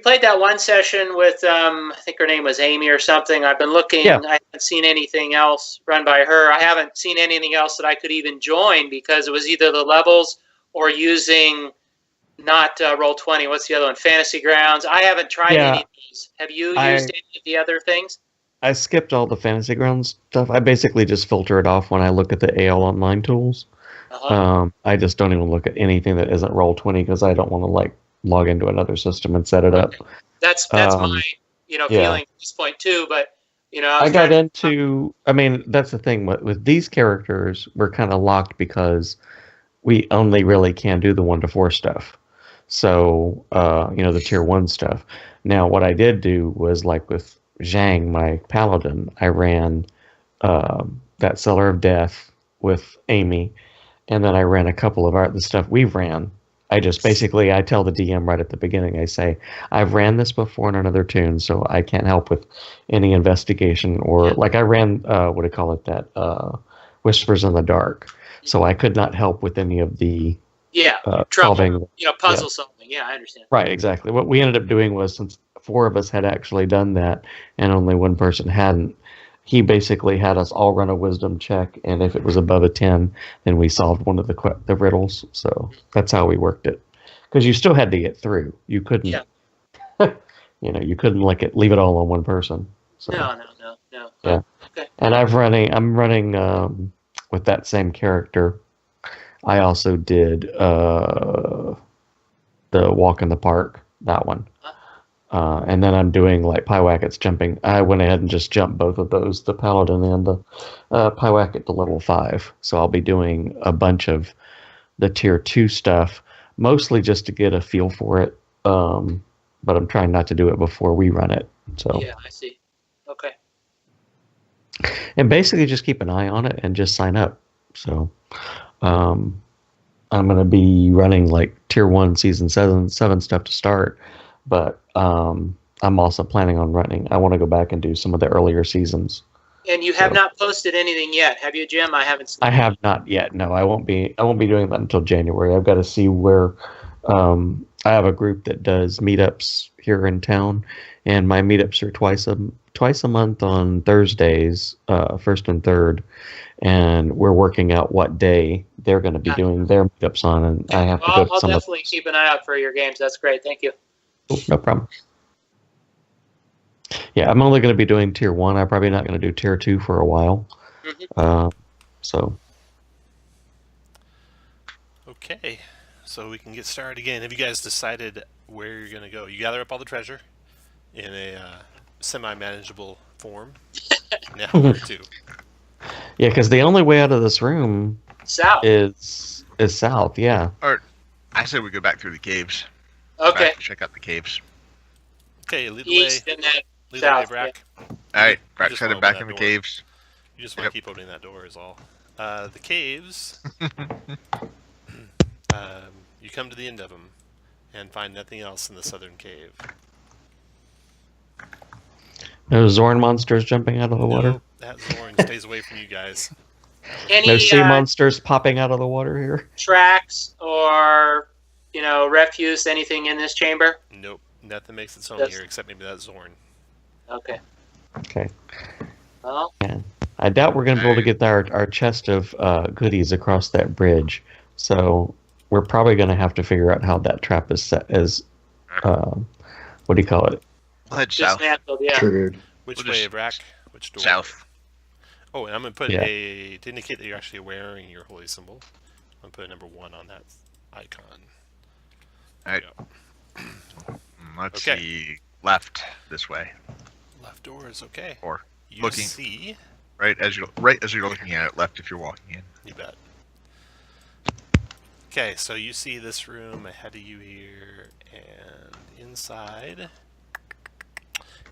played that one session with I think her name was Amy or something? I've been looking. Yeah. I haven't seen anything else run by her. I haven't seen anything else that I could even join, because it was either the levels or using not Roll20. What's the other one? Fantasy Grounds. I haven't tried any of these. Have you used any of the other things? I skipped all the Fantasy Grounds stuff. I basically just filter it off when I look at the AL online tools. I just don't even look at anything that isn't Roll20, because I don't want to log into another system and set it up. That's my feeling at this point too. But I got into. I mean, that's the thing with these characters. We're kind of locked because we only really can do the 1 to 4 stuff. So the tier 1 stuff. Now, what I did do was, like with Zhang, my paladin, I ran that Cellar of Death with Amy, and then I ran a couple of the stuff we've ran. I just basically, I tell the DM right at the beginning, I say, I've ran this before in another tune, so I can't help with any investigation, or like I ran, Whispers in the Dark, so I could not help with any of the solving, puzzle solving. Yeah, I understand. Right, exactly. What we ended up doing was, since 4 of us had actually done that and only 1 person hadn't, he basically had us all run a wisdom check, and if it was above a 10, then we solved one of the riddles. So that's how we worked it, because you still had to get through. You couldn't, you couldn't leave it all on 1 person. So, no. Yeah. Okay. And I'm running with that same character. I also did the Walk in the Park, that one. And then I'm doing Pyewacket's jumping. I went ahead and just jumped both of those, the Paladin and the Pyewacket, to level 5. So I'll be doing a bunch of the tier 2 stuff, mostly just to get a feel for it. But I'm trying not to do it before we run it. So Yeah, I see. Okay. and basically just keep an eye on it and just sign up. So I'm going to be running like tier 1 season 7 stuff to start, but I'm also planning on running. I want to go back and do some of the earlier seasons. And you have not posted anything yet, have you, Jim? I haven't seen. I have not yet. No, I won't be doing that until January. I've got to see where I have a group that does meetups here in town, and my meetups are twice a month on Thursdays, first and third, and we're working out what day they're going to be doing their meetups on, and I have to go to I'll some definitely keep an eye out for your games. That's great. Thank you. No problem. Yeah, I'm only going to be doing tier 1. I'm probably not going to do tier 2 for a while. So. Okay, so we can get started again. Have you guys decided where you're going to go? You gather up all the treasure in a semi-manageable form. Now where to? Yeah, because the only way out of this room South is south. Yeah. Or I said we go back through the caves. Okay. Check out the caves. Okay, lead the East way. and then Lead the way, south. Brack. All right, You Brack's just headed wanna back open in the that door. caves. You just want Yep. to keep opening that door is all. The caves, you come to the end of them and find nothing else in the southern cave. No Zorn monsters jumping out of the water. No, that Zorn stays away from you guys. Any No sea monsters popping out of the water here. tracks or refuse, anything in this chamber? Nope, nothing makes its own That's- here except maybe that Zorn. Okay. Okay. Well, I doubt we're going to be able to get our chest of goodies across that bridge. So we're probably going to have to figure out how that trap is set. What do you call it? We'll head south. dismantled. Yeah. Triggered. Which We'll way, just- Brack? Which door? South. Oh, and I'm going to put Yeah. to indicate that you're actually wearing your holy symbol. I'm going to put a number 1 on that icon. All right. There you Let's Okay. see. Left this way. go. Left door is okay. Or You looking. see, right as you're looking at it. Left if you're walking in. you bet. Okay, so you see this room ahead of you here, and inside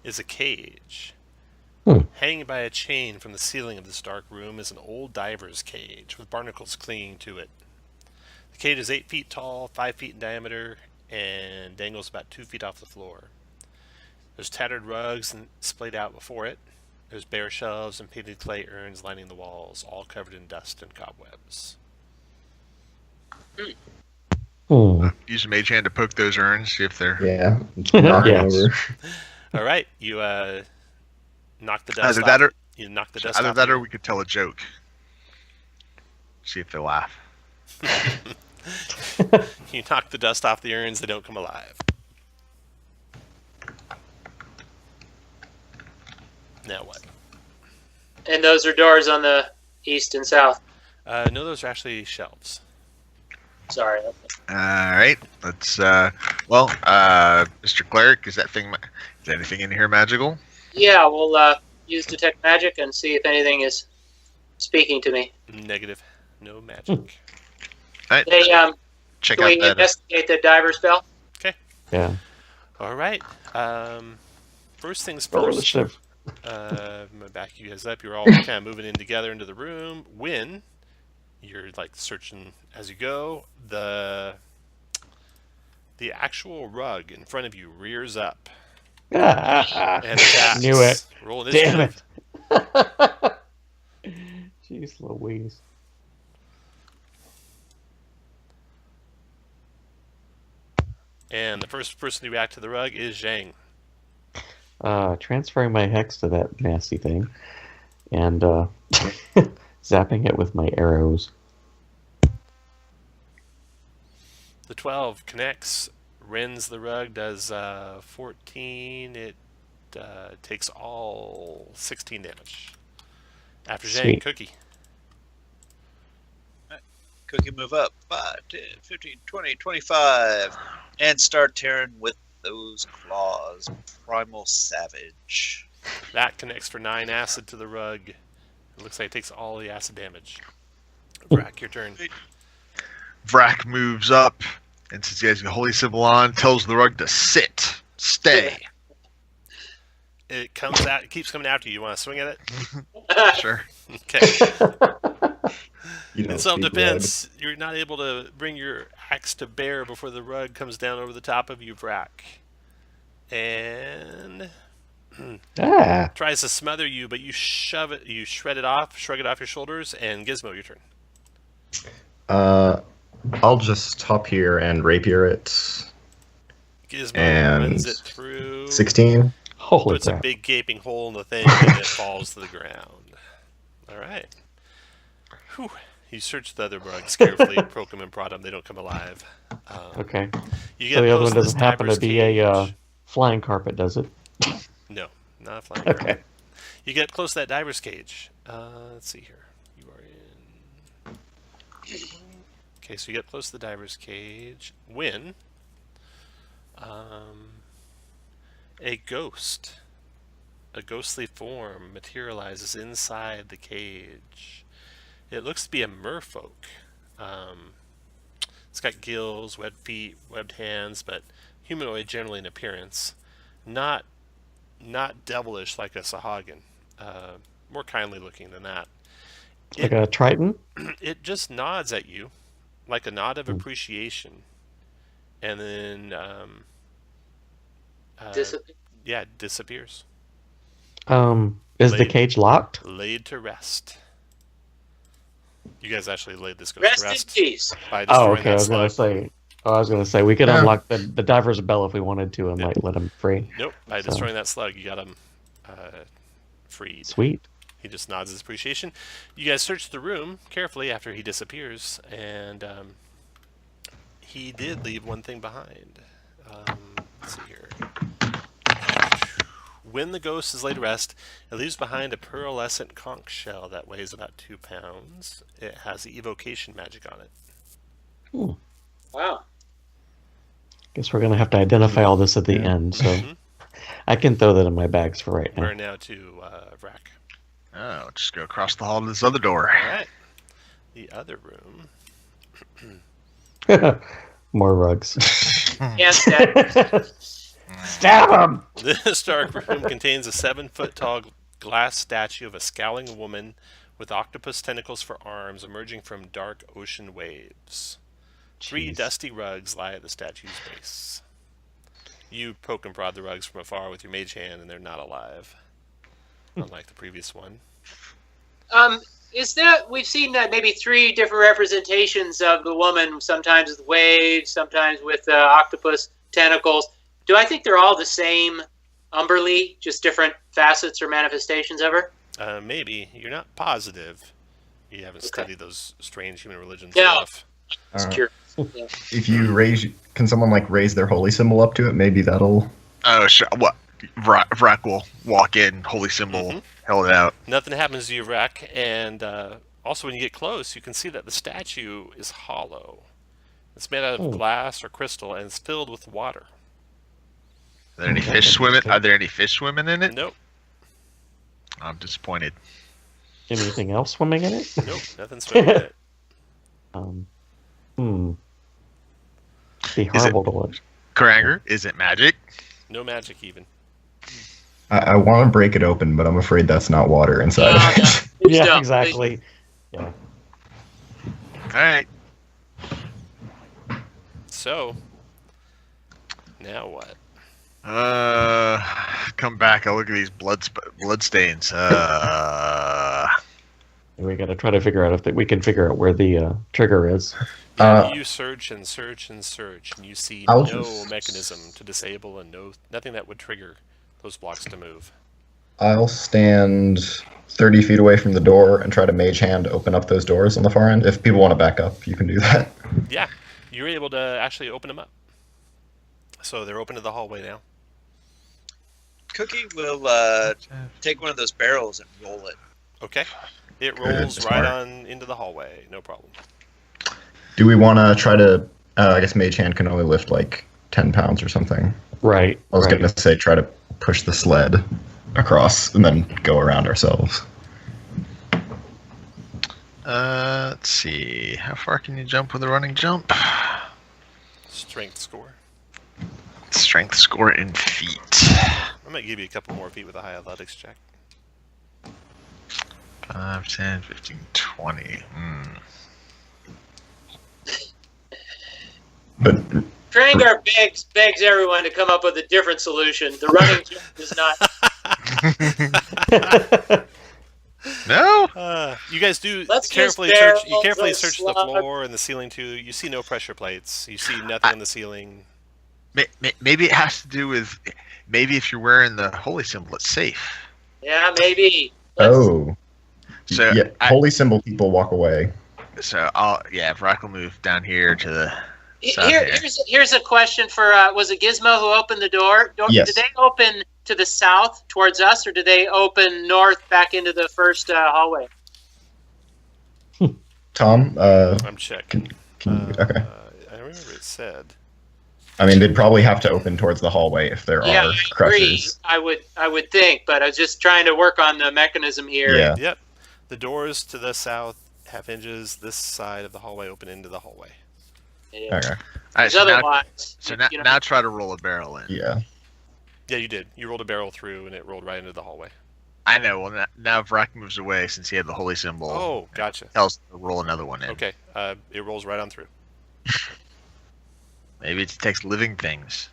is a cage. Hanging by a chain from the ceiling of this dark room is an old diver's cage with barnacles clinging to it. The cage is 8 feet tall, 5 feet in diameter, and dangles about 2 feet off the floor. There's tattered rugs and splayed out before it. There's bare shelves and painted clay urns lining the walls, all covered in dust and cobwebs. Use a mage hand to poke those urns. See if they're Yeah. Knock 'em Yes. over. All right, you knock the dust either off. that or You knock the dust either off. that or your- we could tell a joke. See if they laugh. You knock the dust off the urns, they don't come alive. Now what? And those are doors on the east and south. No, those are actually shelves. Sorry. All right. Let's. Mr. Cleric, is anything in here magical? Yeah, we'll use detect magic and see if anything is speaking to me. Negative. No magic. All right. Hey, Check can out we that. investigate the diver spell? Yeah. All right. First things Roll first. initiative. I'm gonna back you guys up. You're all kind of moving in together into the room. When you're like searching as you go, the actual rug in front of you rears up and attacks. Knew it. Roll Damn initiative. it. Jeez Louise. And the first person to react to the rug is Zhang. Transferring my hex to that nasty thing and zapping it with my arrows. The 12 connects, rends the rug, does 14. It takes all 16 damage. After Zhang, Sweet. Cookie. Cookie move up 5, 10, 15, 20, 25, and start tearing with those claws. Primal Savage. That connects for 9 acid to the rug. It looks like it takes all the acid damage. Brack, your turn. Vrak moves up, and since he has the holy symbol on, tells the rug to stay. It keeps coming after you. You want to swing at it? Sure. Okay. You In self-defense, you're not able to bring your axe to bear before the rug comes down over the top of you, Vrak. And tries to smother you, but you shove it, you shrug it off your shoulders, and Gizmo, your turn. I'll just hop here and rapier it. Gizmo runs it through. 16. Holy puts crap. a big gaping hole in the thing, and it falls to the ground. All right. Whew. You search the other rugs carefully, poke them and prod them. They don't come alive. Okay. You get So the other close one to this doesn't happen to diver's be a cage. flying carpet, does it? No, not a flying Okay. carpet. You get close to that diver's cage. Let's see here. You are in. Okay, so you get close to the diver's cage. When a ghostly form materializes inside the cage. It looks to be a merfolk. It's got gills, webbed feet, webbed hands, but humanoid generally in appearance. Not devilish like a Sahagin. More kindly looking than that. Like a Triton? It just nods at you, like a nod of appreciation, and then disappears. Is the cage locked? Laid to rest. You guys actually laid this ghost Rest to in rest peace. by destroying Okay. I that was gonna say we could unlock the diver's bell if we wanted to and let him free. Nope. By destroying that slug, you got him freed. Sweet. He just nods his appreciation. You guys search the room carefully after he disappears, and he did leave one thing behind. Let's see here. When the ghost is laid to rest, it leaves behind a pearlescent conch shell that weighs about 2 pounds. It has evocation magic on it. Ooh. Wow. Guess we're gonna have to identify all this at the end, so I can throw that in my bags for right We're now. now to Vrak. Oh, just go across the hall to this other door. All right. The other room. More rugs. And Stab him! This dark room contains a 7-foot-tall glass statue of a scowling woman with octopus tentacles for arms emerging from dark ocean waves. 3 dusty rugs lie at the statue's base. You poke and prod the rugs from afar with your mage hand, and they're not alive, unlike the previous one. We've seen that maybe 3 different representations of the woman, sometimes with waves, sometimes with octopus tentacles. Do I think they're all the same Umberly, just different facets or manifestations of her? Maybe. You're not positive. You haven't studied those strange human religions Yeah. enough. Just curious. If you can someone raise their holy symbol up to it? Maybe that'll. Oh, sure. What? Vrak will walk in, holy symbol, held out. Nothing happens to you, Vrak, and also when you get close, you can see that the statue is hollow. It's made out of glass or crystal, and it's filled with water. Are there any fish swimming? Are there any fish swimming in it? Nope. I'm disappointed. Anything else swimming in it? Nope, nothing swimming in it. Be horrible to watch. Karanger, is it magic? No magic even. I want to break it open, but I'm afraid that's not water inside of it. Yeah, exactly. Yeah. All right. So, now what? Come back. I'll look at these blood stains. We got to try to figure out if we can figure out where the trigger is. You search and search and search, and you see mechanism to disable and nothing that would trigger those blocks to move. I'll stand 30 feet away from the door and try to mage hand open up those doors on the far end. If people want to back up, you can do that. Yeah, you're able to actually open them up. So they're open to the hallway now. Cookie will take one of those barrels and roll it. Okay. It rolls right on into the hallway. No problem. Do we want to try to... I guess mage hand can only lift 10 pounds or something. Right. I was going to say try to push the sled across and then go around ourselves. Let's see. How far can you jump with a running jump? Strength score. Strength score in feet. I might give you a couple more feet with a high athletics check. 5, 10, 15, 20. But Trangar begs everyone to come up with a different solution. The running jump is not. No? You guys do Let's carefully use search. You barrels carefully of search the Slug. floor and the ceiling too. You see no pressure plates. You see nothing on the ceiling. Maybe it has to do with maybe if you're wearing the holy symbol, it's safe. Yeah, maybe. So yeah, holy symbol people walk away. So Brock will move down here to the south Here's a question for was it Gizmo who opened the door? Yes. Did they open to the south towards us, or did they open north back into the first hallway? Tom, I'm checking. can you, okay. I remember it said. I mean, they'd probably have to open towards the hallway if there Yeah, are I crushers. agree. I would think, but I was just trying to work on the mechanism here. Yeah. Yep. The doors to the south have hinges. This side of the hallway open into the hallway. Yeah. Okay. All right, Because otherwise, now try to roll a barrel in. Yeah. Yeah, you did. You rolled a barrel through, and it rolled right into the hallway. I know. Well, now Vrock moves away since he had the holy symbol. Oh, gotcha. Tells to roll another one in. Okay. It rolls right on through. Maybe it takes living things.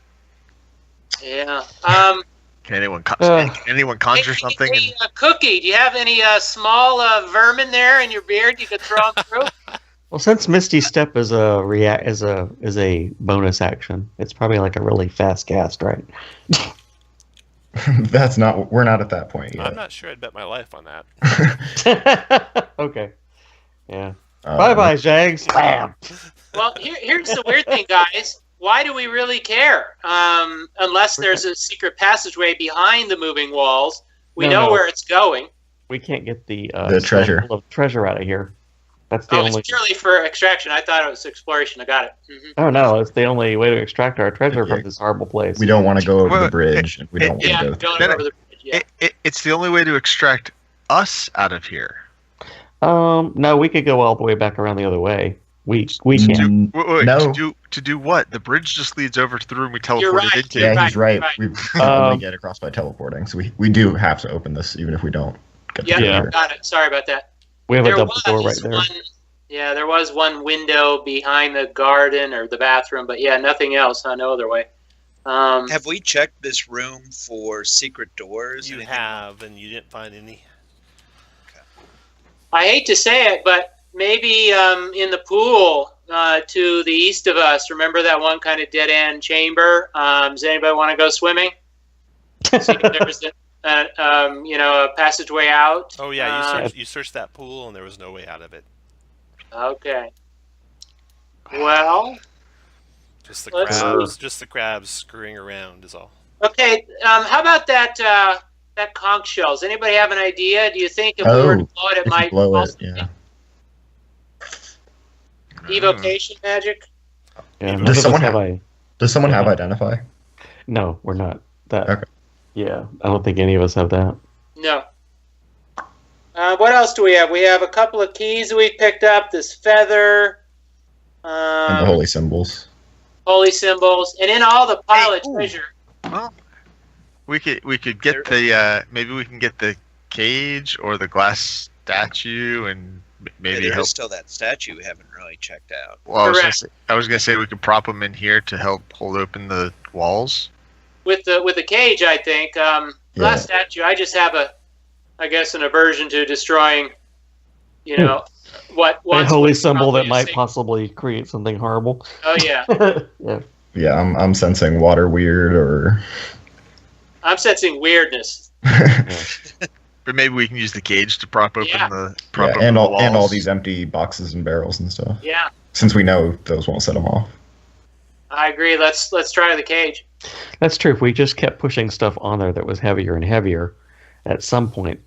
Yeah. Can anyone conjure something? Hey, Cookie, do you have any small vermin there in your beard you could throw them through? Well, since Misty Step is a bonus action, it's probably like a really fast cast, right? We're not at that point yet. I'm not sure I'd bet my life on that. Okay. Yeah. Bye-bye, Jags. Bam. Well, here's the weird thing, guys. Why do we really care? Unless there's a secret passageway behind the moving walls. We know where it's going. We can't get the treasure. Treasure out of here. That's the only. It's purely for extraction. I thought it was exploration. I got it. Mm-hmm. Oh no, it's the only way to extract our treasure from this horrible place. We don't want to go over the bridge. And we don't want to go don't go over the bridge. Yeah. It's the only way to extract us out of here. No, we could go all the way back around the other way. We can. Wait, No. To do what? The bridge just leads over to the room we teleported You're right. into. Yeah, he's right. Right. We can only get across by teleporting, so we do have to open this, even if we don't get Yeah, the Yeah. treasure. got it. Sorry about that. We have a There double door right was there. there was one window behind the garden or the bathroom, but yeah, nothing else. Huh? No other way. Have we checked this room for secret doors? You Anything? have, and you didn't find any. I hate to say it, but maybe in the pool to the east of us. Remember that one kind of dead end chamber? Does anybody want to go swimming? See if there's a passageway out. Oh yeah, you searched that pool, and there was no way out of it. Okay. Well. Just Let's the crabs scurrying around is all. Okay. How about that conch shell? Does anybody have an idea? Do you think if we were to blow it, it might blow it. also Yeah. evocation magic? Yeah. Does someone have Does someone have identify? No, we're not. That. Okay. Yeah, I don't think any of us have that. No. What else do we have? We have a couple of keys that we picked up. This feather. And the holy symbols. Holy symbols, and in all the pile of treasure. Well, we could get the maybe we can get the cage or the glass statue and maybe there help. is still that statue we haven't really checked out. Well, Correct. I was gonna say we could prop them in here to help hold open the walls. With the cage, I think. Glass statue. I just have an aversion to destroying. What A holy symbol that probably might a safe- possibly create something horrible. Oh yeah. Yeah. Yeah, I'm sensing water weird or. I'm sensing weirdness. But maybe we can use the cage to prop open the and walls. all these empty boxes and barrels and stuff. Yeah, Since we know those won't set them off. I agree. Let's try the cage. That's true. If we just kept pushing stuff on there that was heavier and heavier, at some point.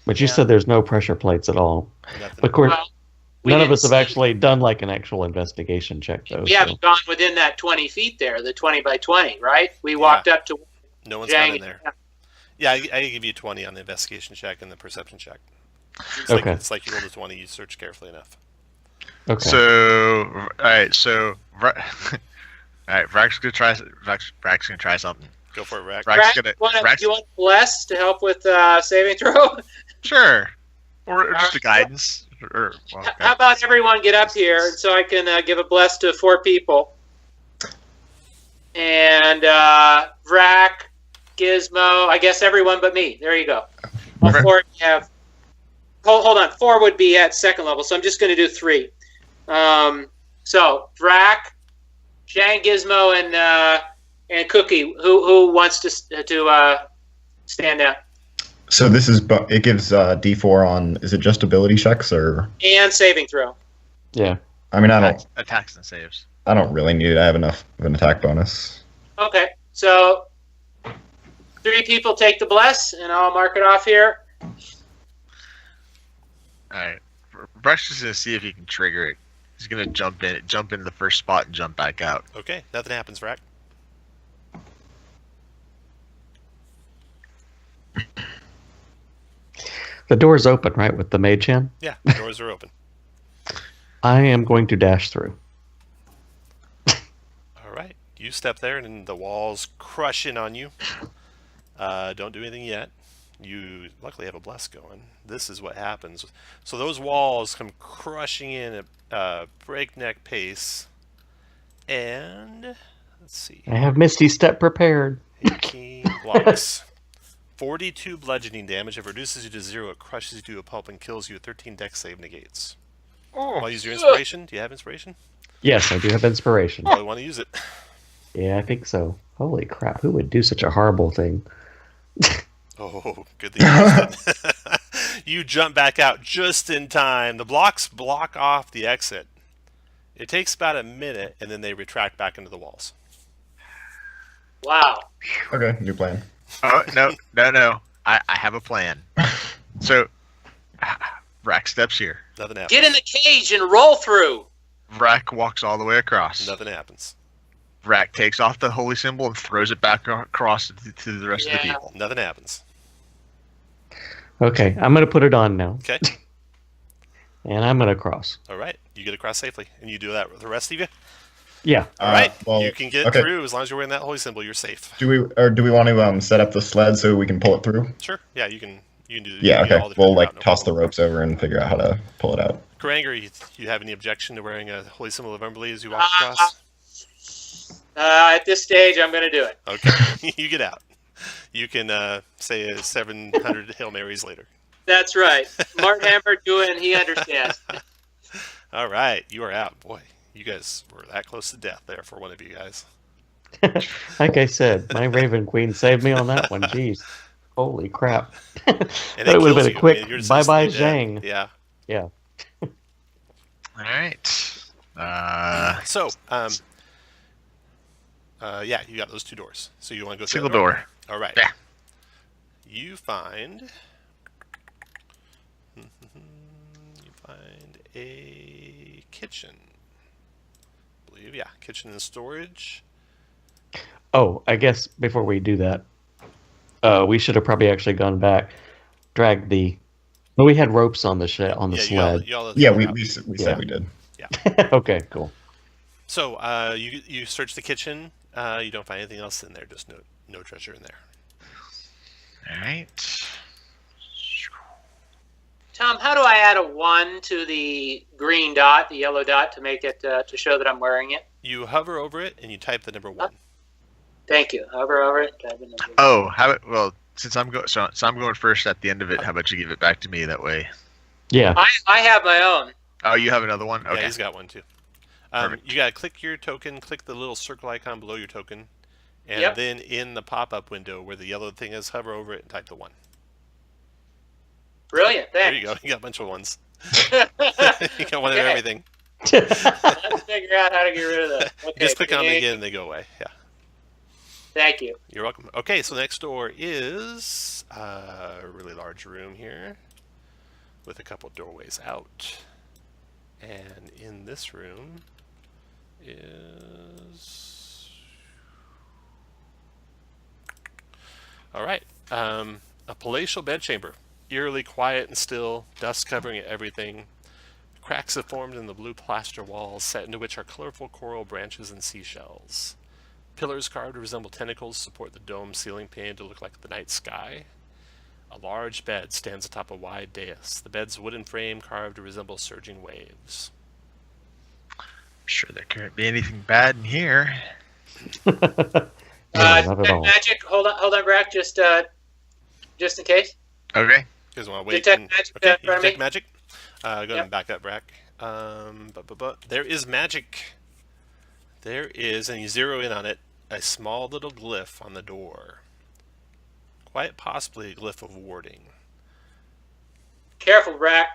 But you said there's no pressure plates at all. Nothing. Of course, Well, none of didn't us have see- actually done like an actual investigation check, though. We haven't gone within that 20 feet there, the 20 by 20, right? We walked up to No one's gone in Jang. there. Yeah, I give you 20 on the investigation check and the perception check. It's Okay. It's like you rolled a 20. You search carefully enough. Okay. So, all right. So, all right. Vrack's gonna try. Vrack's gonna try something. Go for it, Rack. Vrack's Rack, gonna. you want bless to help with saving throw? Sure. Or just a guidance. Or, well, How about everyone get up here, and so I can give a bless to 4 people. And Vrack, Gizmo, I guess everyone but me. There you go. All 4 of you have. Hold on. 4 would be at second level, so I'm just going to do 3. So Vrack, Shang, Gizmo, and Cookie. Who wants to stand out? So this is it gives D4 on. Is it just ability checks or? And saving throw. Yeah. I mean, I don't. attacks and saves. I don't really need it. I have enough of an attack bonus. Okay, so 3 people take the bless, and I'll mark it off here. All right. Vrack's just gonna see if he can trigger it. He's gonna jump into the first spot, and jump back out. Okay, nothing happens, Rack. The door's open, right, with the mage in? Yeah, the doors are open. I am going to dash through. All right, you step there, and the walls crush in on you. Don't do anything yet. You luckily have a bless going. This is what happens. So those walls come crushing in at breakneck pace. And let's see. I have Misty Step prepared. 18 blocks. 42 bludgeoning damage. If it reduces you to 0, it crushes you to a pulp and kills you. 13 dex save negates. Want to use your inspiration? Do you have inspiration? Yes, I do have inspiration. Probably want to use it. Yeah, I think so. Holy crap, who would do such a horrible thing? Oh, good thing you used it. You jump back out just in time. The blocks block off the exit. It takes about a minute, and then they retract back into the walls. Wow. Okay, new plan. Oh no! I have a plan. So, Vrack steps here. Nothing happens. Get in the cage and roll through. Vrack walks all the way across. Nothing happens. Vrack takes off the holy symbol and throws it back across to the rest of the people. Nothing happens. Okay, I'm going to put it on now. Okay. And I'm going to cross. All right. You get across safely. And you do that with the rest of you? Yeah. All right. Well, you can get through as long as you're wearing that holy symbol. You're safe. Do we want to set up the sled so we can pull it through? Sure. Yeah, you can do. Yeah. You can Okay. all We'll figure out, no toss problem. the ropes over and figure out how to pull it out. Karanger, you have any objection to wearing a holy symbol of Umberly as you walk across? At this stage, I'm going to do it. Okay. You get out. You can say a 700 Hail Marys later. That's right. Martin Hammer doing, he understands. All right. You are out. Boy, you guys were that close to death there for one of you guys. Like I said, my Raven Queen saved me on that one. Jeez. Holy crap. And But it would have kills been you. a quick You're just bye-bye instantly dead. Zhang. Yeah. Yeah. All right. So, yeah, you got those 2 doors. So you want to go through Single the door. All right. Yeah. You find a kitchen. I believe, yeah, kitchen and storage. Oh, I guess before we do that, we should have probably actually gone back, dragged the. Well, we had ropes on the sled. We said we did. Yeah. Okay, cool. So you search the kitchen. You don't find anything else in there. Just no treasure in there. All right. Tom, how do I add a 1 to the green dot, the yellow dot, to make it to show that I'm wearing it? You hover over it and you type the number 1. Thank you. Hover over it. Type the number 1. Oh, well, since I'm going, so I'm going first at the end of it. How about you give it back to me that way? Yeah. I have my own. Oh, you have another one? Okay. Yeah, he's got one too. You gotta click your token, click the little circle icon below your token, and then in the pop-up window where the yellow thing is, hover over it and type the 1. Brilliant. Thanks. There you go. You got a bunch of 1s. You got one of everything. Let's figure out how to get rid of that. Okay, Just click on them again and they go away. Yeah. Thank you. You're welcome. Okay, so next door is a really large room here with a couple doorways out. And in this room is... All right. A palatial bedchamber, eerily quiet and still, dust covering everything. Cracks have formed in the blue plaster walls, set into which are colorful coral branches and seashells. Pillars carved to resemble tentacles support the dome ceiling painted to look like the night sky. A large bed stands atop a wide dais, the bed's wooden frame carved to resemble surging waves. I'm sure there can't be anything bad in here. No, not at all. Magic. Hold on, Brack. Just in case. Okay. You guys want to wait? Detect magic. Okay, In you front of me. detect magic. Go ahead Yep. and back up, Brack. There is magic. There is, and you zero in on it, a small little glyph on the door. Quite possibly a glyph of warding. Careful, Brack.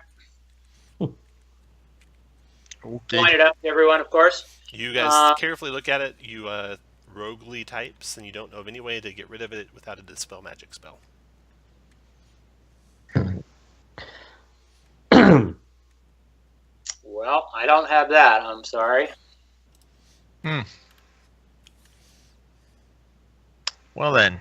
Okay. Point it up to everyone, of course. You guys carefully look at it. You roguely types, and you don't know of any way to get rid of it without a dispel magic spell. Well, I don't have that. I'm sorry. Well then.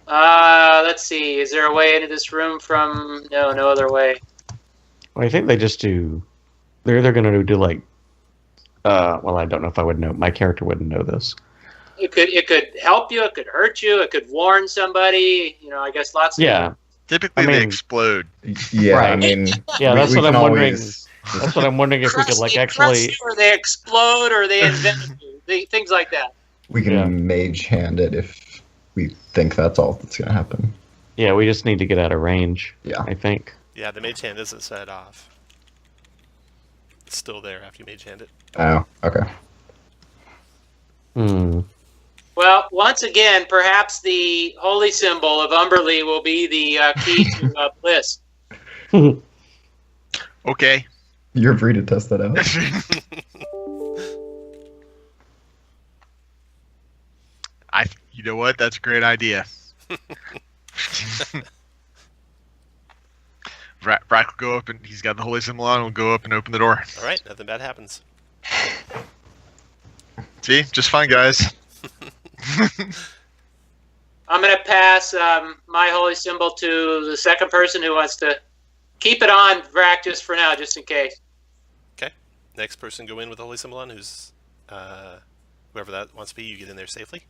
Let's see. Is there a way into this room from? No other way. Well, I think they just do. They're either going to do like. Well, I don't know if I would know. My character wouldn't know this. It could help you. It could hurt you. It could warn somebody. I guess lots of. Yeah. Typically they explode. Yeah, Right. I mean, Yeah, that's we what can I'm wondering. always- That's what I'm wondering if we could like They actually. crush you, or they explode, or they invent you. Things like that. We can Yeah. mage hand it if we think that's all that's going to happen. Yeah, we just need to get out of range. Yeah. I think. Yeah, the mage hand isn't set off. It's still there after you mage hand it. Oh, okay. Well, once again, perhaps the holy symbol of Umberlee will be the key to bliss. Okay. You're free to test that out. You know what? That's a great idea. Brack will go up and he's got the holy symbol on. Will go up and open the door. All right, nothing bad happens. See, just fine, guys. I'm going to pass my holy symbol to the second person who wants to keep it on, Vrac, just for now, just in case. Okay, next person go in with the holy symbol on. Who's whoever that wants to be. You get in there safely.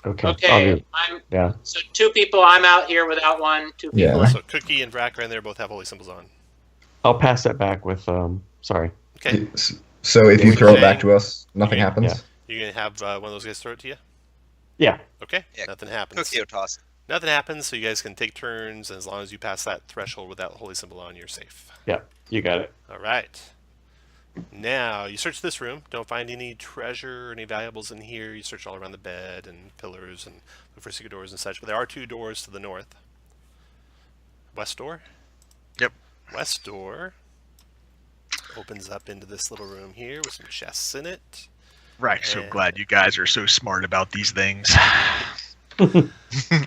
Okay. Okay, Yeah. so 2 people. I'm out here without 1. 2 people. Yeah. So Cookie and Vrac are in there. Both have holy symbols on. I'll pass that back with. Sorry. Okay, So if you throw it Okay. back to us, nothing happens? Yeah. you're gonna have one of those guys throw it to you. Yeah. Okay, Yeah, nothing happens. Cookie will toss it. Nothing happens. So you guys can take turns, and as long as you pass that threshold without the holy symbol on, you're safe. Yeah. You got it. All right. Now, you search this room. Don't find any treasure or any valuables in here. You search all around the bed and pillars and look for secret doors and such. But there are 2 doors to the north. West door? Yep. West door opens up into this little room here with some chests in it. Right. So And- glad you guys are so smart about these things. And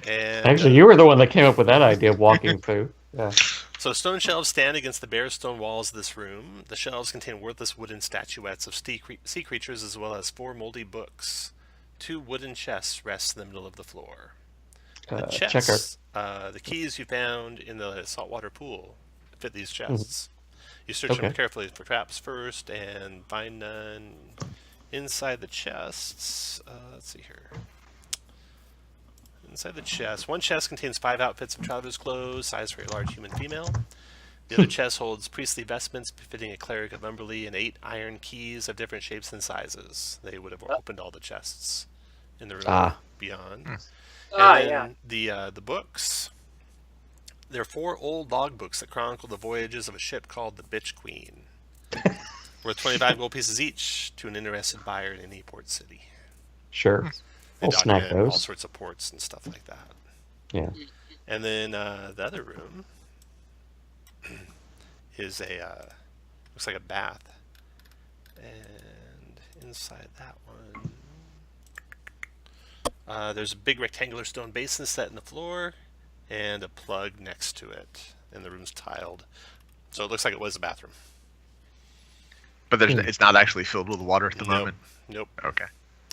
Actually, you were the one that came up with that idea of walking through. Yeah. so stone shelves stand against the bare stone walls of this room. The shelves contain worthless wooden statuettes of sea creatures as well as 4 moldy books. 2 wooden chests rest in the middle of the floor. The chests, the keys you found in the saltwater pool fit these chests. You search them Okay. carefully for traps first and find none. Inside the chests, let's see here. Inside the chest, one chest contains 5 outfits of traveler's clothes, size for a large human female. The other chest holds priestly vestments befitting a cleric of Umberlee and 8 iron keys of different shapes and sizes. They would have opened all the chests in the room beyond. And then the books. There are 4 old logbooks that chronicle the voyages of a ship called the Bitch Queen. Worth 25 gold pieces each to an interested buyer in any port city. Sure. They We'll snag document all those. sorts of ports and stuff like that. Yeah. And then the other room is looks like a bath. And inside that one, there's a big rectangular stone basin set in the floor and a plug next to it. And the room's tiled. So it looks like it was a bathroom. But it's not actually filled with water at the moment. Nope. Okay.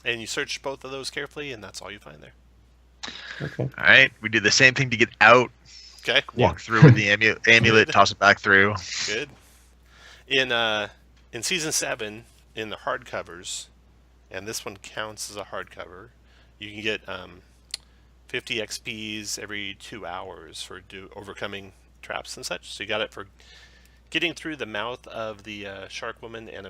And you search both of those carefully, and that's all you find there. Okay. All right, we do the same thing to get out. Okay. Walk through with the amulet, Good. toss it back through. Good. In season 7, in the hardcovers, and this one counts as a hardcover, you can get 50 XPs every 2 hours for overcoming traps and such. So you got it for getting through the mouth of the shark woman and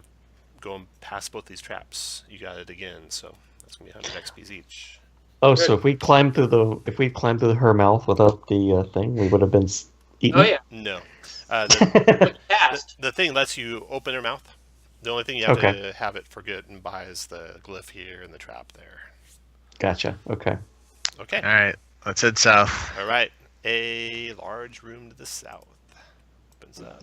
going past both these traps. You got it again, so that's gonna be 100 XPs each. Oh, so if we climb through her mouth without the thing, we would have been eaten. Oh yeah. No, Past. the thing lets you open her mouth. The only thing you have Okay. to have it for good and buy is the glyph here and the trap there. Gotcha. Okay. Okay. All right, let's head south. All right. A large room to the south opens up.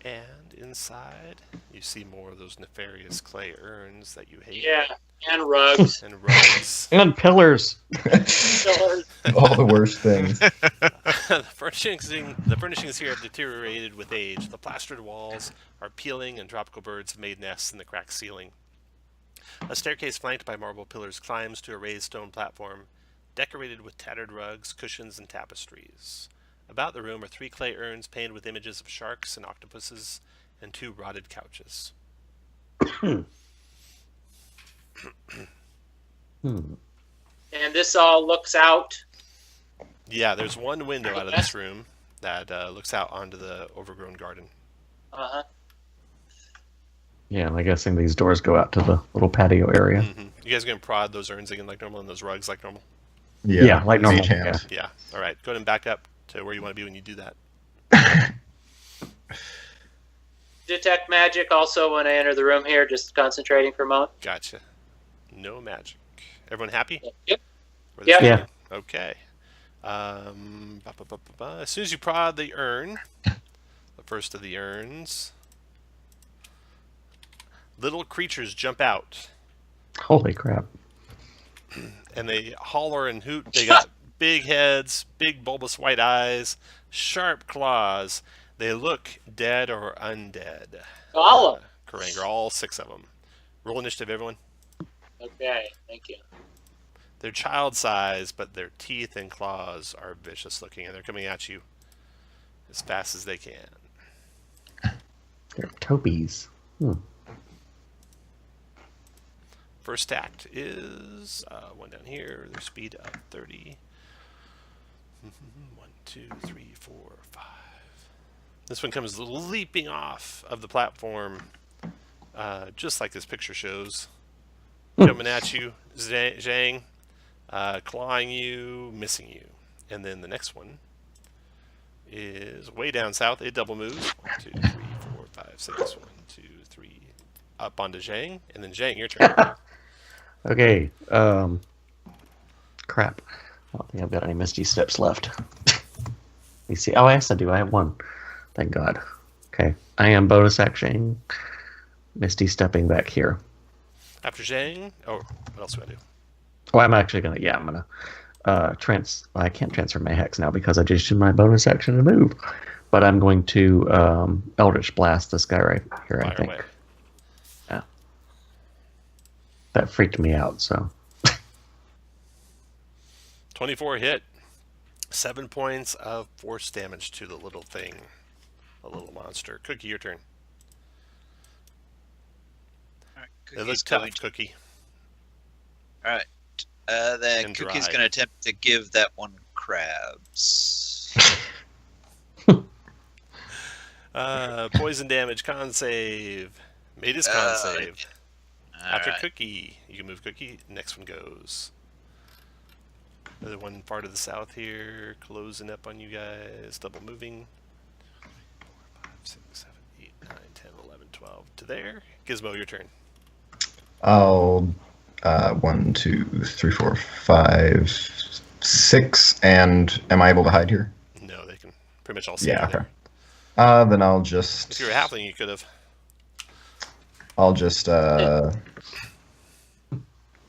And inside, you see more of those nefarious clay urns that you hate. Yeah. And rugs. And rugs. And pillars. Pillars. All the worst things. The furnishings here have deteriorated with age. The plastered walls are peeling, and tropical birds have made nests in the cracked ceiling. A staircase flanked by marble pillars climbs to a raised stone platform, decorated with tattered rugs, cushions, and tapestries. About the room are 3 clay urns painted with images of sharks and octopuses, and 2 rotted couches. And this all looks out. Yeah, there's one window out of this room that looks out onto the overgrown garden. Uh-huh. Yeah, I'm guessing these doors go out to the little patio area. Mm-hmm. You guys gonna prod those urns again like normal and those rugs like normal? Yeah, like normal. Mage hand. Yeah. All right. Go ahead and back up to where you want to be when you do that. Detect magic also when I enter the room here, just concentrating for a moment. Gotcha. No magic. Everyone happy? Yep. Where this Yeah. going? Okay. As soon as you prod the urn, the first of the urns, little creatures jump out. Holy crap. And they holler and hoot. They got big heads, big bulbous white eyes, sharp claws. They look dead or undead. All of them. Karanger, all 6 of them. Roll initiative, everyone. Okay, thank you. They're child size, but their teeth and claws are vicious looking, and they're coming at you as fast as they can. They're topies. First act is one down here. Their speed up 30. 1, 2, 3, 4, 5. This one comes leaping off of the platform, just like this picture shows. Coming at you, Zhang, clawing you, missing you. And then the next one is way down south. It double moves. 1, 2, 3, 4, 5, 6. 1, 2, 3. Up onto Zhang. And then Zhang, your turn. Okay. Crap. I don't think I've got any Misty Steps left. Let me see. Oh, yes, I do. I have one. Thank God. Okay. I am bonus action. Misty Stepping back here. After Zhang, what else do I do? Oh, I'm actually going to, I'm going to I can't transfer my hex now because I just used my bonus action to move. But I'm going to Eldritch Blast this guy right here, I Fire think. away. Yeah. That freaked me out, so. 24 hit. 7 points of force damage to the little thing. A little monster. Cookie, your turn. All right, It looks tough, Cookie. All right. Then And Cookie's dry. going to attempt to give that one crabs. Poison damage, con save. Made his con save. After All right. Cookie, you can move Cookie. Next one goes. Another one part of the south here, closing up on you guys. Double moving. 4, 5, 6, 7, 8, 9, 10, 11, 12. To there. Gizmo, your turn. I'll 1, 2, 3, 4, 5, 6, and am I able to hide here? No, they can pretty much all see Yeah. you there. Okay. Then I'll If just. you were a halfling, you could have. I'll just.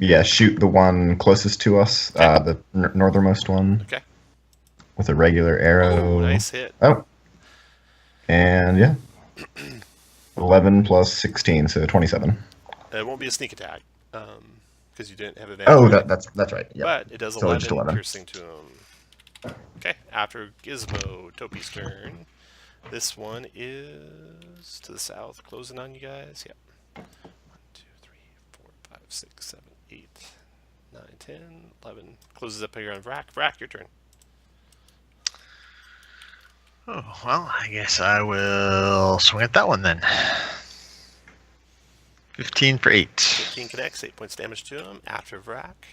Yeah, shoot the one closest to us, the northernmost one. Okay. with a regular arrow. Ooh, nice hit. Oh. And yeah. 11 plus 16, so 27. It won't be a sneak attack, because you didn't have advantage. Oh, that's right. Yep. But it does So just 11 11. piercing to him. Okay, after Gizmo, Topi's turn. This one is to the south, closing on you guys. Yep. 1, 2, 3, 4, 5, 6, 7, 8, 9, 10, 11. Closes up here on Vrak. Vrak, your turn. Oh, well, I guess I will swing at that one then. 15 for 8. 15 connects, 8 points damage to him. After Vrak.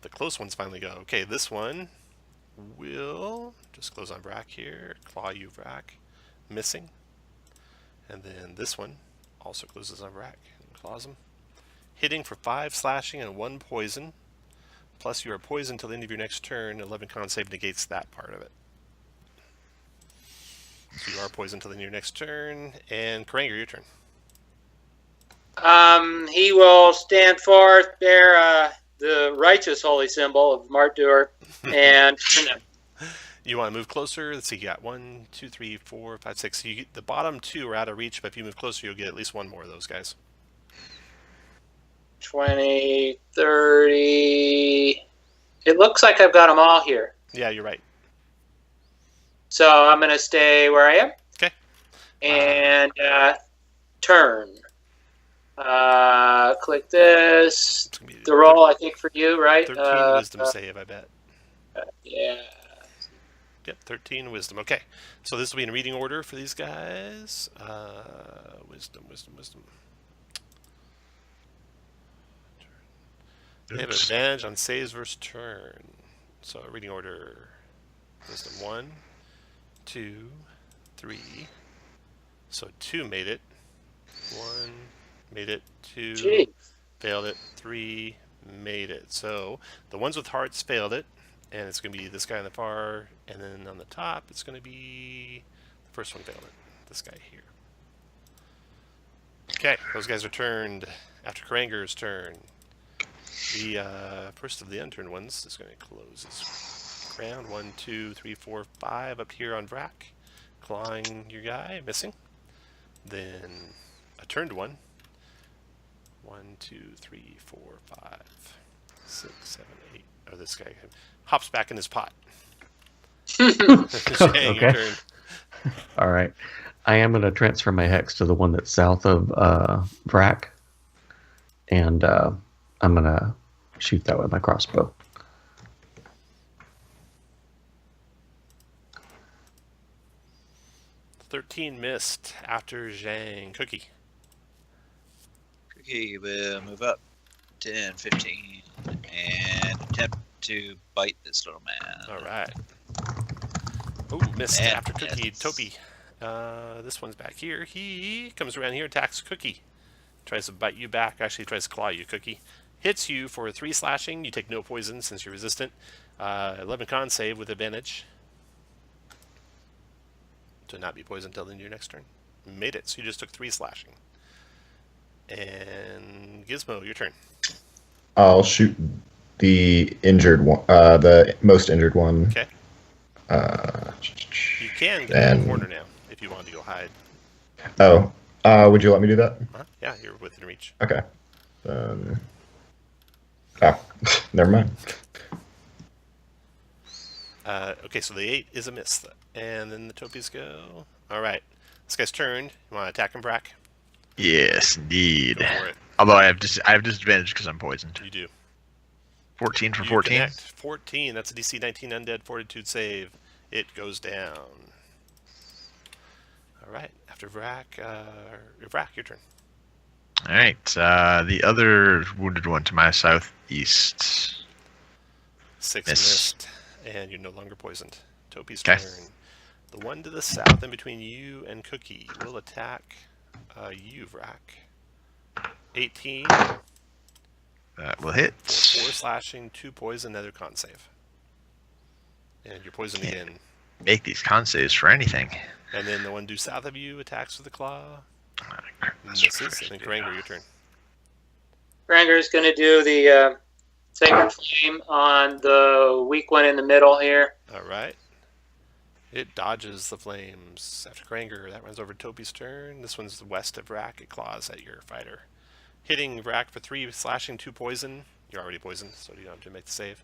The close ones finally go. Okay, this one will just close on Vrak here. Claw you, Vrak. Missing. And then this one also closes on Vrak and claws him. Hitting for 5 slashing and 1 poison. Plus you are poisoned till the end of your next turn. 11 con save negates that part of it. So you are poisoned till the end of your next turn. And Karanger, your turn. He will stand forth, bear the righteous holy symbol of Martur, and You want to move closer? Let's see, you got 1, 2, 3, 4, 5, 6. So you get, the bottom 2 are out of reach, but if you move closer, you'll get at least 1 more of those guys. 20, 30. It looks like I've got them all here. Yeah, you're right. So I'm going to stay where I am. Okay. And turn. Click this. It's gonna be The roll, I think, for you, right? 13 wisdom save, I bet. Yeah. Yep, 13 wisdom. Okay, so this will be in reading order for these guys. Wisdom. They have advantage on saves versus turn. So reading order. Wisdom 1, 2, 3. So 2 made it. 1 made it. 2 Gee. failed it. 3 made it. So the ones with hearts failed it. And it's going to be this guy on the far, and then on the top, it's going to be the first one failed it. This guy here. Okay, those guys are turned after Karanger's turn. The first of the unturned ones is going to close his ground. 1, 2, 3, 4, 5 up here on Vrak. Clawing your guy, missing. Then a turned one. 1, 2, 3, 4, 5, 6, 7, 8. Oh, this guy hops back in his pot. Shang, your turn. All right. I am going to transfer my hex to the one that's south of Vrak. And I'm going to shoot that with my crossbow. "13 missed after Zhang. Cookie. Cookie will move up 10, 15, and attempt to bite this little man. All right. Oh, missed And after Cookie. missed. Topi. This one's back here. He comes around here, attacks Cookie. Tries to bite you back. Actually, tries to claw you, Cookie. Hits you for 3 slashing. You take no poison since you're resistant. 11 con save with advantage. To not be poisoned until the end of your next turn. Made it. So you just took 3 slashing. And Gizmo, your turn. I'll shoot the injured one, the most injured one. Okay. You can get in the corner now if you want to go hide. Oh, would you let me do that? Yeah, you're within reach. Okay. Never mind. Okay, so the 8 is a miss. And then the Topies go. Alright. This guy's turned. You want to attack him, Brack? Yes, indeed. Go for it. Although I have disadvantage because I'm poisoned. You do. 14 for You 14. connect. 14. That's a DC 19 undead fortitude save. It goes down. Alright. After Vrak, Vrak, your turn. All right. The other wounded one to my southeast. 6 Miss. missed. And you're no longer poisoned. Topi's Okay. turn. The one to the south in between you and Cookie will attack you, Vrak. 18. That will hit. 4 slashing, 2 poison, another con save. And you're poisoned Yeah. again. Make these con saves for anything. And then the one due south of you attacks with a claw. That's Misses. first, And then yeah. Karanger, your turn. Ranger's going to do the Sacred Flame on the weak one in the middle here. All right. It dodges the flames. After Granger, that runs over Toby's turn. This one's west of Rack. It claws at your fighter. Hitting Rack for 3, slashing 2 poison. You're already poisoned, so you don't have to make the save.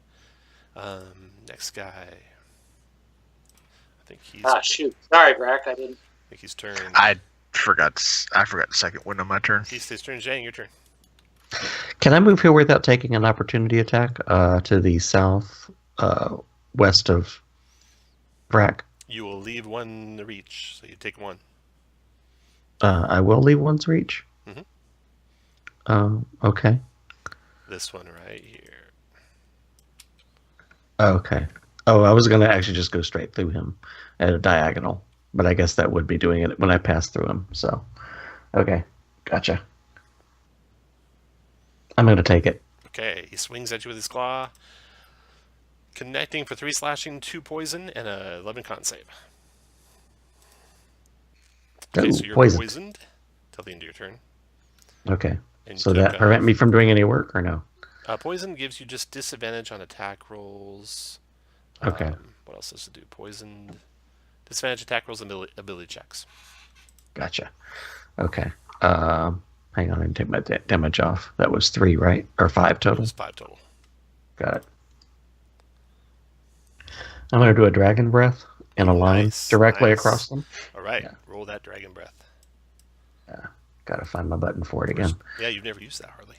Next guy. I think he's... shoot. Sorry, Rack. I didn't... I think he's turned. I forgot the second wind on my turn. He's his turn. Zhang, your turn. Can I move here without taking an opportunity attack to the south west of Brack? You will leave 1 reach, so you take 1. I will leave 1's reach. Okay. This one right here. Okay. Oh, I was going to actually just go straight through him at a diagonal, but I guess that would be doing it when I pass through him. So, okay. Gotcha. I'm going to take it. Okay, he swings at you with his claw. Connecting for 3 slashing, 2 poison, and a 11 con save. Okay, Ooh, so you're poisoned. poisoned till the end of your turn. Okay. And So you that took, prevent me from doing any work or no? poison gives you just disadvantage on attack rolls. Okay. What else does it do? Poisoned. Disadvantage attack rolls and ability checks. Gotcha. Okay. Hang on, I didn't take my damage off. That was 3, right? Or 5 It total? was 5 total. Got it. I'm going to do a dragon breath in a line Nice, directly nice. across them. All right, Yeah. roll that dragon breath. Got to find my button for it again. Yeah, you've never used that hardly.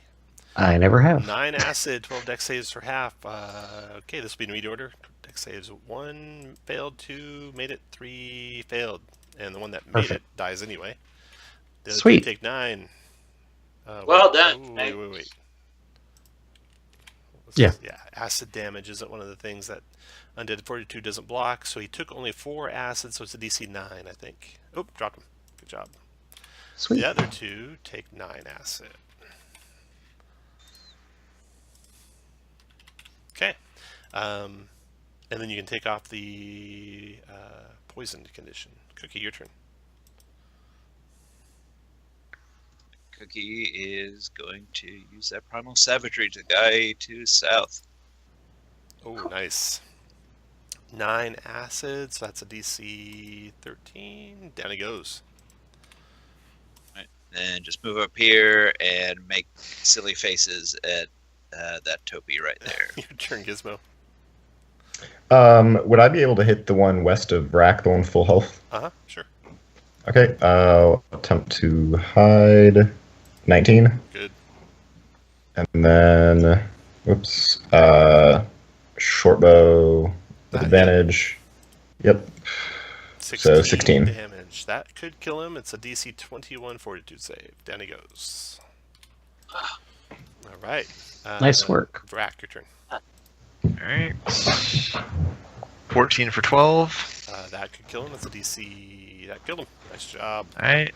I never have. 9 acid, 12 dex saves for half. Okay, this will be in immediate order. Dex saves 1 failed, 2 made it, 3 failed, and the one that made Perfect. it dies anyway. The other Sweet. 2 take 9. Well done. Ooh, wait. Yeah. Yeah, acid damage isn't one of the things that Undead Fortitude doesn't block, so he took only 4 acid, so it's a DC 9, I think. Oh, dropped him. Good job. Sweet. The other 2 take 9 acid. Okay. And then you can take off the poisoned condition. Cookie, your turn. Cookie is going to use that primal savagery to the guy to his south. Oh, nice. 9 acid, so that's a DC 13. Down he goes. Right. Then just move up here and make silly faces at that Topi right there. Your turn, Gizmo. Would I be able to hit the one west of Rack, the one full health? Sure. Okay, I'll attempt to hide. 19. Good. And then, whoops, short bow with That advantage. Yep. 16. damage. That could kill him. It's a DC 21 fortitude save. Down he goes. All right. Nice work. Vrack, your turn. Alright. 14 for 12. That could kill him. That's a DC. That killed him. Nice job. Alright.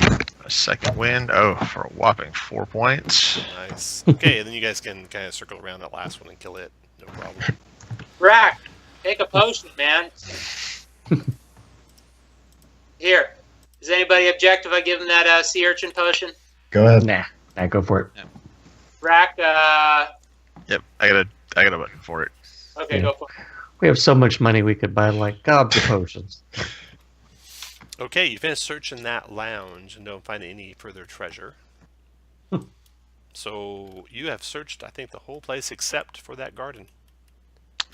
A second wind. Oh, for a whopping 4 points. Nice. Okay, and then you guys can kind of circle around that last one and kill it. No problem. Rack, take a potion, man. Here. Does anybody object if I give him that sea urchin potion? Go ahead. Nah, go for it. Rack, Yep, I got a button for it. okay, Yeah. go for it. We have so much money we could buy like gobs of potions. Okay, you finish searching that lounge and don't find any further treasure. So you have searched, I think, the whole place except for that garden.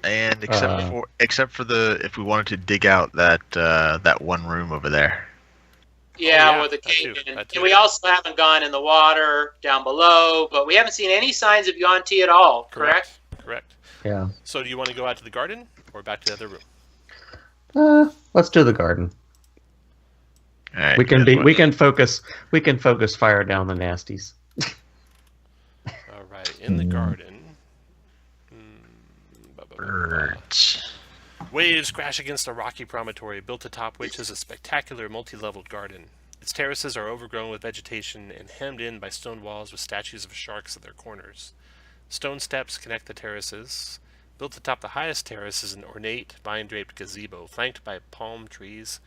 And except for the if we wanted to dig out that one room over there. Yeah, yeah, with the that too, cave in. that too. And we also haven't gone in the water down below, but we haven't seen any signs of Yuan-Ti at all, correct? Correct. Yeah. So do you want to go out to the garden or back to the other room? Let's do the garden. All right, We can and what- we can focus fire down the nasties. All right, in the garden. Birds. Waves crash against a rocky promontory built atop which is a spectacular multi-leveled garden. Its terraces are overgrown with vegetation and hemmed in by stone walls with statues of sharks at their corners. Stone steps connect the terraces. Built atop the highest terrace is an ornate, vine-draped gazebo, flanked by palm trees.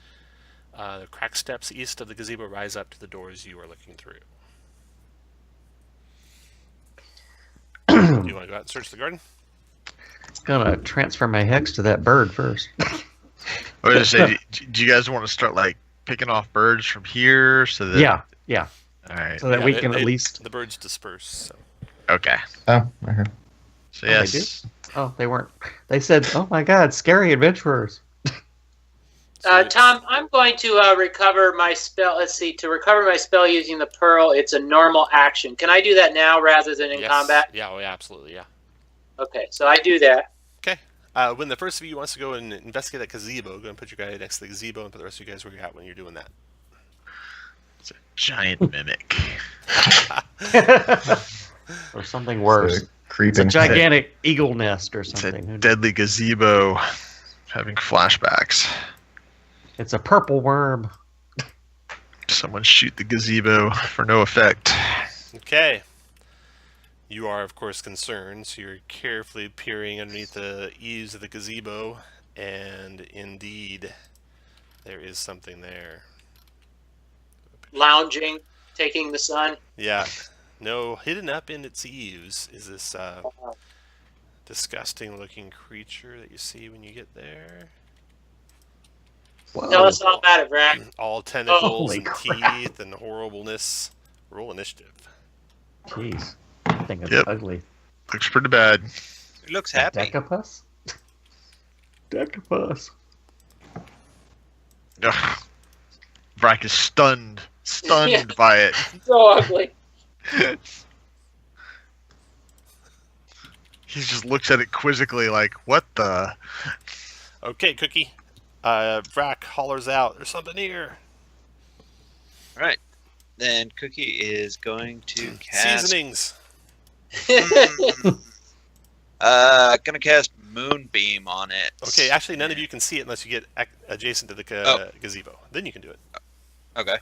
The cracked steps east of the gazebo rise up to the doors you are looking through. Do you want to go out and search the garden? Gonna transfer my hex to that bird first. I was gonna say, do you guys want to start like picking off birds from here so that? Yeah. All right. So that we can at least. The birds disperse. So. Okay. Oh, okay. So Oh, yes. they did? Oh, they weren't. They said, "Oh my God, scary adventurers." Tom, I'm going to recover my spell. Let's see. To recover my spell using the pearl, it's a normal action. Can I do that now rather than in combat? Yeah, oh, yeah, absolutely, yeah. Okay, so I do that. Okay. When the first of you wants to go and investigate that gazebo, go and put your guy next to the gazebo and put the rest of you guys where you're at when you're doing that. It's a giant mimic. Or something worse. It's Creeping. a gigantic eagle nest or It's a something. deadly gazebo having flashbacks. It's a purple worm. Someone shoot the gazebo for no effect. Okay. You are, of course, concerned, so you're carefully peering underneath the eaves of the gazebo, and indeed, there is something there. Lounging, taking the sun. Yeah. No, hidden up in its eaves is this disgusting-looking creature that you see when you get there. Whoa. Tell us all about it, Brack. All tentacles Holy and crap. teeth and horribleness. Roll initiative. Jeez. That thing is Yep. ugly. Looks pretty bad. It looks happy. Decapus? Decapus. Ugh. Brack is stunned Yeah. by it. So ugly. He just looks at it quizzically like, what the? Okay, Cookie. Vrack hollers out, there's something here. All right. Then Cookie is going to cast. Seasonings. Gonna cast Moonbeam on it. Okay, actually, none of you can see it unless you get adjacent to the gazebo. Then you can do it. Okay.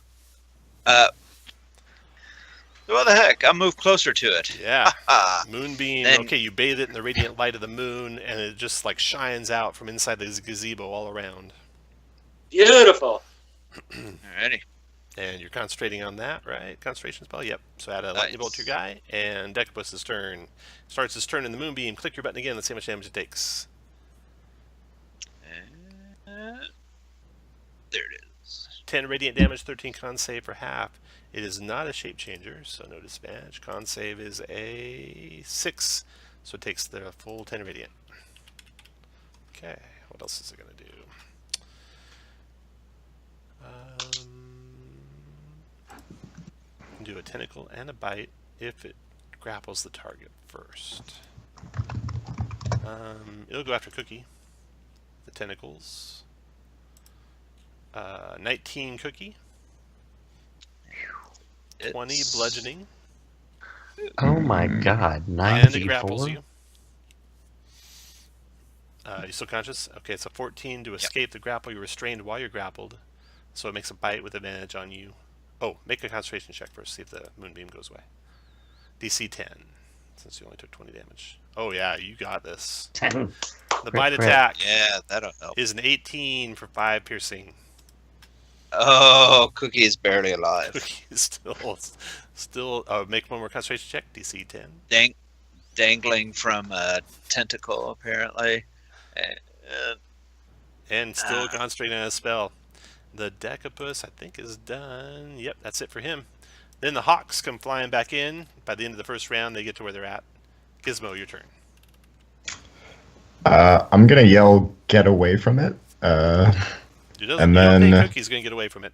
What the heck? I'll move closer to it. Yeah. Ah. Moonbeam. Then- Okay, you bathe it in the radiant light of the moon, and it just like shines out from inside the gazebo all around. Beautiful. Alrighty. And you're concentrating on that, right? Concentration spell? Yep. So add a lightning bolt to your guy, and Decapus' turn. Starts his turn in the moonbeam. Click your button again. Let's see how much damage it takes. There it is. 10 radiant damage, 13 con save for half. It is not a shape changer, so no dispatch. Con save is a 6, so it takes the full 10 radiant. Okay, what else is it going to do? Do a tentacle and a bite if it grapples the target first. It'll go after Cookie. The tentacles. 19 Cookie. 20 bludgeoning. Oh my God, And it grapples 94? you. You still conscious? Okay, it's a 14 to escape the grapple. You're restrained while you're grappled, so it makes a bite with advantage on you. Oh, make a concentration check first, see if the moonbeam goes away. DC 10, since you only took 20 damage. Oh yeah, you got this. 10. The Crit, bite crit. attack Yeah, that'll help. is an 18 for 5 piercing. Oh, Cookie is barely alive. Cookie is still. Make one more concentration check. DC 10. Dangling from a tentacle, apparently. And still concentrating on a spell. The Decapus, I think, is done. Yep, that's it for him. Then the Hawks come flying back in. By the end of the first round, they get to where they're at. Gizmo, your turn. I'm gonna yell, "Get away from it!" You And don't think then- Cookie's going to get away from it.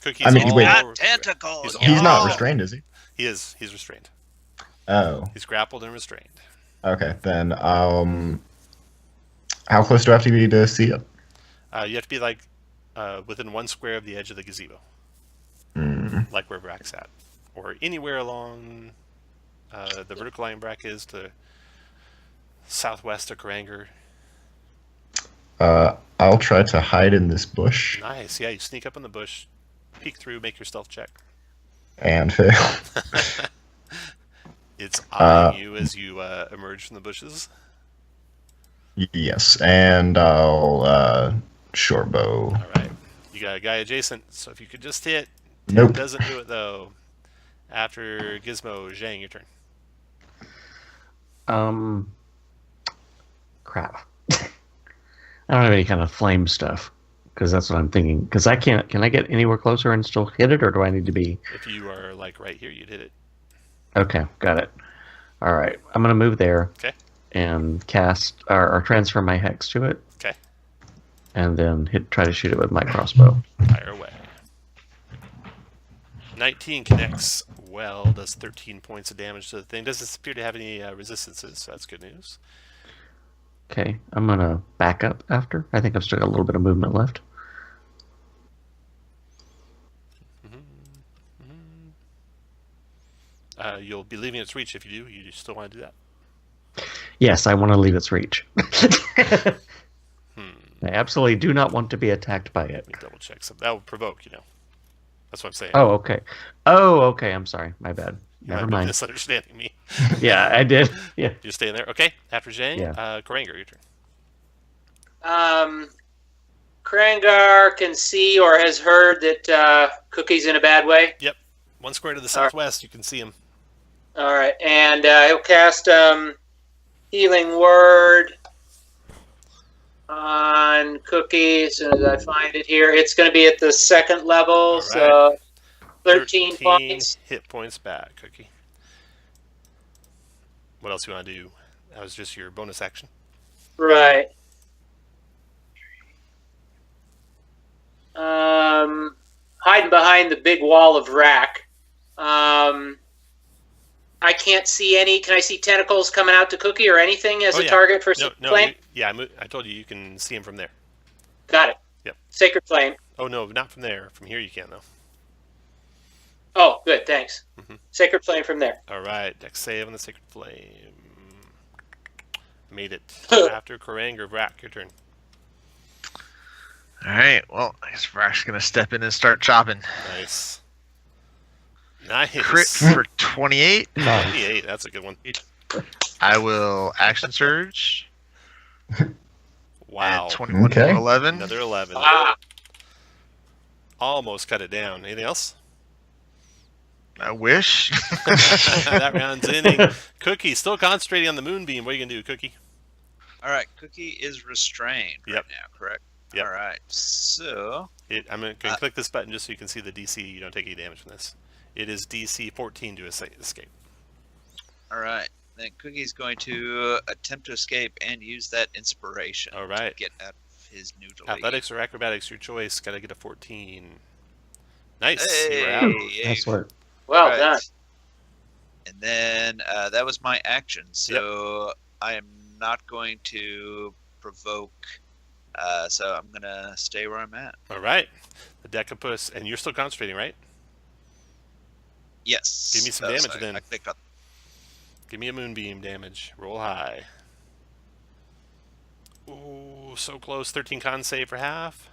Cookie's I mean, all wait. Not tentacles. He's not y'all. restrained, is he? He is. He's restrained. Oh, He's grappled and restrained. okay. Then, how close do I have to be to see it? You have to be like within 1 square of the edge of the gazebo, like where Brack's at, or anywhere along the vertical line Brack is to southwest of Karanger. I'll try to hide in this bush Nice. Yeah, you sneak up in the bush, peek through, make your stealth check. and fail. It's eyeing you as you emerge from the bushes. Yes, and I'll short bow. All right. You got a guy adjacent, so if you could just hit. Nope. Doesn't do it, though. After Gizmo, Zhang, your turn. Crap. I don't have any kind of flame stuff, because that's what I'm thinking. Because I can't. Can I get anywhere closer and still hit it, or do I need to be? If you are like right here, you'd hit it. Okay, got it. All right, I'm gonna move there. Okay. And cast or transfer my hex to it. Okay. And then try to shoot it with my crossbow. Fire away. 19 connects well, does 13 points of damage to the thing. Doesn't appear to have any resistances, so that's good news. Okay, I'm gonna back up after. I think I've still got a little bit of movement left. You'll be leaving its reach if you do. You still want to do that? Yes, I want to leave its reach. I absolutely do not want to be attacked by it. Let me double check something. That will provoke, That's what I'm saying. Oh, okay. Oh, okay. I'm sorry. My bad. You Never might be mind. misunderstanding me. Yeah, I did. Yeah. You're staying there? Okay. After Zhang, Yeah. Karanger, your turn. Krangar can see or has heard that Cookie's in a bad way. Yep. One square to the southwest, you can see him. All right, and he'll cast Healing Word on Cookie as soon as I find it here. It's going to be at the second level, right. so 13 points. Hit points back, Cookie. What else do you want to do? That was just your bonus action. Right. Hiding behind the big wall of rack. I can't see any. Can I see tentacles coming out to Cookie or anything as a target for Sacred Flame? I told you can see him from there. Got it. Yep. Sacred Flame. Oh, no, not from there. From here you can, though. Oh, good. Thanks. Sacred Flame from there. All right. Dex save on the Sacred Flame. Made it. After Karanger, Vrak, your turn. All right. Well, I guess Vrak's going to step in and start chopping. Nice. Nice. Crit for 28. 28, that's a good one. I will action surge. Wow. And 21 Okay. to 11. Another 11. Almost cut it down. Anything else? I wish. That round's ending. Cookie, still concentrating on the moonbeam. What are you going to do, Cookie? All right, Cookie is restrained right now, correct? Yep. All right, so... I'm going to click this button just so you can see the DC. You don't take any damage from this. It is DC 14 to escape. All right, then Cookie's going to attempt to escape and use that inspiration All right. to get out of his noodle. Athletics or acrobatics, your choice. Got to get a 14. Nice. Hey, You were out. Nice work. Well Right. done. And then that was my action, so I am not going to provoke, so I'm going to stay where I'm at. All right. The Decapus, and you're still concentrating, right? Yes. Give me some damage so then. I click on Give me a moonbeam damage. Roll high. Ooh, so close. 13 con save for half.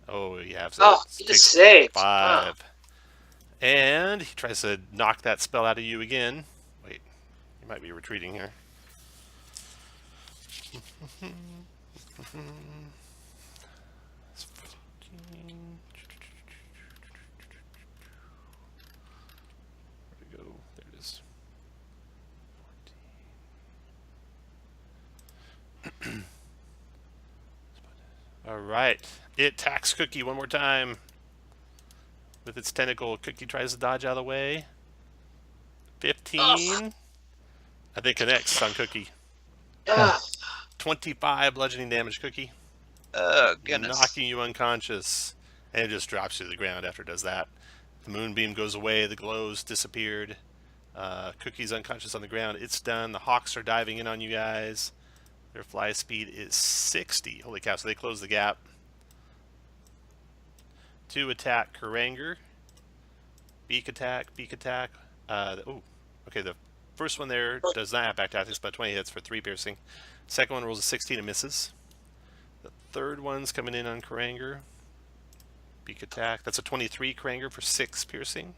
Oh, you have to. Oh, you just saved. 5. And he tries to knock that spell out of you again. Wait, you might be retreating here. It's 14. Where'd it go? There it is. 14. All right. It attacks Cookie one more time. With its tentacle, Cookie tries to dodge out of the way. 15. I think connects on Cookie. 25 bludgeoning damage, Cookie. Oh, goodness. Knocking you unconscious. And it just drops you to the ground after it does that. The moonbeam goes away. The glow's disappeared. Cookie's unconscious on the ground. It's done. The hawks are diving in on you guys. Their fly speed is 60. Holy cow, so they close the gap. To attack Karanger. Beak attack. Okay, the first one there does not have back tactics, but 20 hits for 3 piercing. Second one rolls a 16 and misses. The third one's coming in on Karanger. Beak attack. That's a 23 Karanger for 6 piercing.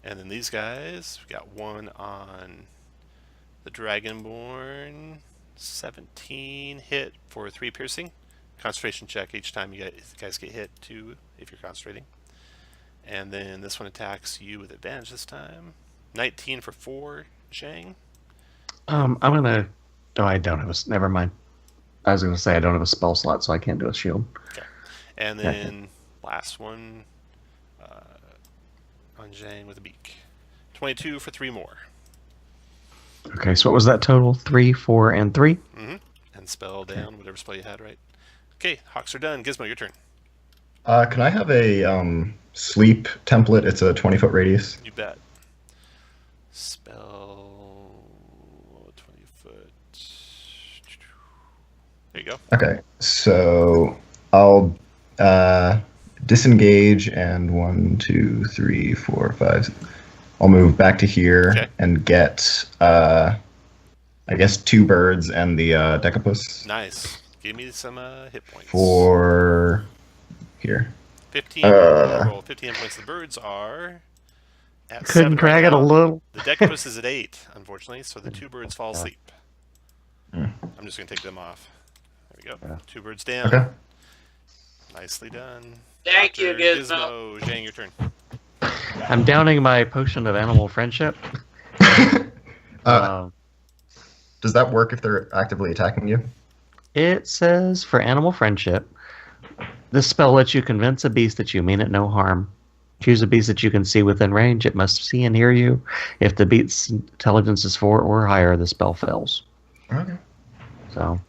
And then these guys, we got one on the Dragonborn. 17 hit for 3 piercing. Concentration check each time you guys get hit, too, if you're concentrating. And then this one attacks you with advantage this time. 19 for 4, Zhang. I'm gonna Oh, I don't have a... Never mind. I was going to say I don't have a spell slot, so I can't do a shield. Okay. And then last one on Zhang with a beak. 22 for 3 more. Okay, so what was that total? 3, 4, and 3? Mm-hmm. And spell down whatever spell you had, right? Okay, Hawks are done. Gizmo, your turn. Can I have a sleep template? It's a 20-foot radius. You bet. Spell 20 foot. There you go. Okay, so I'll disengage and 1, 2, 3, 4, 5. I'll move back to here and get, I guess, 2 birds and the decapus. Nice. Give me some hit points. For here. 15. Roll 15 points. The birds are at 7 Couldn't drag right it a now. little. The decapus is at 8, unfortunately, so the 2 birds fall asleep. I'm just going to take them off. There we go. 2 birds down. Okay. Nicely done. Thank you, Dr. Gizmo. Zhang, your turn. I'm downing my potion of animal friendship. Does that work if they're actively attacking you? It says, for animal friendship, this spell lets you convince a beast that you mean it no harm. Choose a beast that you can see within range. It must see and hear you. If the beast's intelligence is 4 or higher, the spell fails. Okay. So,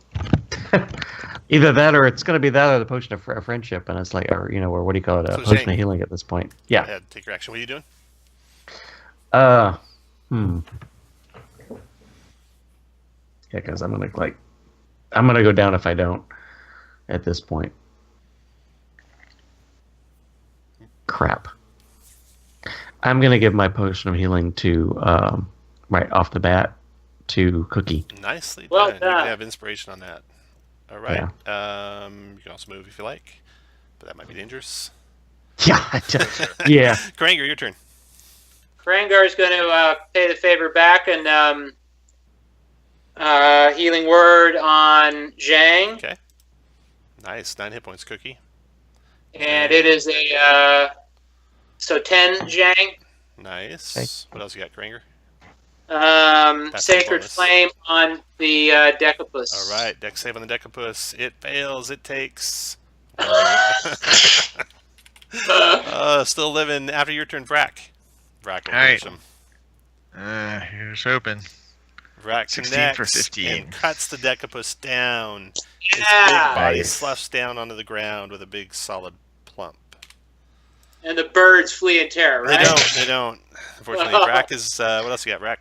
either that or it's going to be that or the potion of friendship, and it's like, or what do you call it? A So potion Zhang, of healing at this point. Go Yeah. ahead, take your action. What are you doing? Yeah, because I'm gonna go down if I don't at this point. Crap. I'm gonna give my potion of healing to right off the bat to Cookie. Nicely Well done. You done. can have inspiration on that. All right. You can also move if you like, but that might be dangerous. Yeah, yeah. Granger, your turn. Krangar is going to pay the favor back and healing word on Zhang. Okay. Nice. 9 hit points, Cookie. And it is a so 10 Zhang. Nice. Okay. What else you got, Granger? That's Sacred a bonus. Flame on the Decapus. All right. Dex save on the Decapus. It fails. It takes. Still living after your turn, Vrack. Vrack will All right. finish him. Here's hoping. Vrack 16 for connects 15. and cuts the Decapus down. Its big Yeah. body Nice. sloughs down onto the ground with a big solid plump. And the birds flee in terror, right? They don't. Unfortunately, Vrack is. What else you got, Vrack?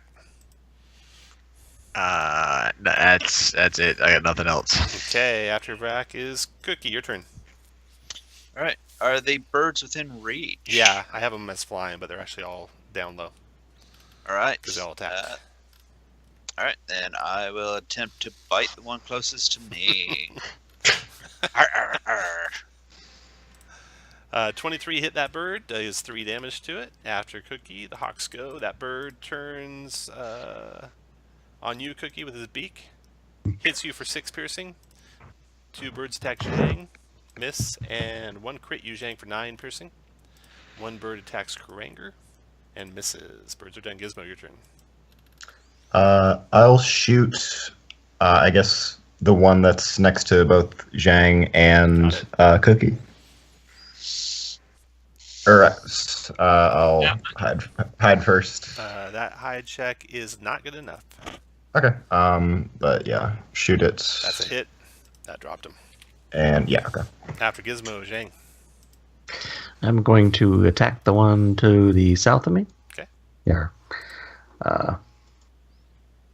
That's it. I got nothing else. Okay, after Vrack is Cookie. Your turn. All right. Are they birds within reach? Yeah, I have them as flying, but they're actually all down low All right. because they all attack. All right, then I will attempt to bite the one closest to me. Arr, arr, arr. 23 hit that bird, does 3 damage to it. After Cookie, the Hawks go. That bird turns on you, Cookie, with his beak. Hits you for 6 piercing. 2 birds attack Zhang, miss, and 1 crit you, Zhang, for 9 piercing. 1 bird attacks Granger and misses. Birds are done. Gizmo, your turn. I'll shoot, I guess, the one that's next to both Zhang and Cookie. Or I'll hide first. That hide check is not good enough. Okay. But yeah, shoot it. That's a hit. That dropped him. And yeah, okay. After Gizmo, Zhang. I'm going to attack the one to the south of me. Okay. Yeah.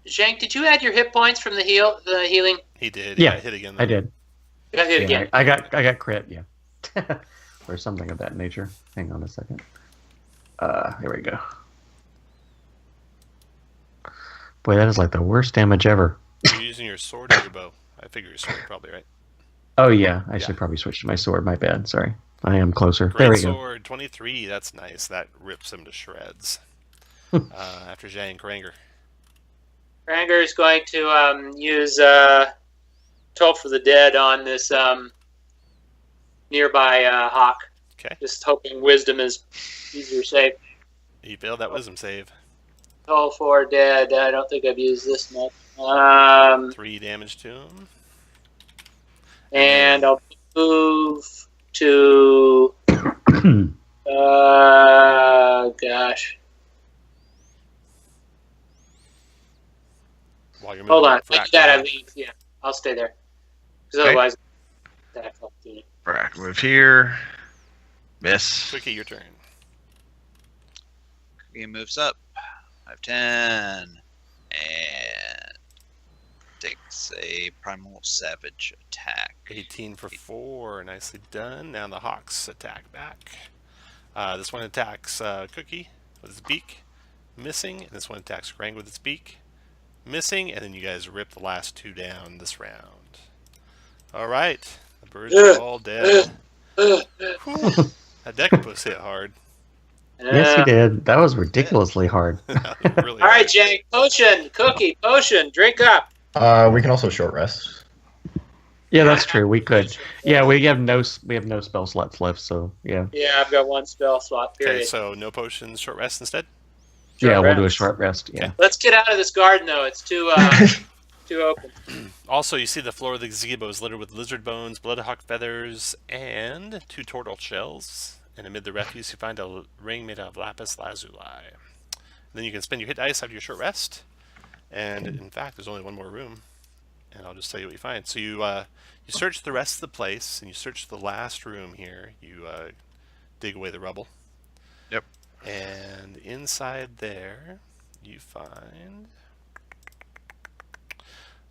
Zhang, did you add your hit points from the healing? He did. Yeah, Hit again. Though. I did. You got hit Yeah, again. I got crit, yeah. Or something of that nature. Hang on a second. Here we go. Boy, that is like the worst damage ever. You're using your sword or your bow? I figure your sword, probably, right? Oh, yeah. I should probably switch to my sword. My bad. Sorry. I am closer. Great There we sword, 23. That's nice. That rips him to shreds. After Zhang, Granger. Krangar is going to use Toll for the Dead on this nearby hawk. Okay. Just hoping wisdom is easier safe. He failed that wisdom save. Toll 4 dead. I don't think I've used this much. 3 damage to him. And I'll move to. Gosh. While you're moving, Hold on. Frack, I leave. Yeah, I'll stay there. Because otherwise, attack opportunity. Frack, move here. Miss. Quickie, your turn. He moves up. 5'10", and takes a primal savage attack. 18 for 4. Nicely done. Now the Hawks attack back. This one attacks Cookie with its beak, missing. And this one attacks Krang with its beak, missing. And then you guys rip the last 2 down this round. All right. The birds are all dead. Whew. That Decapus hit hard. Yes, he did. That was ridiculously hard. Really All right, hard. Jay. Potion, Cookie, potion. Drink up. We can also short rest. Yeah, that's true. We could. Yeah, we have no spell slots left. So yeah. Yeah, I've got 1 spell slot. Period. Okay, so no potions, short rest instead? Yeah, we'll do a rest. short rest. Yeah. Let's get out of this garden, though. It's too too open. Also, you see the floor of the gazebo is littered with lizard bones, bloodhawk feathers, and 2 tortle shells. And amid the refuse, you find a ring made out of lapis lazuli. Then you can spend your hit dice after your short rest. And in fact, there's only 1 more room. And I'll just tell you what you find. So you search the rest of the place, and you search the last room here. You dig away the rubble. Yep. And inside there, you find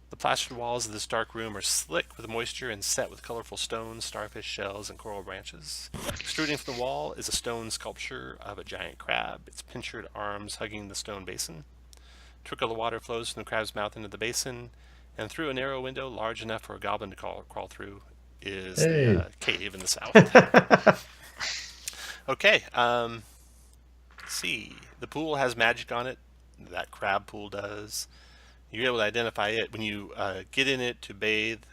the plastered walls of this dark room are slick with moisture and set with colorful stones, starfish shells, and coral branches. Extruding from the wall is a stone sculpture of a giant crab, its pincered arms hugging the stone basin. A trickle of water flows from the crab's mouth into the basin, and through a narrow window large enough for a goblin to crawl through is the cave in the south. Okay, let's see. The pool has magic on it. That crab pool does. You're able to identify it. When you get in it to bathe,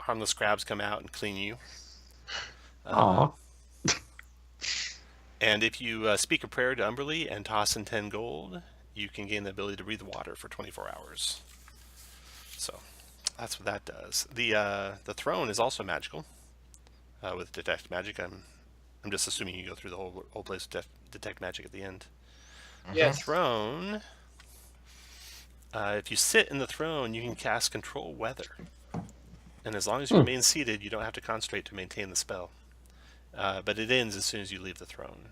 harmless crabs come out and clean you. Aww. And if you speak a prayer to Umberly and toss in 10 gold, you can gain the ability to read the water for 24 hours. So that's what that does. The throne is also magical with detect magic. I'm just assuming you go through the whole place with detect magic at the end. Yes. The throne. If you sit in the throne, you can cast Control Weather. And as long as you remain seated, you don't have to concentrate to maintain the spell. But it ends as soon as you leave the throne.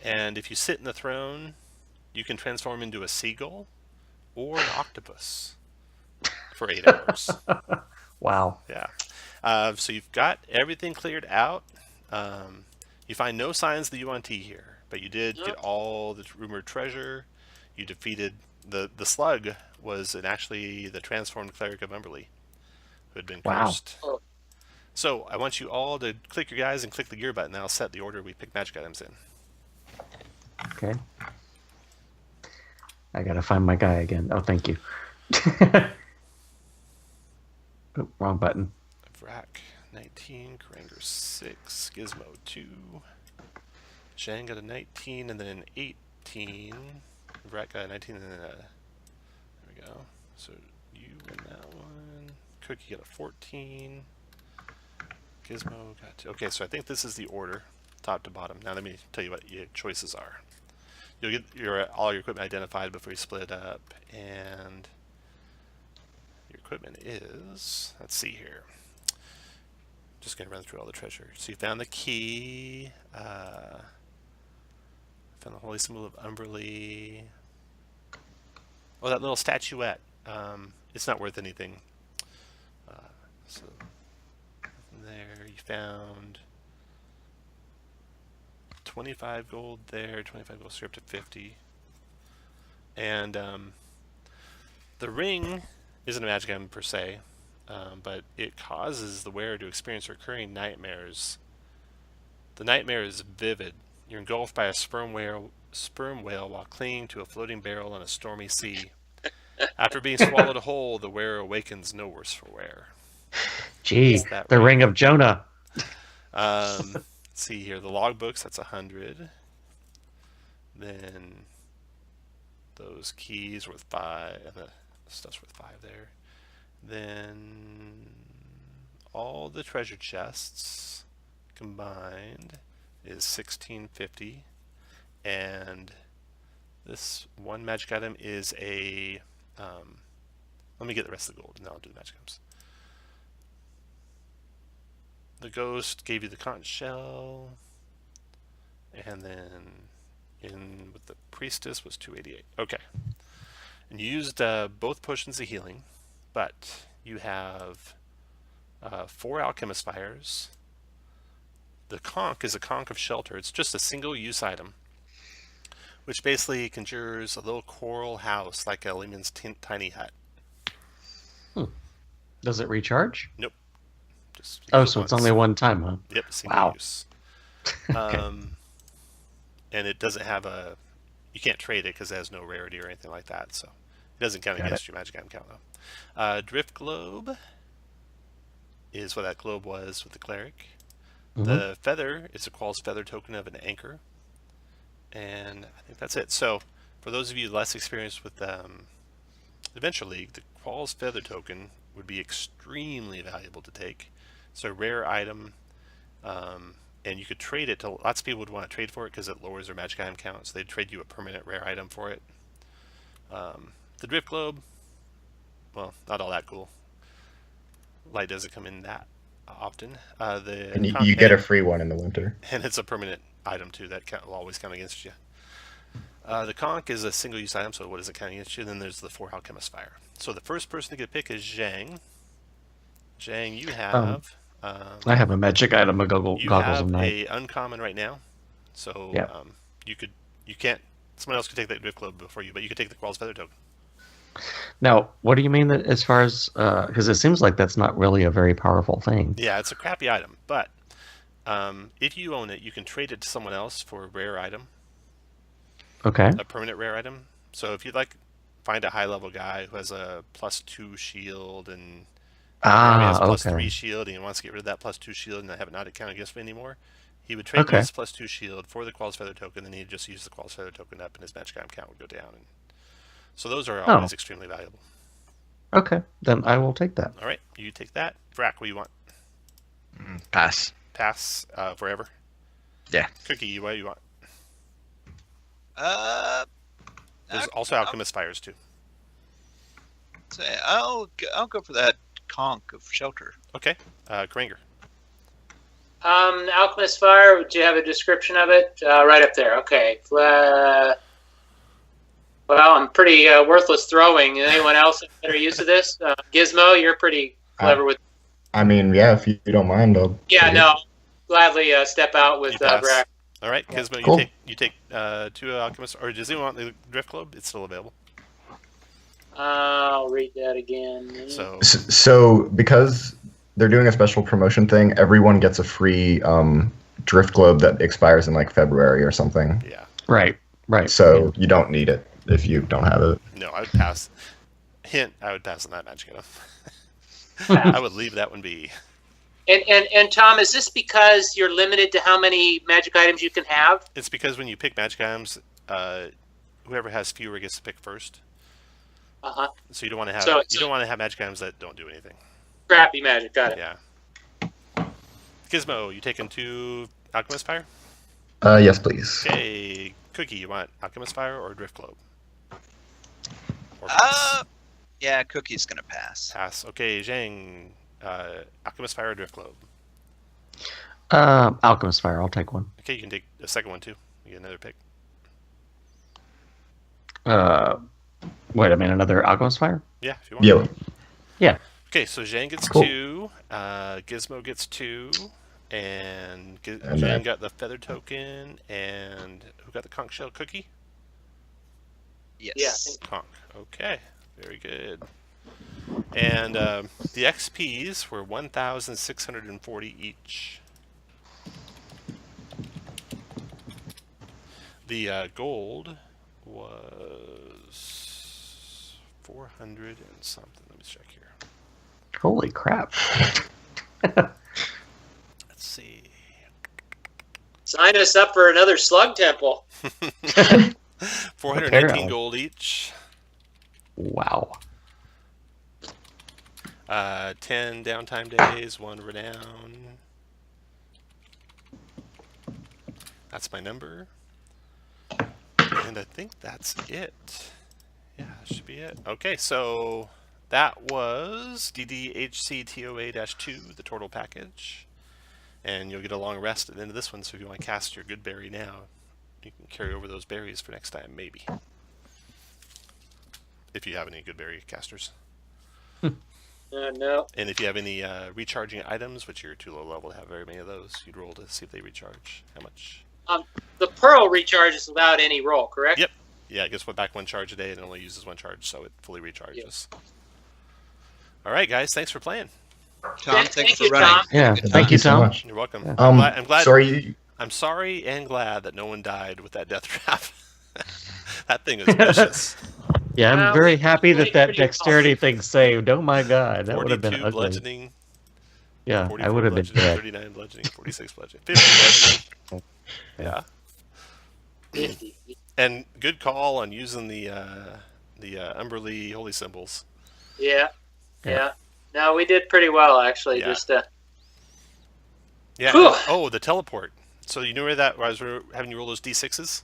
And if you sit in the throne, you can transform into a seagull or an octopus for 8 hours. Wow. Yeah. So you've got everything cleared out. You find no signs of the UNT here, but you did get all the rumored treasure. You defeated the slug was actually the transformed cleric of Umberly who had been cursed. Wow. So I want you all to click your guys and click the gear button. I'll set the order we pick magic items in. Okay. I gotta find my guy again. Oh, thank you. Oh, wrong button. Vrac 19, Karanger 6, Gizmo 2, Jen got a 19 and then an 18. Vrac got a 19 and then a... There we go. So you win that one. Cookie got a 14. Gizmo got 2. Okay, so I think this is the order, top to bottom. Now let me tell you what your choices are. You'll get all your equipment identified before you split it up, and your equipment is, let's see here. Just going to run through all the treasure. So you found the key, found the holy symbol of Umberly. Oh, that little statuette. It's not worth anything. So there, you found 25 gold there, 25 gold, so you're up to 50. And the ring isn't a magic item per se, but it causes the wearer to experience recurring nightmares. The nightmare is vivid. You're engulfed by a sperm whale while clinging to a floating barrel on a stormy sea. After being swallowed whole, the wearer awakens no worse for wear. Gee, the ring of Jonah. Let's see here. The logbooks, that's 100. Then those keys worth 5, and the stuff's worth 5 there. Then all the treasure chests combined is 1650, and this one magic item is a let me get the rest of the gold and then I'll do the magic items. The ghost gave you the conch shell, and then in with the priestess was 288. Okay, and you used both potions of healing, but you have 4 alchemist fires. The conch is a conch of shelter. It's just a single use item, which basically conjures a little coral house like a Lehman's tiny hut. Does it recharge? Nope. Just so it's only one time, huh? Yep, single use. Okay. And it doesn't have you can't trade it because it has no rarity or anything like that, so it doesn't count against your magic item count though. Drift globe is what that globe was with the cleric. The feather is a Qual's feather token of an anchor, and I think that's it. So for those of you less experienced with Adventure League, the Qual's feather token would be extremely valuable to take. It's a rare item, and you could trade it to lots of people would want to trade for it because it lowers their magic item count, so they'd trade you a permanent rare item for it. The drift globe, well, not all that cool. Light doesn't come in that often. And you get a free one in the winter. And it's a permanent item too that will always count against you. The conch is a single-use item, so what does it count against you? Then there's the 4 alchemist fire. So the first person to get a pick is Zhang. Zhang, you have. I have a magic item, a goggles of night. You have a uncommon right now, so you can't. Someone else could take that drift globe before you, but you could take the Qual's feather token. Now, what do you mean that as far as because it seems like that's not really a very powerful thing? Yeah, it's a crappy item, but if you own it, you can trade it to someone else for a rare item. Okay. A permanent rare item. So if you'd find a high level guy who has a +2 shield and has a +3 shield, and he wants to get rid of that +2 shield and have it not count against him anymore, he would trade his +2 shield for the Qual's feather token, then he'd just use the Qual's feather token up, and his magic item count would go down. And so those are always extremely valuable. Okay, then I will take that. All right, you take that. Vrac, what do you want? Pass. Pass forever? Yeah. Cookie, what do you want? There's also alchemist fires too. I'll go for that conch of shelter. Okay, Granger. Alchemist fire. Do you have a description of it? Right up there. Okay. Well, I'm pretty worthless throwing. Anyone else have better use of this? Gizmo, you're pretty clever with. I mean, yeah, if you don't mind, I'll. Yeah, no, gladly step out with Brack. All right, Gizmo, cool. you take 2 alchemists, or does anyone want the drift globe? It's still available. I'll read that again. So because they're doing a special promotion thing, everyone gets a free drift globe that expires in February or something. Yeah. Right. So you don't need it if you don't have it. No, I would pass. Hint: I would pass on that magic item. I would leave that one be. And Tom, is this because you're limited to how many magic items you can have? It's because when you pick magic items, whoever has fewer gets to pick first. So you don't want to have magic items that don't do anything. Crappy magic, got it. Yeah. Gizmo, you taking 2 alchemist fire? Yes, please. Okay, Cookie, you want alchemist fire or drift globe? Or yeah, Cookie's gonna pass. Pass. Okay, Zhang, alchemist fire or drift globe? Alchemist fire. I'll take one. Okay, you can take a second one too. You get another pick. Wait a minute, another alchemist fire? Yeah, if you want. Yeah. Okay, so Zhang gets 2, Gizmo gets 2, and Zhang got the feather token, and who got the conch shell? Cookie? Yes. Yeah. Conch. Okay, very good. And the XPs were 1,640 each. The gold was 400 and something. Let me check here. Holy crap. Let's see. Sign us up for another Slug Temple. 419 gold each. Wow. 10 downtime days, 1 renown. That's my number. And I think that's it. Yeah, that should be it. Okay, so that was DDHC-TOA-2, the Tortle package. And you'll get a long rest at the end of this one, so if you want to cast your good berry now, you can carry over those berries for next time, maybe. If you have any good berry casters. No. And if you have any recharging items, which you're too low level to have very many of those, you'd roll to see if they recharge. How much? The pearl recharges without any roll, correct? Yep. Yeah, it gets back 1 charge a day and it only uses 1 charge, so it fully recharges. Yep. All right, guys. Thanks for playing. Tom, thanks for running. Tom. Yeah, thank you, Tom. so much. You're welcome. Yeah. I'm glad. Sorry. I'm sorry and glad that no one died with that death trap. That thing is vicious. Yeah, I'm Well, very happy that that pretty dexterity thing saved. Oh my god, that would have been 42 ugly. bludgeoning. Yeah, 44 I would have been bludgeoning, dead. 39 bludgeoning, 46 bludgeoning, 50 bludgeoning. Yeah. 50. And good call on using the Umberly holy symbols. Yeah. No, we did pretty well, actually. Yeah. Just Yeah. Whew. Oh, the teleport. So you know where I was having you roll those d6s?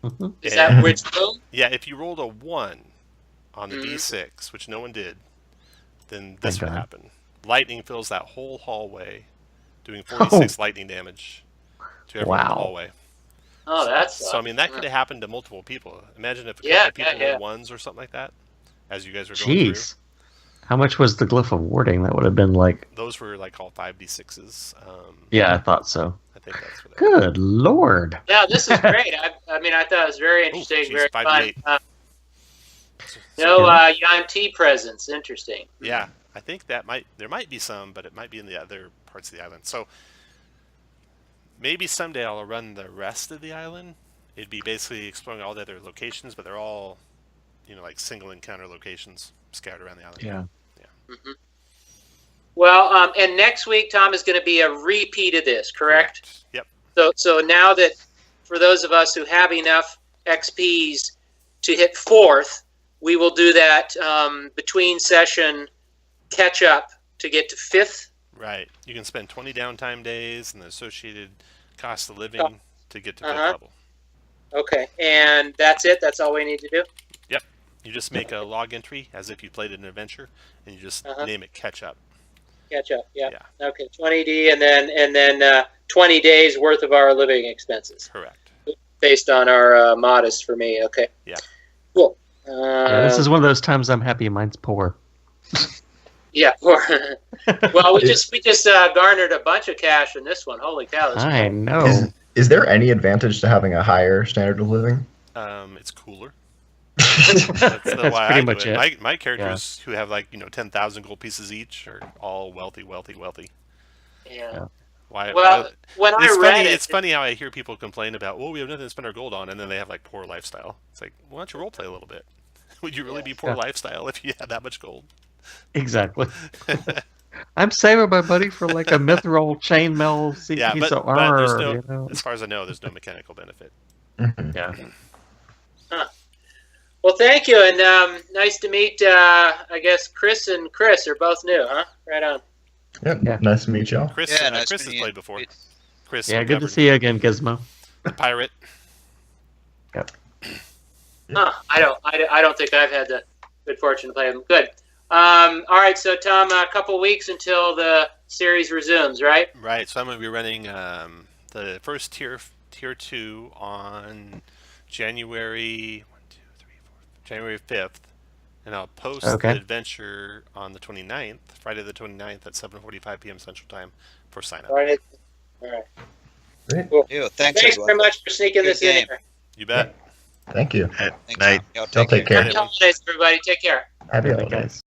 Mhm. is that which room? Yeah, if you rolled a 1 on the Mhm. d6, which no one did, then this Thank would God. happen. Lightning fills that whole hallway, doing 46 lightning damage to everyone in the Wow. hallway. Oh, that's So, I mean, that could have happened to multiple people. Imagine if a couple Yeah, of people yeah. rolled 1s or something like that, as you guys were going Jeez. How much was the glyph of warding? That would have been like... through. Those were like all 5d6s. Yeah, I thought so. I think that's what they were. Good lord. Yeah, this is great. I mean, I thought it was very interesting, geez, very 5 fun. to 8. No Yuan Ti presence. Interesting. Yeah, I think there might be some, but it might be in the other parts of the island. So maybe someday I'll run the rest of the island. It'd be basically exploring all the other locations, but they're all, like single encounter locations scattered around the island. Yeah. Mm-hmm. Well, and next week, Tom, is going to be a repeat of this, correct? Yep. So now that for those of us who have enough XPs to hit 4th, we will do that between session catch up to get to 5th. Right. You can spend 20 downtime days and the associated cost of living to get to 5th level. Okay, and that's it? That's all we need to do? Yep. You just make a log entry as if you played an adventure, and you just name it catch up. Catch up, yeah. Okay, 20D, and then 20 days worth of our living expenses. Correct. Based on our modest for me. Okay. Yeah. Cool. Yeah, this is one of those times I'm happy mine's poor. Yeah. Well, we just garnered a bunch of cash in this one. Holy cow! This I know. Is there any advantage to having a higher standard of living? It's cooler. That's why pretty I much do it. My characters who have 10,000 gold pieces each are all wealthy. Yeah. Why? Well, when I read it's funny how I hear people complain about, we have nothing to spend our gold on, and then they have poor lifestyle. It's like, why don't you roleplay a little bit? Would you really be poor lifestyle if you had that much gold? Exactly. I'm saving my money for a mithril chainmail piece of armor. There's no, as far as I know, there's no mechanical benefit. Yeah. Well, thank you, and nice to meet. I guess Chris and Chris are both new, huh? Right on. Yep. Yeah. Nice to meet y'all. Chris, nice Chris has meeting played you. before. Chris, Yeah, good to see you again, Gizmo. the pirate. Yep. Huh? I don't think I've had the good fortune to play them. Good. All right, so Tom, a couple weeks until the series resumes, right? Right. So I'm going to be running the first tier 2 on January 5th, and I'll post the adventure on the 29th, Friday the 29th at 7:45 p.m. Central Time for sign up. All right. Great. Cool. Ew, thanks Thanks everyone. very much for sneaking Good this in game. here. You bet. Thank you. Thanks, Night. Tom. Y'all Y'all take care. Happy holidays, everybody. Take care. Happy Happy holidays.